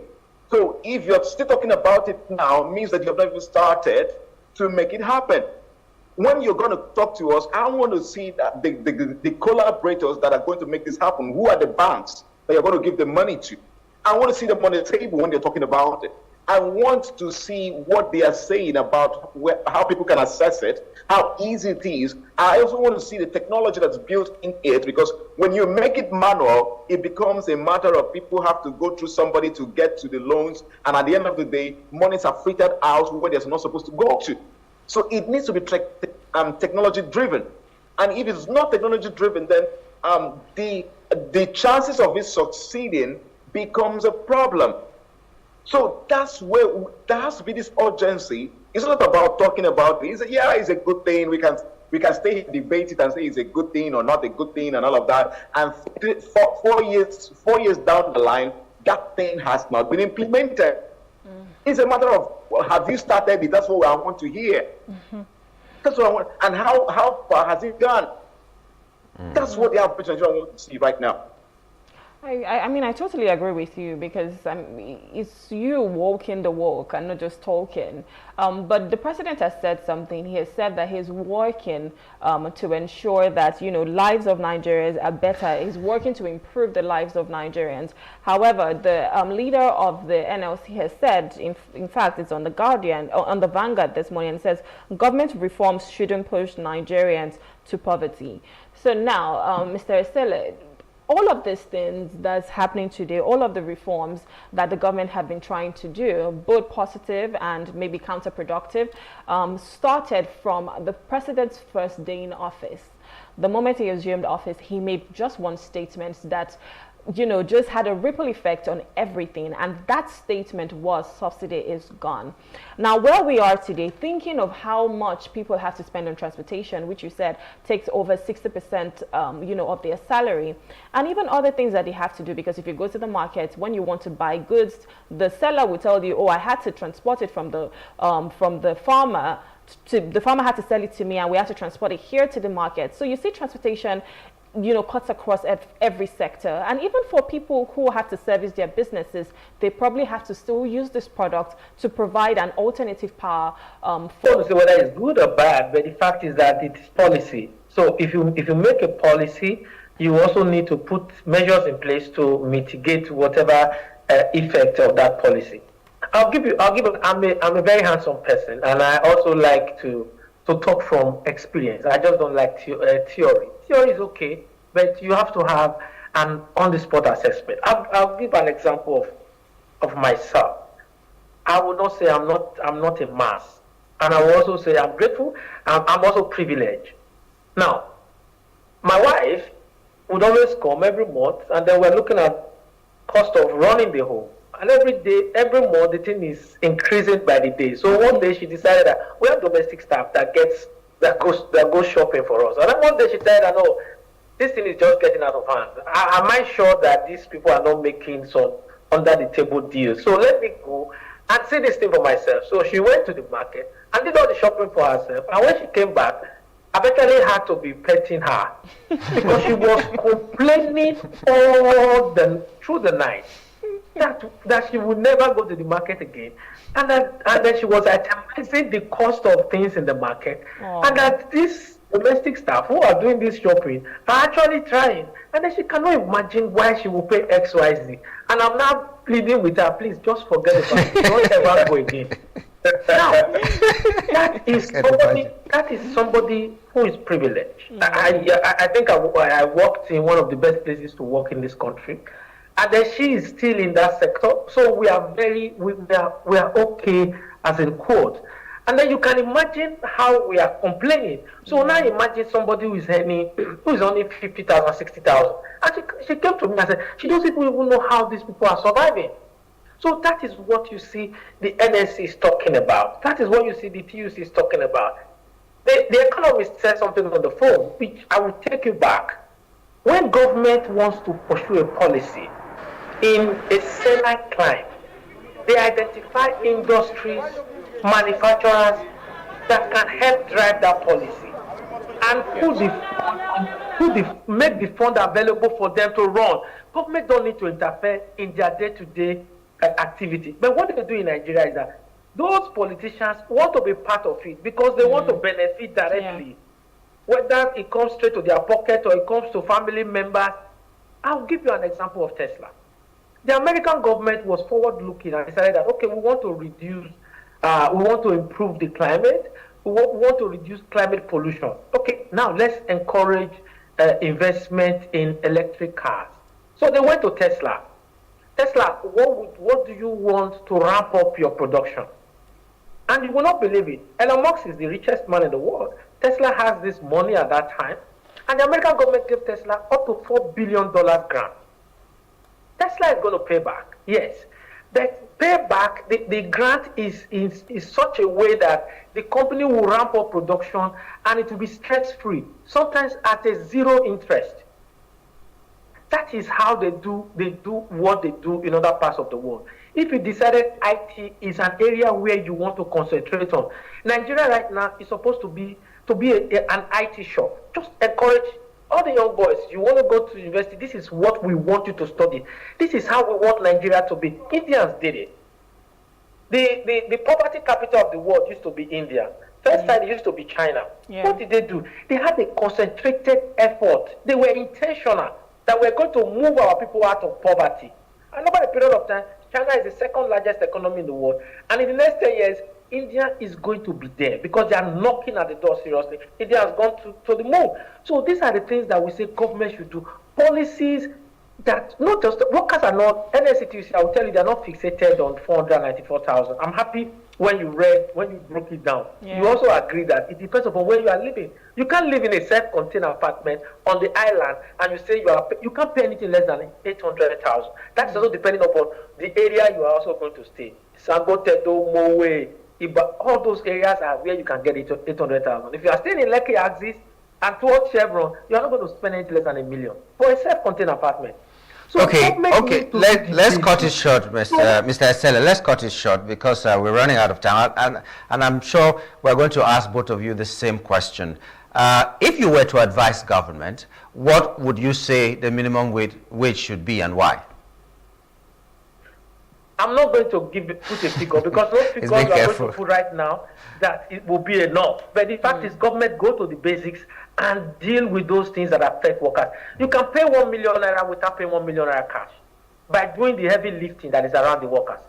[SPEAKER 20] So if you're still talking about it now, it means that you have not even started to make it happen. When you're going to talk to us, I want to see that the collaborators that are going to make this happen. Who are the banks that you're going to give the money to? I want to see them on the table when they're talking about it. I want to see what they are saying about how people can assess it, how easy it is. I also want to see the technology that's built in it, because when you make it manual, it becomes a matter of people have to go through somebody to get to the loans, and at the end of the day, monies are filtered out where they're not supposed to go to. So it needs to be technology driven. And if it's not technology driven, then the chances of it succeeding becomes a problem. So that's where there has to be this urgency. It's not about talking about it. It's a good thing. We can stay here, debate it and say it's a good thing or not a good thing and all of that. And 4 years down the line, that thing has not been implemented. It's a matter of, well, have you started it? That's what I want to hear. That's what I want. And how far has it gone? That's what the average Nigerian wants to see right now.
[SPEAKER 5] I mean, I totally agree with you because it's you walking the walk and not just talking. But the president has said something. He has said that he's working to ensure that, lives of Nigerians are better. He's working to improve the lives of Nigerians. However, the leader of the NLC has said, in fact, it's on the Guardian, on the Vanguard this morning, and says government reforms shouldn't push Nigerians to poverty. So now, Mr. Esele, all of these things that's happening today, all of the reforms that the government have been trying to do, both positive and maybe counterproductive, started from the president's first day in office. The moment he assumed office, he made just one statement that just had a ripple effect on everything, and that statement was subsidy is gone. Now, where we are today, thinking of how much people have to spend on transportation, which you said takes over 60%, of their salary, and even other things that they have to do, because if you go to the market, when you want to buy goods, the seller will tell you, oh, I had to transport it from the farmer. The farmer had to sell it to me, and we had to transport it here to the market. So you see transportation cuts across every sector. And even for people who have to service their businesses, they probably have to still use this product to provide an alternative power.
[SPEAKER 19] I don't say whether it's good or bad, but the fact is that it is policy. So if you make a policy, you also need to put measures in place to mitigate whatever effect of that policy. I'm a very hands-on person, and I also like to talk from experience. I just don't like theory. Theory is okay, but you have to have an on-the-spot assessment. I'll give an example of myself. I will not say I'm not a mass, and I will also say I'm grateful. I'm also privileged. Now, my wife would always come every month, and then we're looking at cost of running the home. And every month, the thing is increasing by the day. So one day she decided that we have domestic staff that goes shopping for us. And then one day she said, no, this thing is just getting out of hand. Am I sure that these people are not making some under the table deals? So let me go and see this thing for myself. So she went to the market and did all the shopping for herself. And when she came back, I basically had to be petting her because she was complaining through the night. That she would never go to the market again, and then she was itemizing the cost of things in the market, and that these domestic staff who are doing this shopping are actually trying, and then she cannot imagine why she will pay XYZ. And I'm now pleading with her, please just forget about it, don't ever go again. Now, that is somebody who is privileged. I think I worked in one of the best places to work in this country. And then she is still in that sector, so we are okay as in quote. And then you can imagine how we are complaining. So now imagine somebody who is only 50,000, 60,000, and she came to me and said she doesn't even know how these people are surviving. So that is what you see the NSC is talking about. That is what you see the TUC is talking about. The economist said something on the phone, which I will take you back. When government wants to pursue a policy in a saline climate, they identify industries, manufacturers that can help drive that policy and make the fund available for them to run. Government don't need to interfere in their day-to-day activity. But what they do in Nigeria is that those politicians want to be part of it because they want to benefit directly. Whether it comes straight to their pocket or it comes to family members. I'll give you an example of Tesla. The American government was forward-looking and decided that, okay, we want to improve the climate, we want to reduce climate pollution. Okay, now let's encourage investment in electric cars. So they went to Tesla. Tesla, what do you want to ramp up your production? And you will not believe it. Elon Musk is the richest man in the world. Tesla has this money at that time, and the American government gave Tesla up to $4 billion grant. Tesla is going to pay back, yes. That payback, the grant is such a way that the company will ramp up production and it will be stress-free, sometimes at a zero interest. That is how they do what they do in other parts of the world. If you decided IT is an area where you want to concentrate on, Nigeria right now is supposed to be an IT shop. Just encourage All the young boys, you want to go to university, this is what we want you to study. This is how we want Nigeria to be. Indians did it. The poverty capital of the world used to be India. First time it used to be China.
[SPEAKER 5] Yeah.
[SPEAKER 19] What did they do? They had a concentrated effort. They were intentional that we're going to move our people out of poverty. And over a period of time, China is the second largest economy in the world. And in the next 10 years, India is going to be there because they are knocking at the door seriously. India has gone to the moon. So these are the things that we say government should do. Policies that not just workers are not, NSCTC, I will tell you, they are not fixated on 494,000. I'm happy when you broke it down.
[SPEAKER 5] Yeah.
[SPEAKER 19] You also agree that it depends upon where you are living. You can't live in a self-contained apartment on the island and you say you can't pay anything less than 800,000. That's also depending upon the area you are also going to stay. Sango, Tedo, Mowe, Iba, all those areas are where you can get 800,000. If you are staying in Lekki Axis and towards Chevron, you are not going to spend anything less than $1 million for a self-contained apartment. So
[SPEAKER 6] Okay. Let's cut it short, Mr. Esele. Let's cut it short because we're running out of time, and I'm sure we're going to ask both of you the same question. If you were to advise government, what would you say the minimum wage should be and why?
[SPEAKER 19] I'm not going to put a figure because no figure you are going to put right now that it will be enough. But the fact is, government go to the basics and deal with those things that affect workers. You can pay 1 million naira without paying 1 million naira cash by doing the heavy lifting that is around the workers.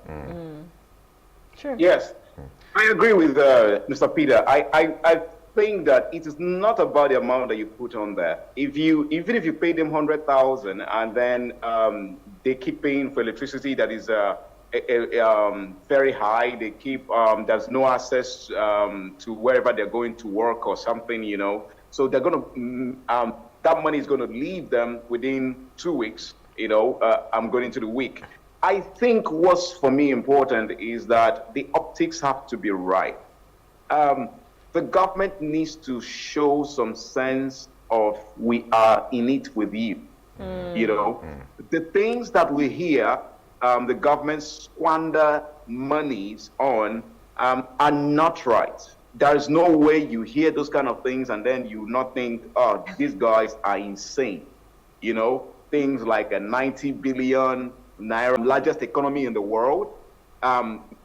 [SPEAKER 5] Sure.
[SPEAKER 20] Yes, I agree with Mr. Peter. I think that it is not about the amount that you put on there. Even if you pay them 100,000 and then they keep paying for electricity that is very high, they keep there's no access to wherever they're going to work or something, you know. So they're going to that money is going to leave them within 2 weeks. You know, I'm going into the week. I think what's for me important is that the optics have to be right. The government needs to show some sense of we are in it with you. You know, the things that we hear the government squander monies on are not right. There is no way you hear those kind of things and then you not think, oh, these guys are insane. You know, things like a 90 billion naira, largest economy in the world,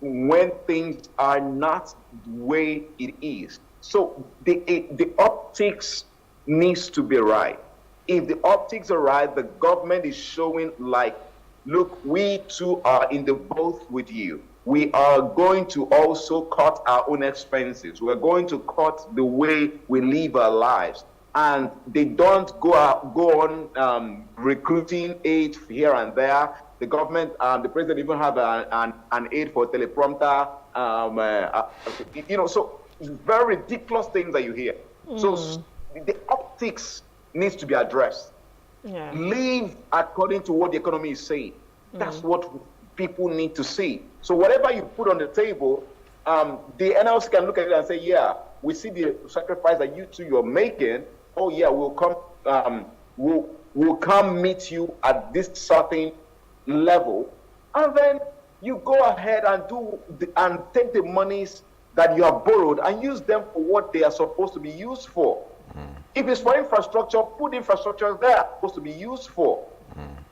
[SPEAKER 20] when things are not the way it is. So the optics needs to be right. If the optics are right, the government is showing like, look, we too are in the boat with you. We are going to also cut our own expenses. We're going to cut the way we live our lives. And they don't go on recruiting aid here and there. The government, the president even have an aid for teleprompter. You know, so very ridiculous things that you hear. So the optics needs to be addressed.
[SPEAKER 5] Yeah.
[SPEAKER 20] Live according to what the economy is saying. That's what people need to see. So whatever you put on the table, the NLC can look at it and say, yeah, we see the sacrifice that you're making. Oh yeah, we'll come meet you at this certain level, and then you go ahead and take the monies that you have borrowed and use them for what they are supposed to be used for. If it's for infrastructure, put infrastructure there, supposed to be used for.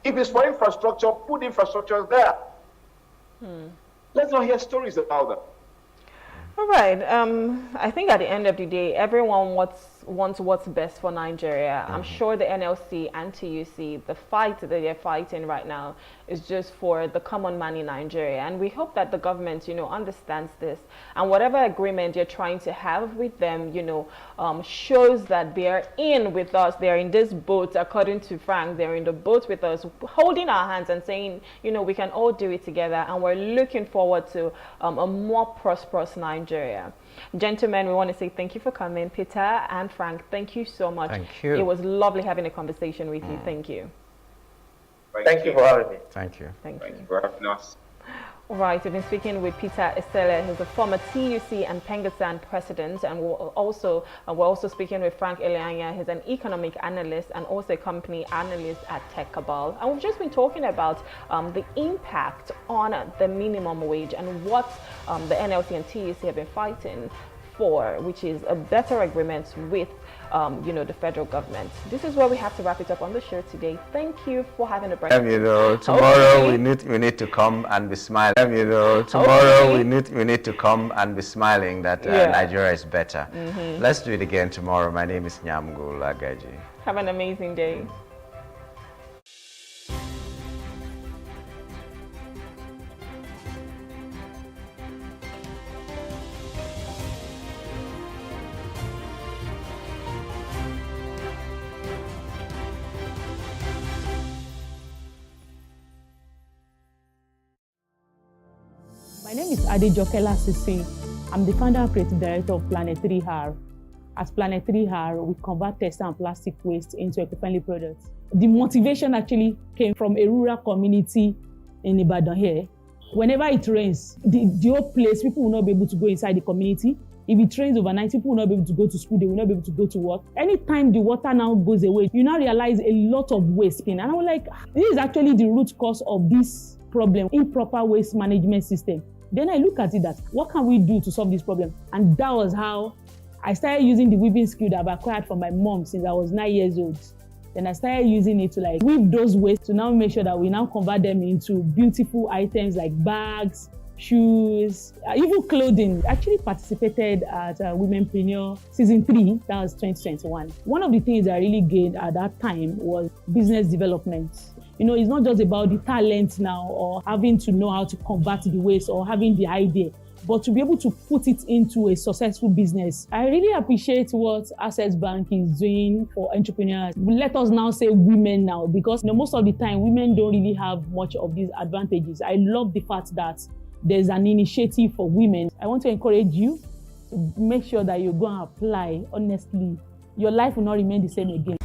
[SPEAKER 20] If it's for infrastructure, put infrastructure there. Let's not hear stories about that.
[SPEAKER 5] All right. I think at the end of the day, everyone wants what's best for Nigeria. I'm sure the NLC and TUC, the fight that they're fighting right now is just for the common man in Nigeria. And we hope that the government, you know, understands this. And whatever agreement you're trying to have with them, you know, shows that they're in with us. They're in this boat, according to Frank. They're in the boat with us, holding our hands and saying, you know, we can all do it together. And we're looking forward to a more prosperous Nigeria. Gentlemen, we want to say thank you for coming. Peter and Frank, thank you so much.
[SPEAKER 6] Thank you.
[SPEAKER 5] It was lovely having a conversation with you. Thank you.
[SPEAKER 19] Thank you for having me.
[SPEAKER 6] Thank you.
[SPEAKER 5] Thank you.
[SPEAKER 20] Thank you for having us.
[SPEAKER 5] All right, we've been speaking with Peter Esele. He's a former TUC and Pengassan president, and we're also speaking with Frank Eleanya. He's an economic analyst and also a company analyst at Tech Cabal. And we've just been talking about the impact on the minimum wage and what the NLC and TUC have been fighting for, which is a better agreement with the federal government. This is where we have to wrap it up on the show today. Thank you for having a break.
[SPEAKER 6] Tomorrow we need to come and be smiling. Tomorrow we need to come and be smiling that Nigeria is better. Let's do it again tomorrow. My name is Nyamgu Lagaji.
[SPEAKER 5] Have an amazing day.
[SPEAKER 21] My name is Adejokela Sisi. I'm the founder and creative director of Planet 3R. At Planet 3R, we convert textile and plastic waste into eco-friendly products. The motivation actually came from a rural community in Ibadan here. Whenever it rains, the whole place, people will not be able to go inside the community. If it rains overnight, people will not be able to go to school, they will not be able to go to work. Anytime the water now goes away, you now realize a lot of waste being. And I was like, this is actually the root cause of this problem, improper waste management system. Then I look at it that, what can we do to solve this problem? And that was how I started using the weaving skill that I've acquired from my mom since I was 9 years old. Then I started using it to weave those waste to now make sure that we now convert them into beautiful items like bags, shoes, even clothing. I actually participated at Womenpreneur Season 3, that was 2021. One of the things I really gained at that time was business development. It's not just about the talent now or having to know how to convert the waste or having the idea, but to be able to put it into a successful business. I really appreciate what Access Bank is doing for entrepreneurs. Let us now say women now, because most of the time women don't really have much of these advantages. I love the fact that there's an initiative for women. I want to encourage you to make sure that you go and apply honestly. Your life will not remain the same again.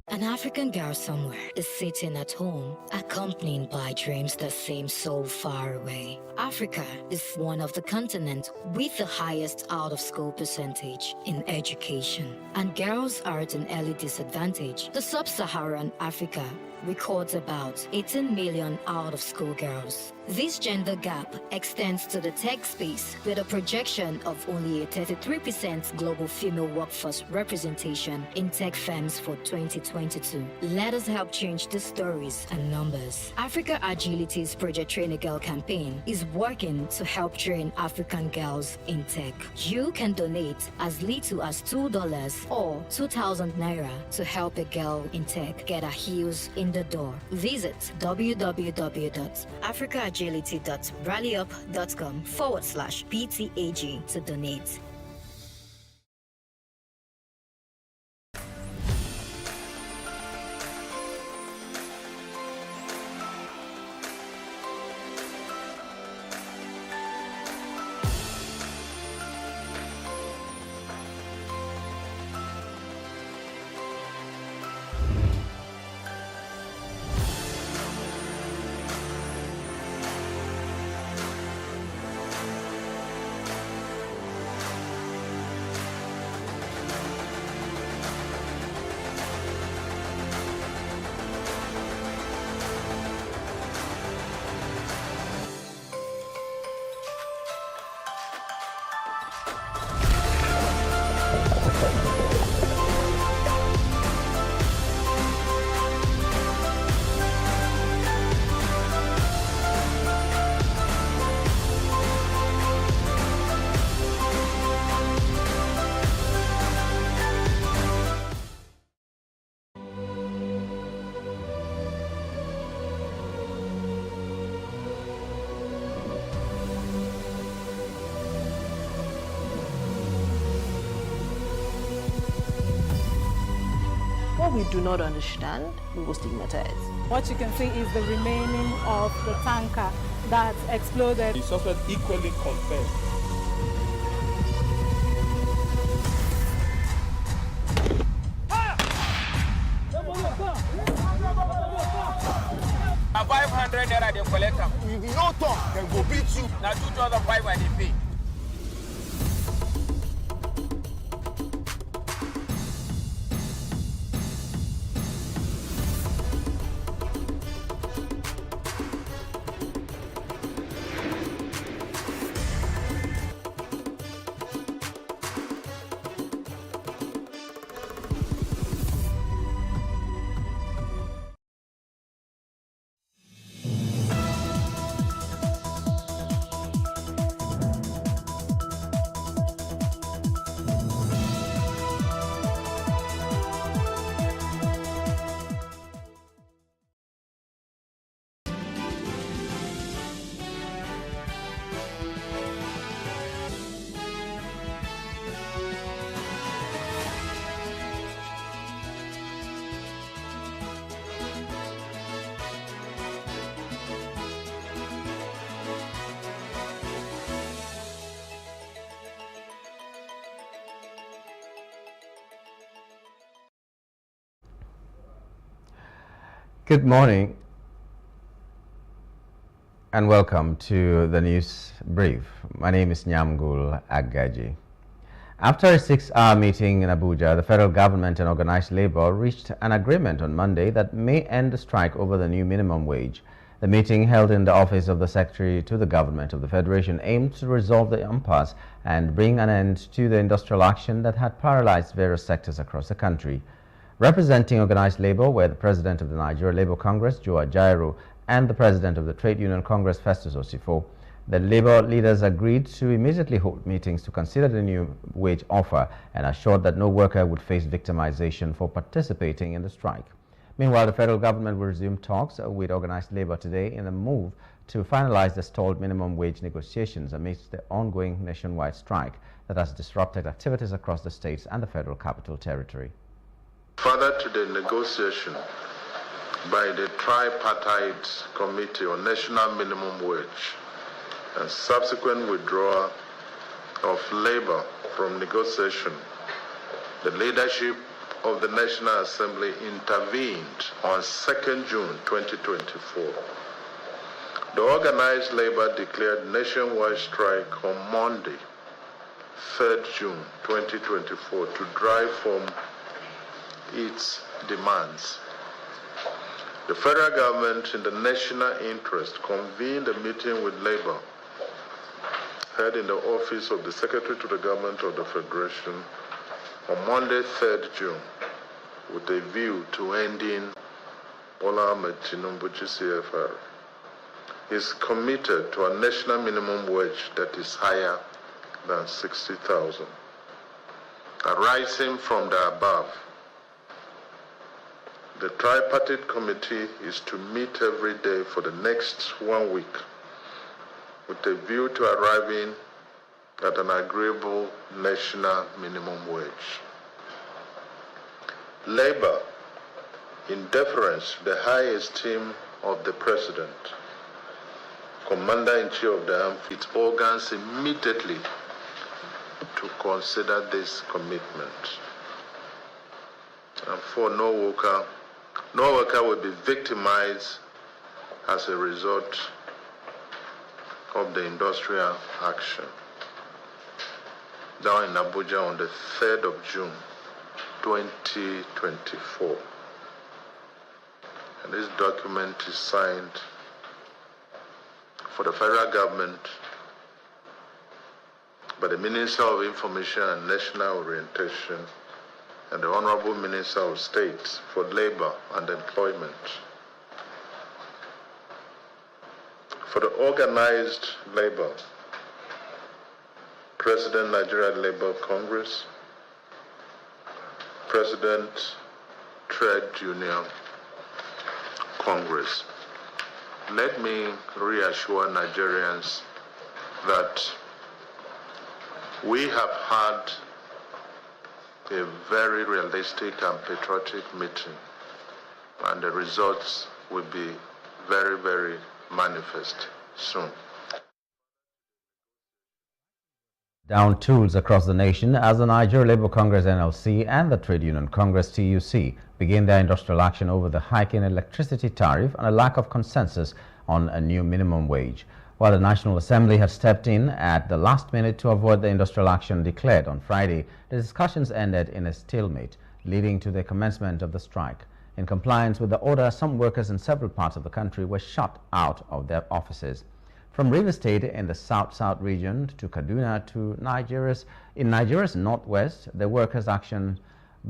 [SPEAKER 22] An African girl somewhere is sitting at home, accompanied by dreams that seem so far away. Africa is one of the continents with the highest out-of-school percentage in education, and girls are at an early disadvantage. The sub-Saharan Africa records about 18 million out-of-school girls. This gender gap extends to the tech space with a projection of only a 33% global female workforce representation in tech firms for 2022. Let us help change the stories and numbers. Africa Agility's Project Train a Girl campaign is working to help train African girls in tech. You can donate as little as $2 or 2,000 naira to help a girl in tech get her heels in the door. Visit www.africaagility.rallyup.com/PTAG to donate.
[SPEAKER 23] What we do not understand, we will stigmatize.
[SPEAKER 15] What you can see is the remaining of the tanker that exploded.
[SPEAKER 14] The suspect equally confessed.
[SPEAKER 24] A 500 naira they collect them.
[SPEAKER 14] If you no talk, then go beat you.
[SPEAKER 24] Now 2,500 they pay.
[SPEAKER 6] Good morning and welcome to the news brief. My name is Nyamgul Agaji. After a 6-hour meeting in Abuja, the federal government and organized labor reached an agreement on Monday that may end the strike over the new minimum wage. The meeting, held in the office of the Secretary to the Government of the Federation, aimed to resolve the impasse and bring an end to the industrial action that had paralyzed various sectors across the country. Representing organized labor were the President of the Nigeria Labour Congress, Joe Ajaero, and the President of the Trade Union Congress, Festus Osifo. The labor leaders agreed to immediately hold meetings to consider the new wage offer and assured that no worker would face victimization for participating in the strike. Meanwhile, the federal government will resume talks with organized labor today in a move to finalize the stalled minimum wage negotiations amidst the ongoing nationwide strike that has disrupted activities across the states and the federal capital territory.
[SPEAKER 1] Further to the negotiation by the Tripartite Committee on National Minimum Wage and subsequent withdrawal of labor from negotiation, the leadership of the National Assembly intervened on 2nd June 2024. The organized labor declared nationwide strike on Monday, 3rd June 2024, to drive home its demands. The federal government, in the national interest, convened a meeting with labor held in the office of the Secretary to the Government of the Federation on Monday, 3rd June, with a view to ending Bola Ahmed Tinubu GCFR is committed to a national minimum wage that is higher than 60,000. Arising from the above, the Tripartite Committee is to meet every day for the next 1 week with a view to arriving at an agreeable national minimum wage. Labor, in deference to the high esteem of the President, Commander-in-Chief of the Armed Forces, its organs immediately to consider this commitment. And for no worker will be victimized as a result of the industrial action. Down in Abuja on the 3rd of June 2024. And this document is signed for the federal government by the Minister of Information and National Orientation and the Honorable Minister of State for Labor and Employment. For the organized labor, President Nigeria Labour Congress, President Trade Union Congress. Let me reassure Nigerians that we have had a very realistic and patriotic meeting, and the results will be very, very manifest soon.
[SPEAKER 6] Down tools across the nation as the Nigeria Labour Congress NLC and the Trade Union Congress TUC begin their industrial action over the hike in electricity tariff and a lack of consensus on a new minimum wage. While the National Assembly had stepped in at the last minute to avoid the industrial action declared on Friday, the discussions ended in a stalemate, leading to the commencement of the strike. In compliance with the order, some workers in several parts of the country were shut out of their offices. From Rivers State in the South region to Kaduna to Nigeria's northwest, the workers' action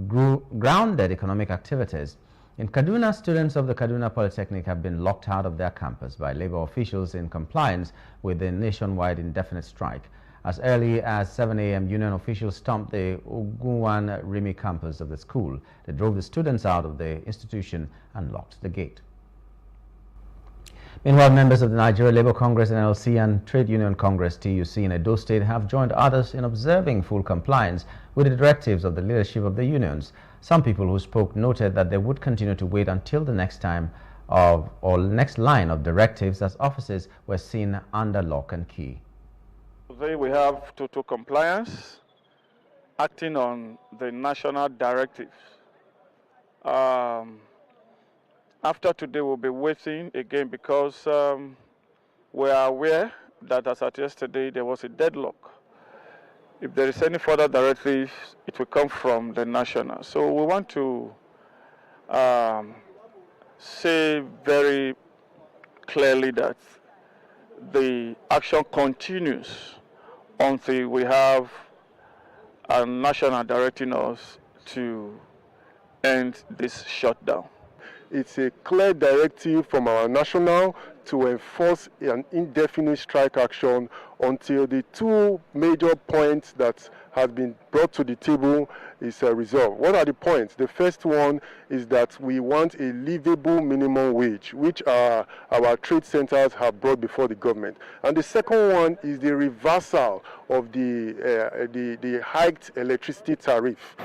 [SPEAKER 6] grounded economic activities. In Kaduna, students of the Kaduna Polytechnic have been locked out of their campus by labor officials in compliance with the nationwide indefinite strike. As early as 7 a.m., union officials stormed the Ogunwan Rimi campus of the school. They drove the students out of the institution and locked the gate. Meanwhile, members of the Nigeria Labour Congress NLC and Trade Union Congress TUC in Edo State have joined others in observing full compliance with the directives of the leadership of the unions. Some people who spoke noted that they would continue to wait until the next line of directives as offices were seen under lock and key.
[SPEAKER 2] Today we have total compliance, acting on the national directives. And after today, we'll be waiting again because we are aware that as at yesterday, there was a deadlock. If there is any further directive, it will come from the national. So we want to say very clearly that the action continues until we have a national directing us to end this shutdown.
[SPEAKER 10] It's a clear directive from our national to enforce an indefinite strike action until the two major points that have been brought to the table is resolved. What are the points? The first one is that we want a livable minimum wage, which our trade centers have brought before the government. And the second one is the reversal of the hiked electricity tariff.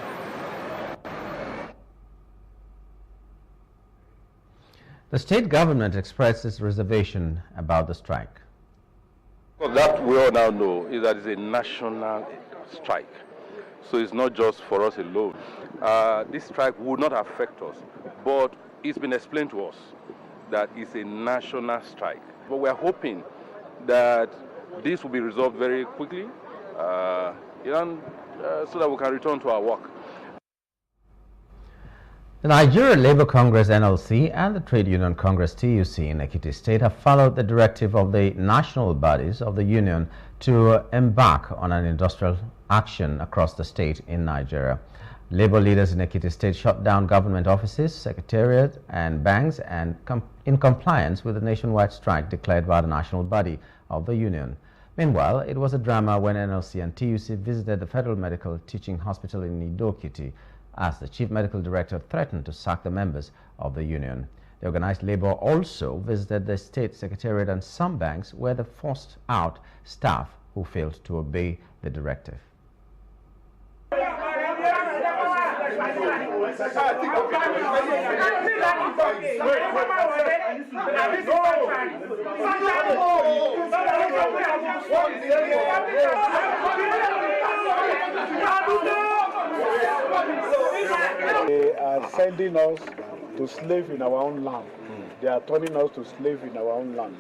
[SPEAKER 6] The state government expressed its reservation about the strike.
[SPEAKER 3] Well, that we all now know is that it's a national strike. So it's not just for us alone. This strike would not affect us, but it's been explained to us that it's a national strike. But we're hoping that this will be resolved very quickly so that we can return to our work.
[SPEAKER 6] The Nigeria Labour Congress NLC and the Trade Union Congress TUC in Ekiti State have followed the directive of the national bodies of the union to embark on an industrial action across the state in Nigeria. Labour leaders in Ekiti State shut down government offices, secretariat and banks and in compliance with the nationwide strike declared by the national body of the union. Meanwhile, it was a drama when NLC and TUC visited the Federal Medical Teaching Hospital in Ido-Ekiti as the chief medical director threatened to sack the members of the union. The organized labor also visited the state secretariat and some banks where they forced out staff who failed to obey the directive.
[SPEAKER 4] They are sending us to slave in our own land. They are turning us to slave in our own land.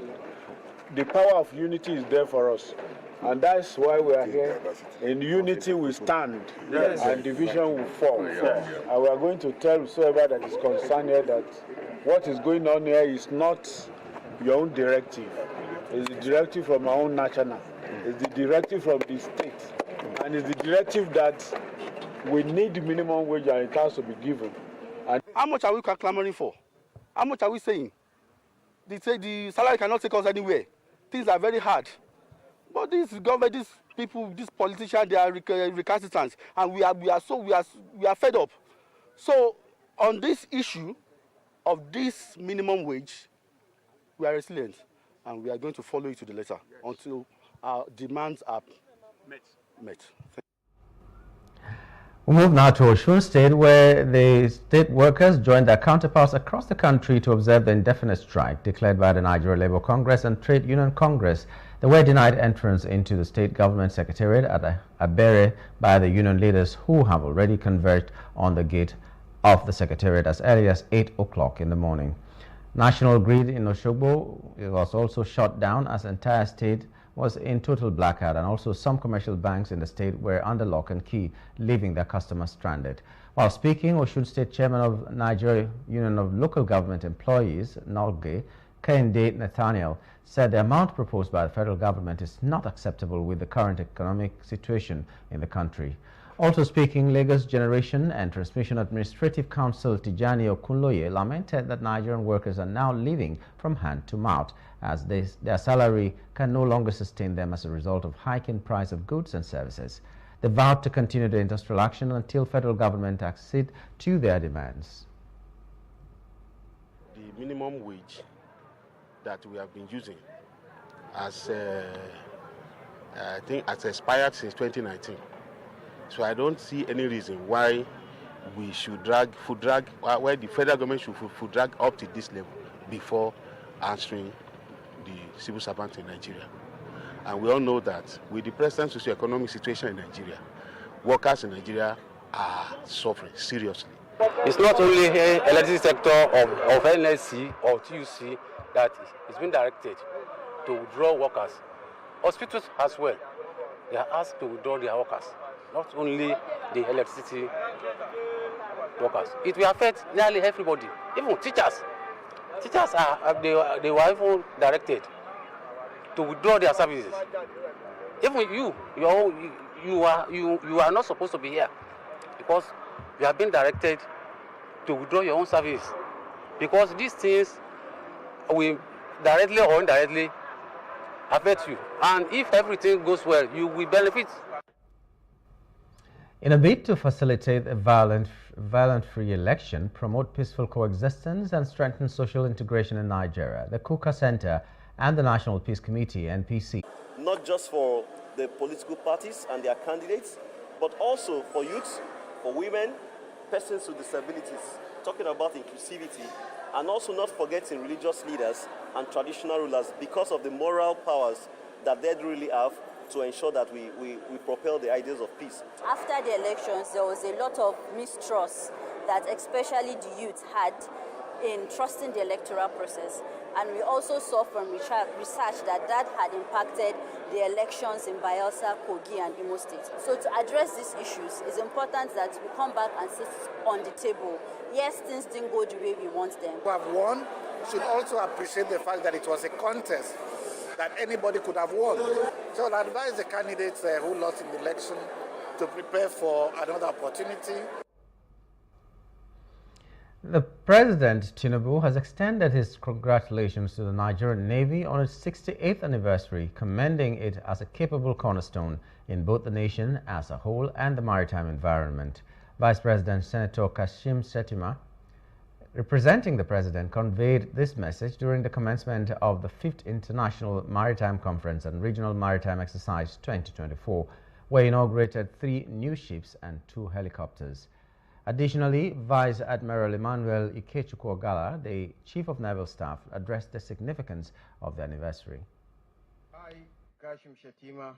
[SPEAKER 4] The power of unity is there for us. And that's why we are here. In unity we stand, and division will fall. And we are going to tell whoever that is concerned here that what is going on here is not your own directive. It's the directive from our own national. It's the directive from the state. And it's the directive that we need minimum wage and it has to be given. And
[SPEAKER 14] how much are we clamoring for? How much are we saying? They say the salary cannot take us anywhere. Things are very hard. But this government, these people, these politicians, they are recalcitrant, and we are fed up. So on this issue of this minimum wage, we are resilient, and we are going to follow it to the letter until our demands are met.
[SPEAKER 6] We move now to Osun State, where the state workers joined their counterparts across the country to observe the indefinite strike declared by the Nigeria Labour Congress and Trade Union Congress. They were denied entrance into the state government secretariat at Abere by the union leaders, who have already converged on the gate of the secretariat as early as 8 o'clock in the morning. National Grid in Osogbo was also shut down as the entire state was in total blackout, and also some commercial banks in the state were under lock and key, leaving their customers stranded. While speaking, Osun State Chairman of Nigeria Union of Local Government Employees, NOLGE, Kehinde Nathaniel, said the amount proposed by the federal government is not acceptable with the current economic situation in the country. Also speaking, Lagos Generation and Transmission Administrative Council Tijani Okunloye lamented that Nigerian workers are now living from hand to mouth, as their salary can no longer sustain them as a result of hiking price of goods and services. They vowed to continue the industrial action until federal government accede to their demands.
[SPEAKER 18] The minimum wage that we have been using as I think has expired since 2019. So I don't see any reason why we should why the federal government should food drag up to this level before answering the civil servants in Nigeria. And we all know that with the present socio-economic situation in Nigeria, workers in Nigeria are suffering seriously.
[SPEAKER 7] It's not only electricity sector of NLC or TUC that is being directed to withdraw workers. Hospitals as well, they are asked to withdraw their workers, not only the electricity workers. It will affect nearly everybody, even teachers. Teachers they were even directed to withdraw their services. Even you are not supposed to be here because you have been directed to withdraw your own service, because these things will directly or indirectly affect you, and if everything goes well, you will benefit.
[SPEAKER 6] In a bid to facilitate a violent-free election, promote peaceful coexistence and strengthen social integration in Nigeria, the Kuka Center and the National Peace Committee, NPC.
[SPEAKER 8] Not just for the political parties and their candidates, but also for youths, for women, persons with disabilities, talking about inclusivity, and also not forgetting religious leaders and traditional rulers because of the moral powers that they really have to ensure that we propel the ideas of peace.
[SPEAKER 9] After the elections, there was a lot of mistrust that especially the youth had in trusting the electoral process. And we also saw from research that had impacted the elections in Bayelsa, Kogi, and Imo State. So to address these issues, it's important that we come back and sit on the table. Yes, things didn't go the way we want them.
[SPEAKER 11] Who have won should also appreciate the fact that it was a contest that anybody could have won. So I advise the candidates who lost in the election to prepare for another opportunity.
[SPEAKER 6] The President, Tinubu, has extended his congratulations to the Nigerian Navy on its 68th anniversary, commending it as a capable cornerstone in both the nation as a whole and the maritime environment. Vice President Senator Kashim Shettima, representing the President, conveyed this message during the commencement of the 5th International Maritime Conference and Regional Maritime Exercise 2024, where he inaugurated 3 new ships and 2 helicopters. Additionally, Vice Admiral Emmanuel Ikechukwu-Ogala, the Chief of Naval Staff, addressed the significance of the anniversary.
[SPEAKER 25] I, Kashim Shettima,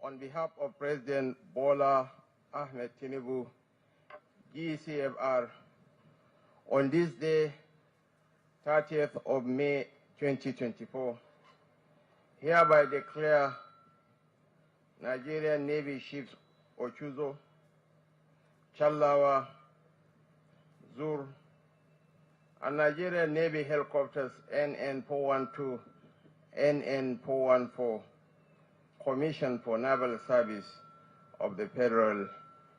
[SPEAKER 25] on behalf of President Bola Ahmed Tinubu, GCFR, on this day, 30th of May 2024, hereby declare Nigerian Navy ships Ochuzo, Chalawa, Zur, and Nigerian Navy helicopters NN-412, NN-414, commissioned for naval service of the Federal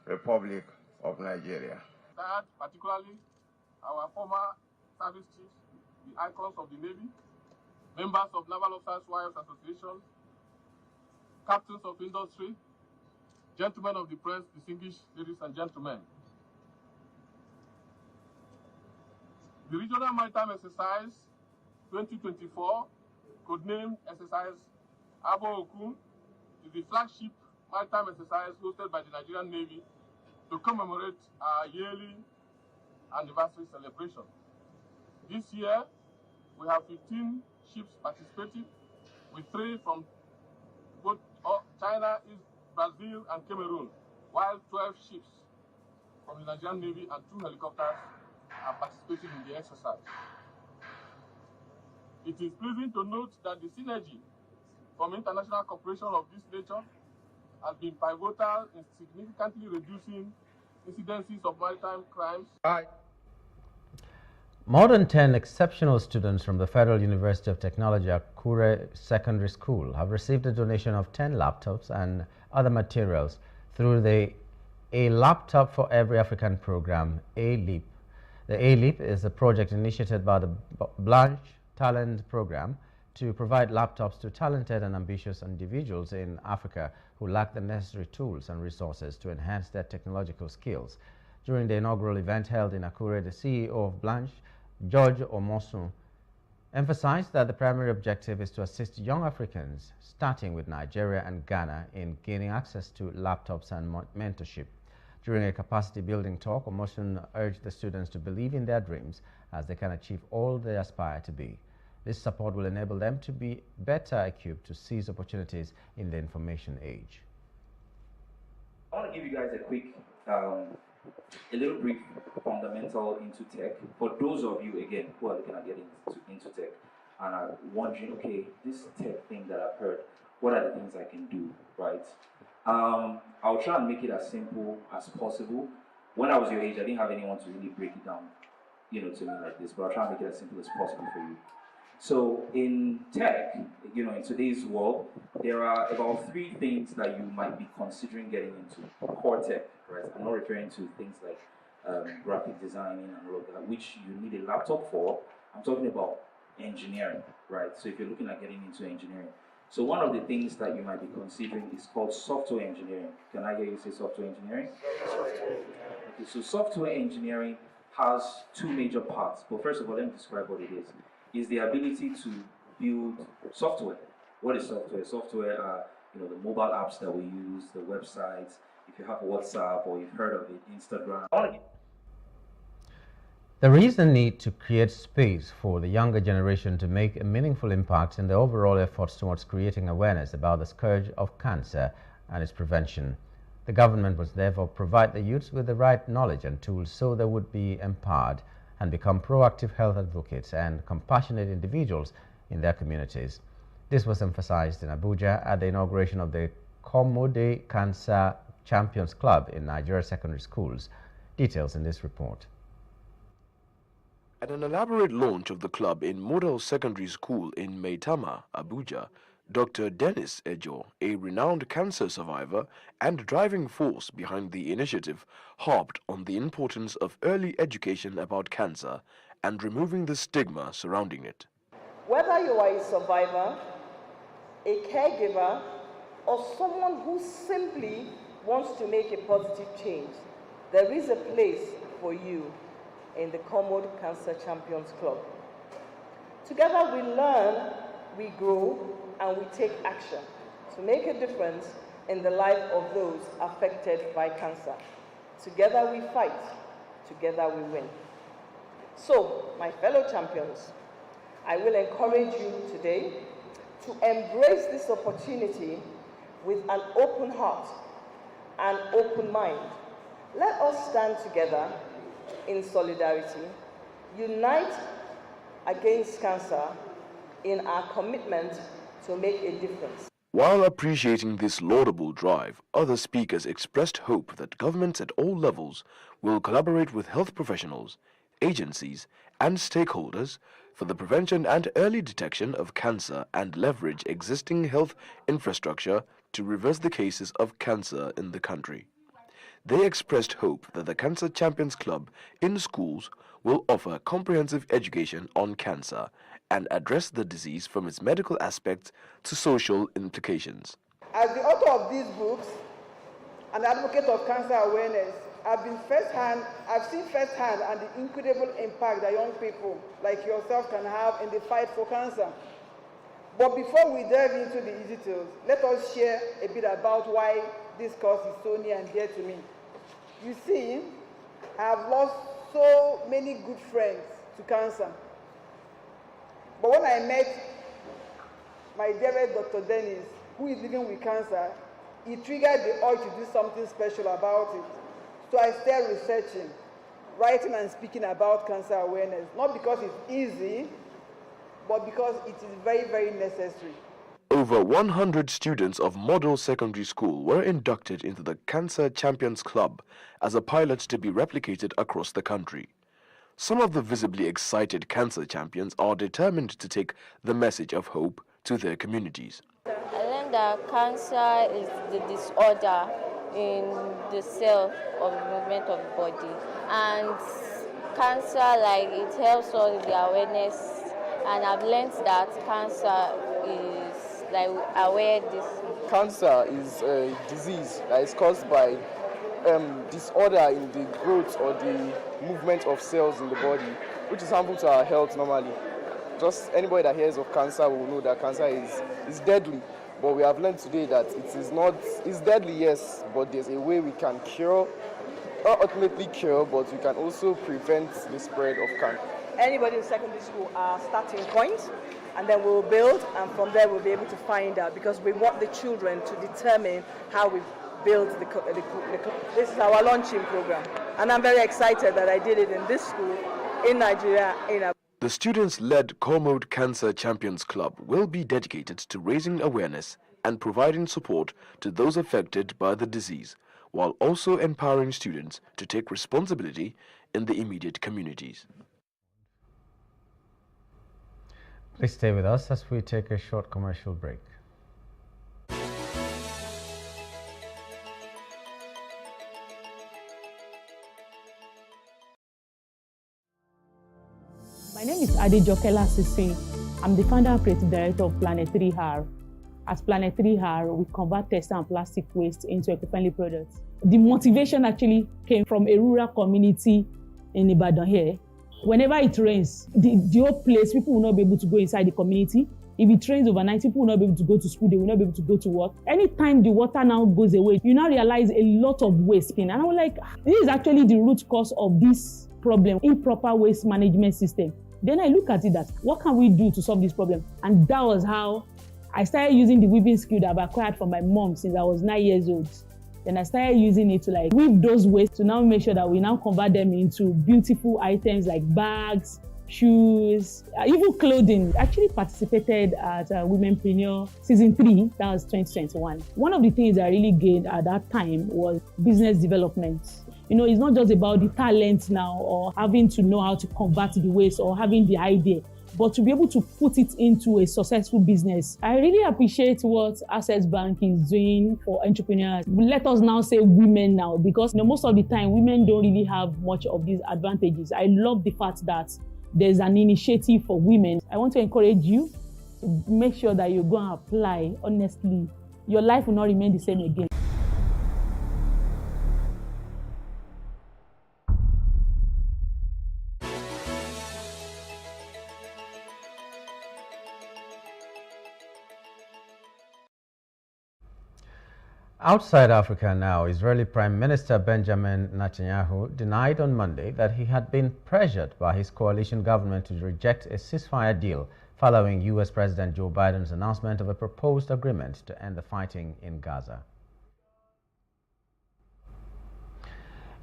[SPEAKER 25] Republic of Nigeria.
[SPEAKER 26] That particularly our former service chiefs, the icons of the Navy, members of Naval Officers' Wives Association, captains of industry, gentlemen of the press, distinguished ladies and gentlemen. The Regional Maritime Exercise 2024, codenamed Exercise Abo Okun, is the flagship maritime exercise hosted by the Nigerian Navy to commemorate our yearly anniversary celebration. This year, we have 15 ships participating, with 3 from both China, Brazil, and Cameroon, while 12 ships from the Nigerian Navy and 2 helicopters are participating in the exercise. It is pleasing to note that the synergy from international cooperation of this nature has been pivotal in significantly reducing incidences of maritime crimes.
[SPEAKER 6] More than 10 exceptional students from the Federal University of Technology Akure Secondary School have received a donation of 10 laptops and other materials through the A Laptop for Every African program, A-LEAP. The A-LEAP is a project initiated by the Blanche Talent Program to provide laptops to talented and ambitious individuals in Africa who lack the necessary tools and resources to enhance their technological skills. During the inaugural event held in Akure, the CEO of Blanche, George Omosun, emphasized that the primary objective is to assist young Africans, starting with Nigeria and Ghana, in gaining access to laptops and mentorship. During a capacity building talk, Omosun urged the students to believe in their dreams as they can achieve all they aspire to be. This support will enable them to be better equipped to seize opportunities in the information age.
[SPEAKER 27] I want to give you guys a quick
[SPEAKER 12] a little brief fundamental into tech for those of you, again, who are looking at getting into tech and are wondering, okay, this tech thing that I've heard, what are the things I can do, right? I'll try and make it as simple as possible. When I was your age, I didn't have anyone to really break it down, to me like this, but I'll try and make it as simple as possible for you. So in tech, in today's world, there are about 3 things that you might be considering getting into. Core tech, right? I'm not referring to things like graphic designing and all of that, which you need a laptop for. I'm talking about engineering, right? So if you're looking at getting into engineering. So one of the things that you might be considering is called software engineering. Can I hear you say software engineering? Okay, so software engineering has 2 major parts. But first of all, let me describe what it is. Is the ability to build software. What is software? Software are, the mobile apps that we use, the websites. If you have WhatsApp or you've heard of it, Instagram.
[SPEAKER 6] There is a need to create space for the younger generation to make a meaningful impact in the overall efforts towards creating awareness about the scourge of cancer and its prevention. The government must therefore provide the youths with the right knowledge and tools so they would be empowered and become proactive health advocates and compassionate individuals in their communities. This was emphasized in Abuja at the inauguration of the Komode Cancer Champions Club in Nigeria secondary schools. Details in this report.
[SPEAKER 13] At an elaborate launch of the club in Model Secondary School in Maitama, Abuja, Dr. Dennis Ejo, a renowned cancer survivor and driving force behind the initiative, harped on the importance of early education about cancer and removing the stigma surrounding it.
[SPEAKER 16] Whether you are a survivor, a caregiver, or someone who simply wants to make a positive change, there is a place for you in the Komode Cancer Champions Club. Together we learn, we grow, and we take action to make a difference in the life of those affected by cancer. Together we fight, together we win. So, my fellow champions, I will encourage you today to embrace this opportunity with an open heart and open mind. Let us stand together in solidarity, unite against cancer in our commitment to make a difference.
[SPEAKER 13] While appreciating this laudable drive, other speakers expressed hope that governments at all levels will collaborate with health professionals, agencies, and stakeholders for the prevention and early detection of cancer and leverage existing health infrastructure to reverse the cases of cancer in the country. They expressed hope that the Cancer Champions Club in schools will offer comprehensive education on cancer and address the disease from its medical aspects to social implications.
[SPEAKER 16] As the author of these books, an advocate of cancer awareness, I've seen firsthand and the incredible impact that young people like yourself can have in the fight for cancer. But before we delve into the details, let us share a bit about why this cause is so near and dear to me. You see, I have lost so many good friends to cancer. But when I met my dearest Dr. Dennis, who is living with cancer, he triggered the urge to do something special about it. So I started researching, writing and speaking about cancer awareness, not because it's easy, but because it is very, very necessary.
[SPEAKER 13] Over 100 students of Model Secondary School were inducted into the Cancer Champions Club as a pilot to be replicated across the country. Some of the visibly excited cancer champions are determined to take the message of hope to their communities.
[SPEAKER 17] I learned that cancer is the disorder in the cell of the movement of the body. And cancer, it helps us with the awareness. And I've learned that cancer is awareness.
[SPEAKER 19] Cancer is a disease that is caused by disorder in the growth or the movement of cells in the body, which is harmful to our health normally. Just anybody that hears of cancer will know that cancer is deadly. But we have learned today that it's deadly, yes, but there's a way we can cure, not ultimately cure, but we can also prevent the spread of cancer.
[SPEAKER 16] Anybody in secondary school are starting points, and then we'll build, and from there we'll be able to find out, because we want the children to determine how we build the This is our launching program, And I'm very excited that I did it in this school in Nigeria.
[SPEAKER 13] The students-led Cormode Cancer Champions Club will be dedicated to raising awareness and providing support to those affected by the disease, while also empowering students to take responsibility in the immediate communities.
[SPEAKER 6] Please stay with us as we take a short commercial break.
[SPEAKER 5] My name is Adejokela Sisi. I'm the founder and creative director of Planet 3R. At Planet 3R, we convert textile and plastic waste into eco-friendly products. The motivation actually came from a rural community in Ibadan here. Whenever it rains, the whole place, people will not be able to go inside the community. If it rains overnight, people will not be able to go to school, they will not be able to go to work. Anytime the water now goes away, you now realize a lot of waste. And I'm like, this is actually the root cause of this problem, improper waste management system. Then I look at it that, what can we do to solve this problem? And that was how I started using the weaving skill that I've acquired from my mom since I was 9 years old. Then I started using it to like weave those waste to now make sure that we now convert them into beautiful items like bags, shoes, even clothing. I actually participated at Womenpreneur Season 3, that was 2021. One of the things I really gained at that time was business development. You know, it's not just about the talent now or having to know how to convert the waste or having the idea, but to be able to put it into a successful business. I really appreciate what Access Bank is doing for entrepreneurs. Let us now say women now, because most of the time women don't really have much of these advantages. I love the fact that there's an initiative for women. I want to encourage you to make sure that you go and apply honestly. Your life will not remain the same again.
[SPEAKER 6] Outside Africa now, Israeli Prime Minister Benjamin Netanyahu denied on Monday that he had been pressured by his coalition government to reject a ceasefire deal following U.S. President Joe Biden's announcement of a proposed agreement to end the fighting in Gaza.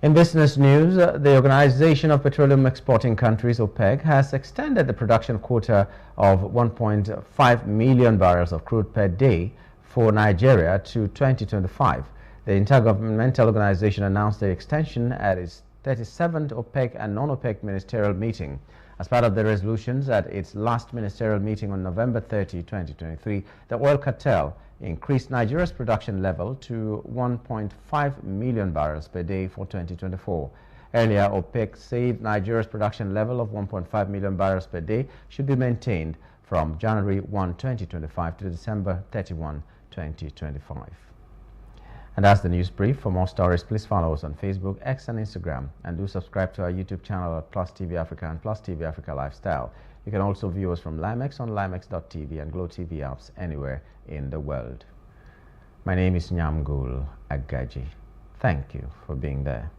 [SPEAKER 6] In business news, the Organization of Petroleum Exporting Countries, OPEC, has extended the production quota of 1.5 million barrels of crude per day for Nigeria to 2025. The Intergovernmental Organization announced the extension at its 37th OPEC and non-OPEC ministerial meeting. As part of the resolutions at its last ministerial meeting on November 30, 2023, the oil cartel increased Nigeria's production level to 1.5 million barrels per day for 2024. Earlier, OPEC said Nigeria's production level of 1.5 million barrels per day should be maintained from January 1, 2025 to December 31, 2025. And that's the news brief. For more stories, please follow us on Facebook, X, and Instagram, and do subscribe to our YouTube channel at Plus TV Africa and Plus TV Africa Lifestyle. You can also view us from Limex on limex.tv and Glow TV apps anywhere in the world. My name is Nyamgul Agaji. Thank you for being there.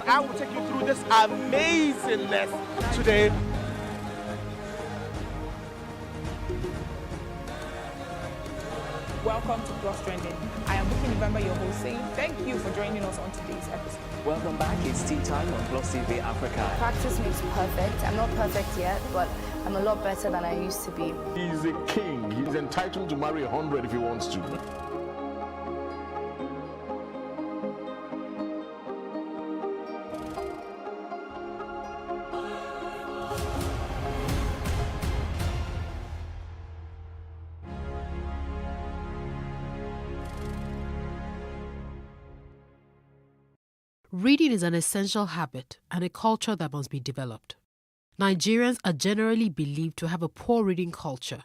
[SPEAKER 15] I will take you through this amazingness today.
[SPEAKER 20] Welcome to Plus Trending. I am Bukky November, your host, saying thank you for joining us on today's episode.
[SPEAKER 21] Welcome back. It's tea time on Plus TV Africa.
[SPEAKER 22] Practice makes perfect. I'm not perfect yet, but I'm a lot better than I used to be.
[SPEAKER 18] He's a king. He's entitled to marry 100 if he wants to.
[SPEAKER 23] Reading is an essential habit and a culture that must be developed. Nigerians are generally believed to have a poor reading culture.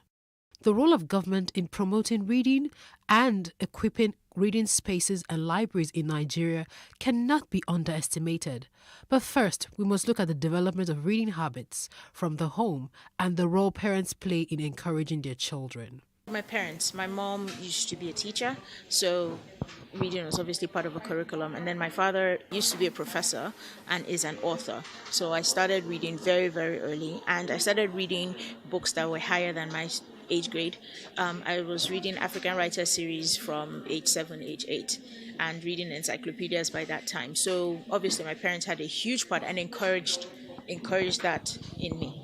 [SPEAKER 23] The role of government in promoting reading and equipping reading spaces and libraries in Nigeria cannot be underestimated. But first, we must look at the development of reading habits from the home and the role parents play in encouraging their children.
[SPEAKER 1] My parents, my mom used to be a teacher, so reading was obviously part of a curriculum. And then my father used to be a professor and is an author. So I started reading very, very early, and I started reading books that were higher than my age grade. I was reading African Writer series from age 7, age 8, and reading encyclopedias by that time. So obviously my parents had a huge part and encouraged that in me.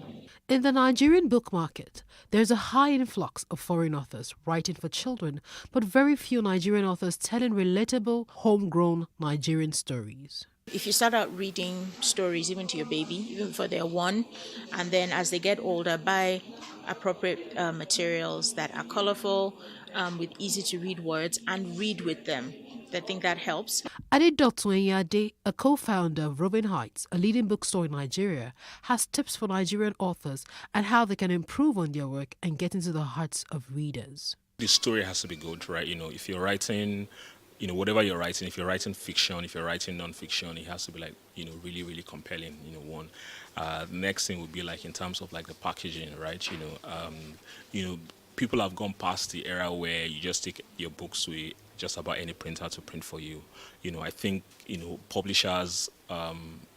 [SPEAKER 23] In the Nigerian book market, there's a high influx of foreign authors writing for children, but very few Nigerian authors telling relatable, homegrown Nigerian stories.
[SPEAKER 1] If you start out reading stories even to your baby, even before they're 1, and then as they get older, buy appropriate materials that are colorful, with easy to read words, and read with them. I think that helps.
[SPEAKER 23] Adedotun Enyade, a co-founder of Robin Heights, a leading bookstore in Nigeria, has tips for Nigerian authors and how they can improve on their work and get into the hearts of readers.
[SPEAKER 2] The story has to be good, right? If you're writing, whatever you're writing, if you're writing fiction, if you're writing non-fiction, it has to be like, really, really compelling, one. The next thing would be like in terms of like the packaging, right? People have gone past the era where you just take your books to just about any printer to print for you. I think, publishers,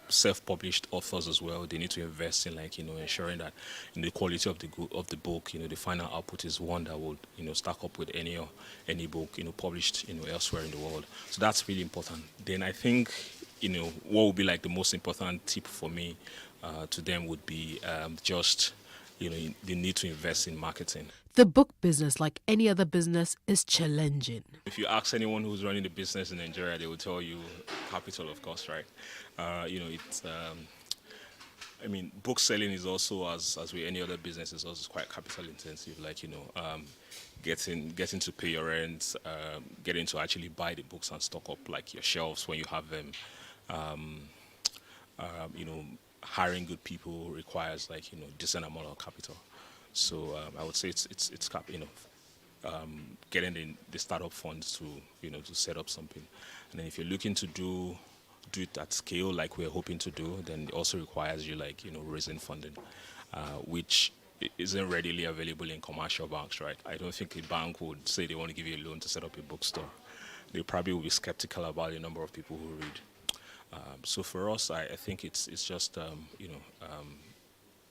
[SPEAKER 2] self-published authors as well, they need to invest in ensuring that the quality of the book, the final output is one that would, stack up with any book, published, elsewhere in the world. So that's really important. Then I think, what would be like the most important tip for me to them would be just, they need to invest in marketing.
[SPEAKER 23] The book business, like any other business, is challenging.
[SPEAKER 2] If you ask anyone who's running the business in Nigeria, they will tell you capital, of course, right? Book selling is also, as with any other business, is also quite capital intensive. Getting to pay your rent, getting to actually buy the books and stock up like your shelves when you have them. Hiring good people requires decent amount of capital. So I would say it's getting the startup funds to set up something, and then if you're looking to do it at scale like we're hoping to do, then it also requires you raising funding, which isn't readily available in commercial banks, right? I don't think a bank would say they want to give you a loan to set up a bookstore. They probably will be skeptical about the number of people who read. So for us, I think it's just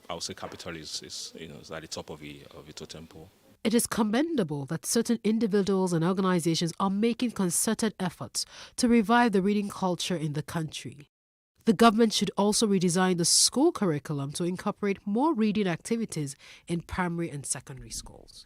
[SPEAKER 2] I would say capital is at the top of the totem pole.
[SPEAKER 23] It is commendable that certain individuals and organizations are making concerted efforts to revive the reading culture in the country. The government should also redesign the school curriculum to incorporate more reading activities in primary and secondary schools.